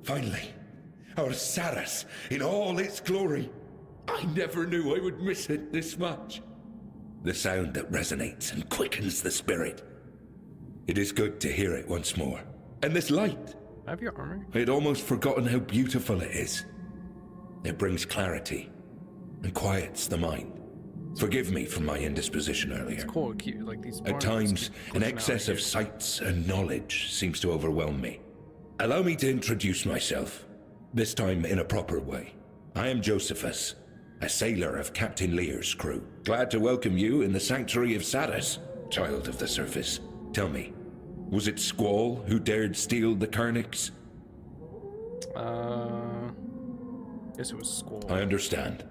finally, our Saras in all its glory. I never knew I would miss it this much. The sound that resonates and quickens the spirit. It is good to hear it once more. And this light. I have your armor? I had almost forgotten how beautiful it is. It brings clarity and quiets the mind. Forgive me for my indisposition earlier. It's cool. Cute. Like these. At barns times, keep an glitching out excess here. of sights and knowledge seems to overwhelm me. Allow me to introduce myself, this time in a proper way. I am Josephus, a sailor of Captain Lear's crew. Glad to welcome you in the sanctuary of Saras, child of the surface. Tell me, was it Squall who dared steal the Carnix? Guess it was Squall. I understand.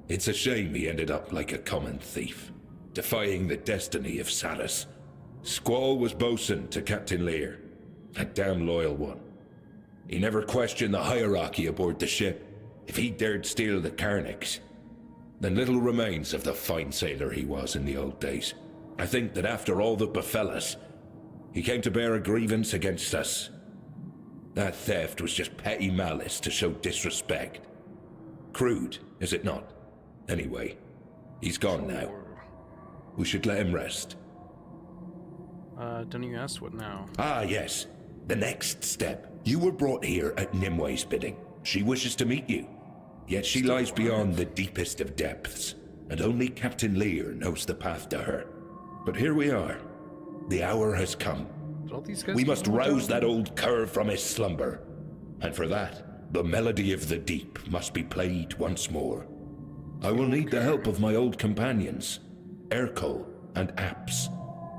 It's a shame he ended up like a common thief, defying the destiny of Saras. Squall was bosun to Captain Lear, a damn loyal one. He never questioned the hierarchy aboard the ship. If he dared steal the Carnix, then little remains of the fine sailor he was in the old days. I think that after all that befell us, he came to bear a grievance against us. That theft was just petty malice to show disrespect. Crude, is it not? Anyway, he's gone now. We should let him rest. Don't you ask what now? Ah, yes. The next step. You were brought here at Nimwe's bidding. She wishes to meet you. Yet she lies beyond the deepest of depths, and only Captain Lear knows the path to her. But here we are. The hour has come. Did all these guys We get must moved rouse out? that old cur from his slumber. And for that, the melody of the deep must be played once more. I will need the help of my old companions, Ercol and Apps.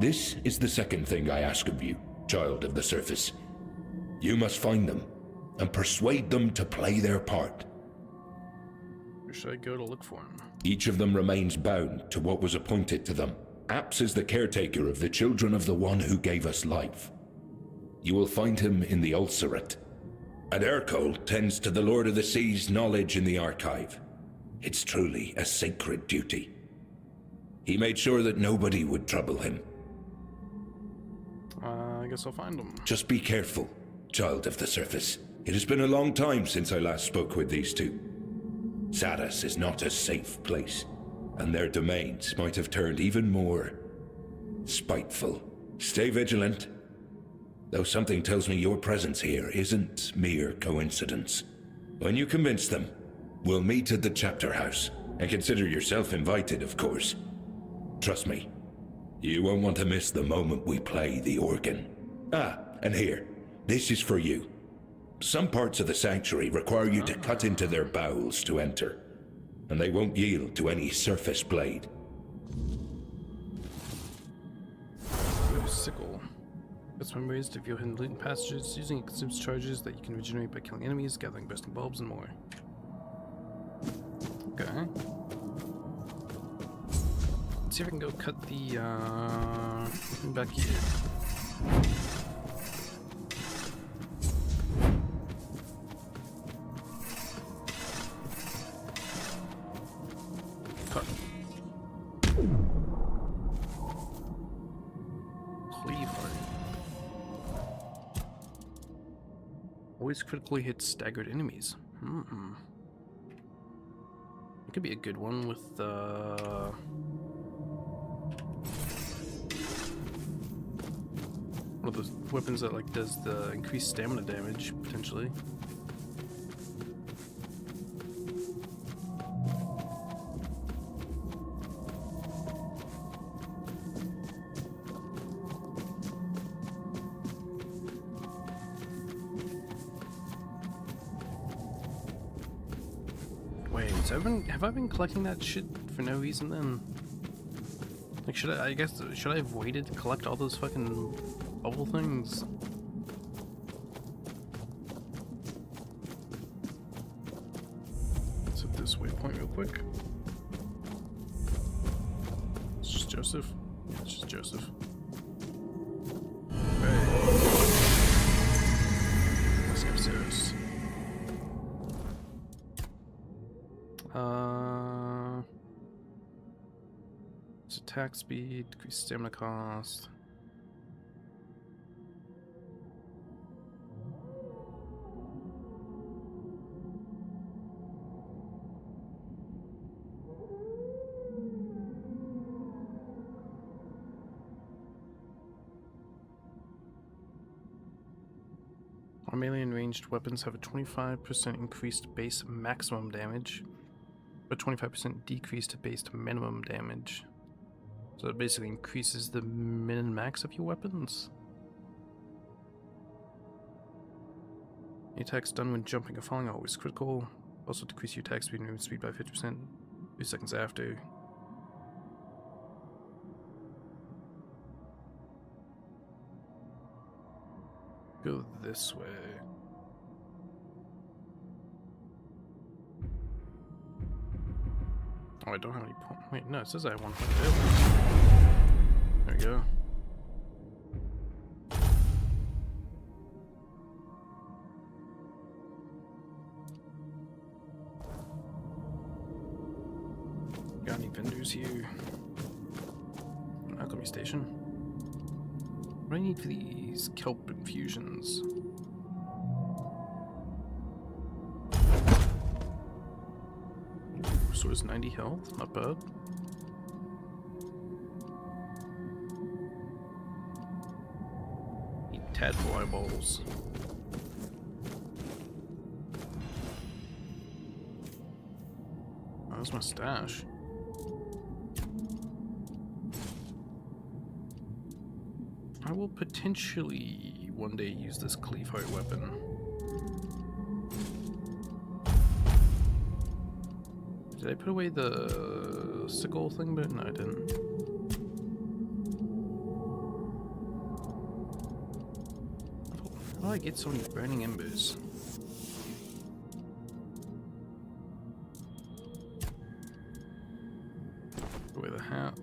This is the second thing I ask of you, child of the surface. You must find them and persuade them to play their part. Where should I go to look for him? Each of them remains bound to what was appointed to them. Apps is the caretaker of the children of the one who gave us life. You will find him in the Ulcerate. And Ercol tends to the Lord of the Sea's knowledge in the archive. It's truly a sacred duty. He made sure that nobody would trouble him. I guess I'll find him. Just be careful, child of the surface. It has been a long time since I last spoke with these two. Saras is not a safe place, and their domains might have turned even more spiteful. Stay vigilant, though something tells me your presence here isn't mere coincidence. When you convince them, we'll meet at the chapter house, and consider yourself invited, of course. Trust me, you won't want to miss the moment we play the organ. Ah, and here, this is for you. Some parts of the sanctuary require you to cut into their bowels to enter, and they won't yield to any surface blade. Ooh, sickle. That's one ways to view hidden loot passages. Using it consumes charges that you can regenerate by killing enemies, gathering bursting bulbs, and more. Okay. Let's see if I can go cut the, back here. Cut. Cleave heart. always critically hits staggered enemies. It could be a good one with one of those weapons that like does the increased stamina damage potentially. Wait, so have I been collecting that shit for no reason then? Like, should I I have waited to collect all those fucking bubble things? Let's hit this waypoint real quick. It's just Joseph. Yeah, it's just Joseph. Right. Let's go serious. It's attack speed, decrease stamina cost. Our melee and ranged weapons have a 25% increased base maximum damage, but 25% decreased base minimum damage. So it basically increases the min and max of your weapons. Attacks done when jumping or falling are always critical. Also decrease your attack speed and move speed by 50% 2 seconds after. Go this way. Oh, I don't have any point. Wait, no, it says I have 1 point available. There we go. Got any vendors here? An alchemy station. What do I need for these kelp infusions? So it's 90 health, not bad. Need tadpole eyeballs. Oh, that's my stash. I will potentially one day use this cleave heart weapon. Did I put away the sickle thing? But no, I didn't. How do I get so many burning embers? Put away the hat.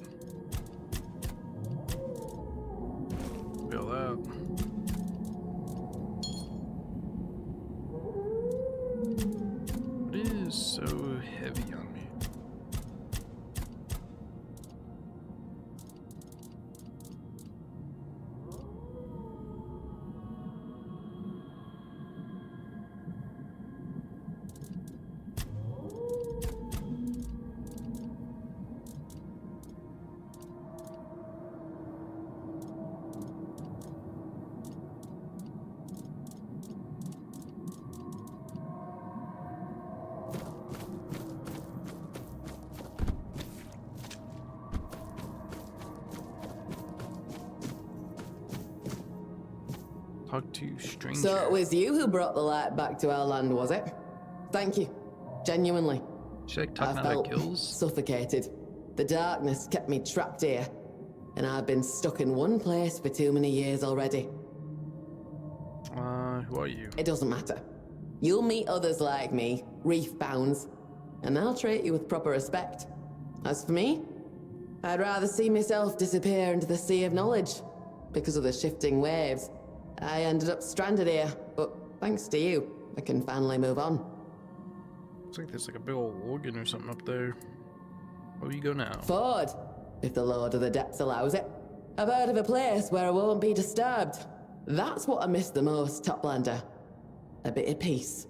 Fill that. It is so heavy on me. Talk to stranger. So it was you who brought the light back to our land, was it? Thank you. Genuinely. Should I talk I about felt kills? suffocated. The darkness kept me trapped here, and I've been stuck in one place for too many years already. Who are you? It doesn't matter. You'll meet others like me, reef-bounds, and they'll treat you with proper respect. As for me, I'd rather see myself disappear into the sea of knowledge. Because of the shifting waves, I ended up stranded here, but thanks to you, I can finally move on. Looks like there's like a big old organ or something up there. Where do you go now? Forward, if the Lord of the Depths allows it. I've heard of a place where I won't be disturbed. That's what I miss the most, Toplander. a bit of peace.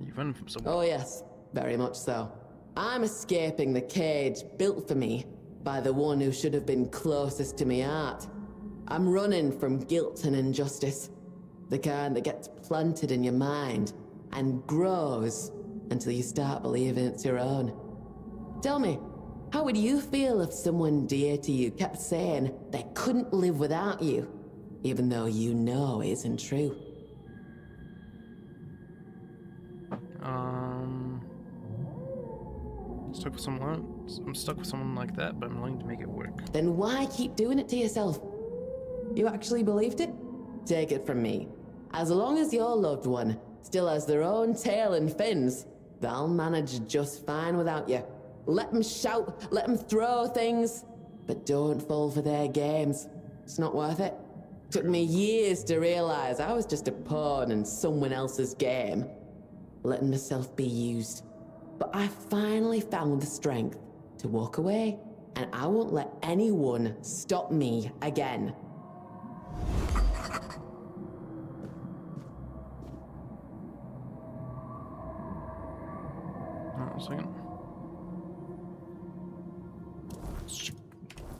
You running from someone? Oh yes, very much so. I'm escaping the cage built for me by the one who should have been closest to my heart. I'm running from guilt and injustice. The kind that gets planted in your mind and grows until you start believing it's your own. Tell me, how would you feel if someone dear to you kept saying they couldn't live without you, even though you know it isn't true? Stuck with someone. I'm stuck with someone like that, but I'm willing to make it work. Then why keep doing it to yourself? You actually believed it? Take it from me. As long as your loved one still has their own tail and fins, they'll manage just fine without you. Let them shout, let them throw things, but don't fall for their games. It's not worth it. Took me years to realize I was just a pawn in someone else's game, letting myself be used. But I finally found the strength to walk away, and I won't let anyone stop me again. Hold on a second.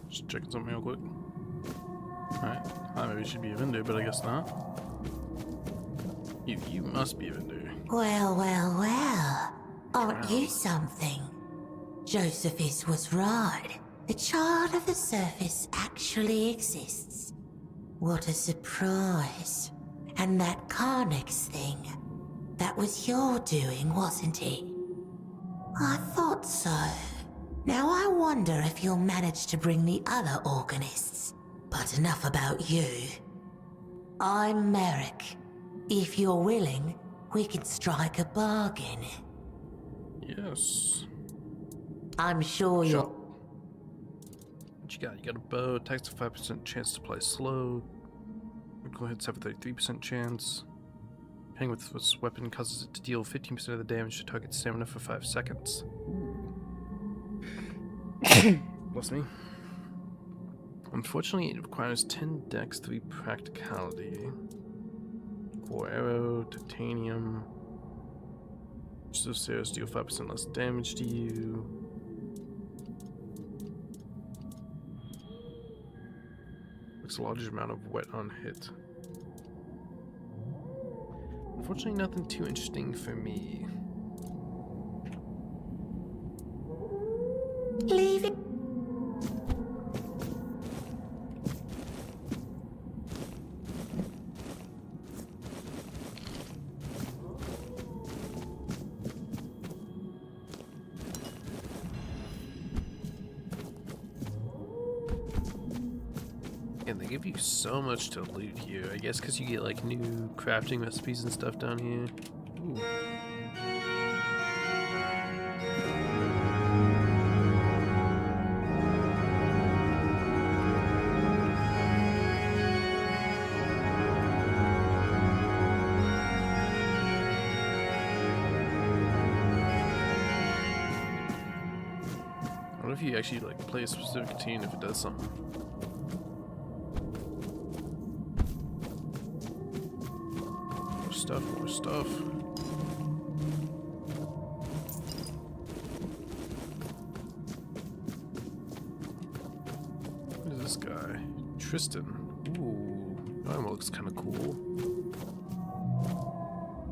Just checking something real quick. Alright. I maybe should be a vendor, but I guess not. You must be a vendor. Well, well, well. Aren't you something? Josephus was right. The Child of the Surface actually exists. What a surprise. And that Carnix thing, that was your doing, wasn't it? I thought so. Now I wonder if you'll manage to bring the other organists. But enough about you. I'm Merrick. If you're willing, we can strike a bargain. Yes. I'm sure you'll... What you got? You got a bow, attacks a 5% chance to play slow. Critical hits have a 33% chance. Hitting with this weapon causes it to deal 15% of the damage to target stamina for 5 seconds. Bless me. Unfortunately, it requires 10 dex, 3 practicality. 4 arrow, titanium. So stairs deal 5% less damage to you. Looks a large amount of wet on hit. Unfortunately, nothing too interesting for me. Leave it. And they give you so much to loot here. I guess because you get like new crafting recipes and stuff down here. Ooh. I wonder if you actually like play a specific tune if it does something. More stuff. What is this guy? Tristan. Ooh, that one looks kind of cool.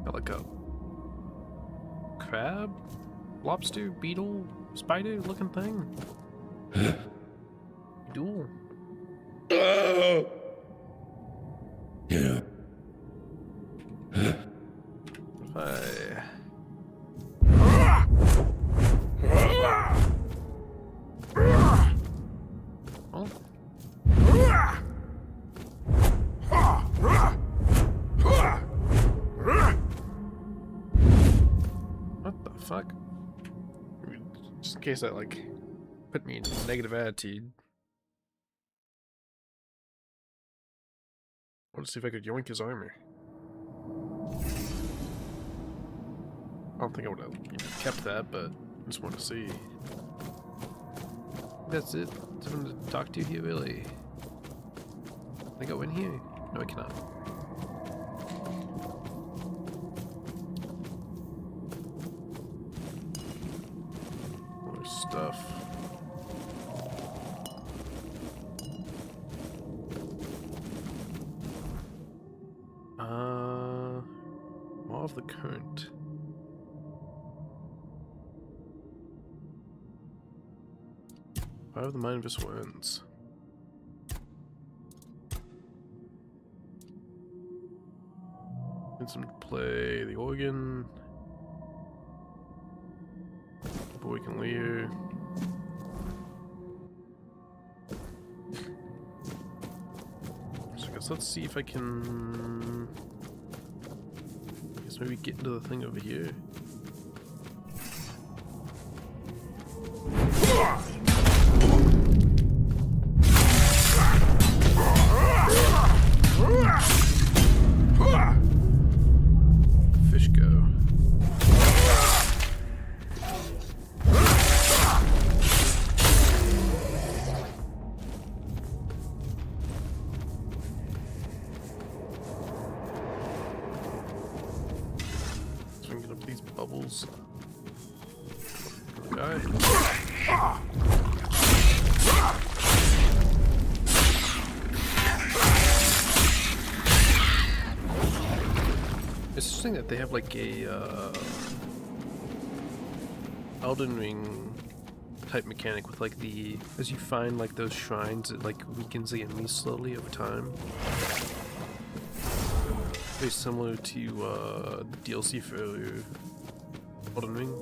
Got like a crab, lobster, beetle, spider looking thing. Duel. Yeah. What the fuck? Just in case that like put me in a negative attitude. I want to see if I could yoink his armor. I don't think I would have kept that, but I just want to see. That's it. Someone to talk to here, really. Can I go in here? No, I cannot. stuff. More of the current. Fire of the mind versus winds. Get some to play the organ. Boy can leer. So I guess let's see if I can. I guess maybe get into the thing over here. Fish go. Swinging up these bubbles. Okay. It's interesting that they have like a Elden Ring type mechanic with like the, as you find like those shrines, it like weakens the enemies slowly over time. Very similar to the DLC for Elden Ring.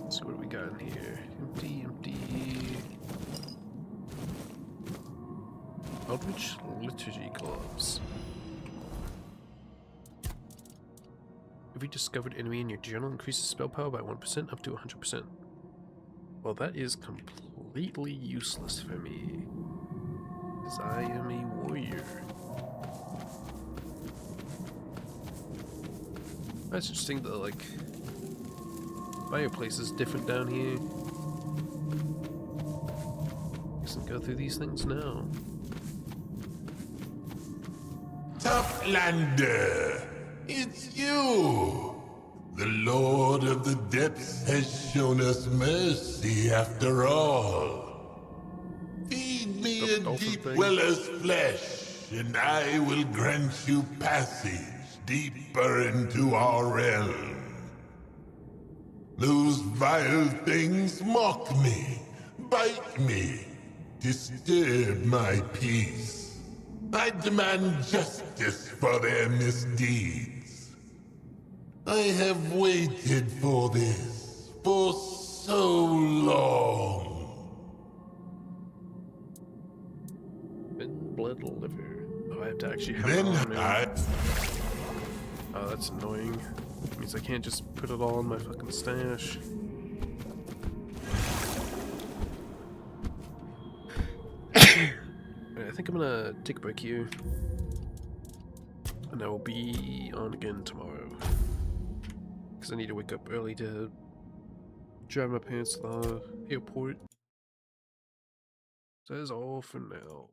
Let's see what we got in here. Empty, empty. Eldritch Liturgy gloves. Every discovered enemy in your journal increases spell power by 1% up to 100%. Well, that is completely useless for me, because I am a warrior. That's interesting though, like, fireplace is different down here. Guess I'll go through these things now. Tophlander, it's you! The Lord of the Depths has shown us mercy after all. Feed me a deep weller's flesh, and I will grant you passage deeper into our realm. Those vile things mock me, bite me, disturb my peace. I demand justice for their misdeeds. I have waited for this for so long. Thin blood liver. Oh, I have to actually have Then it on me. Oh, that's annoying. It means I can't just put it all in my fucking stash. Alright, I think I'm gonna take a break here. And I will be on again tomorrow. Because I need to wake up early to drive my parents to the airport. So that is all for now.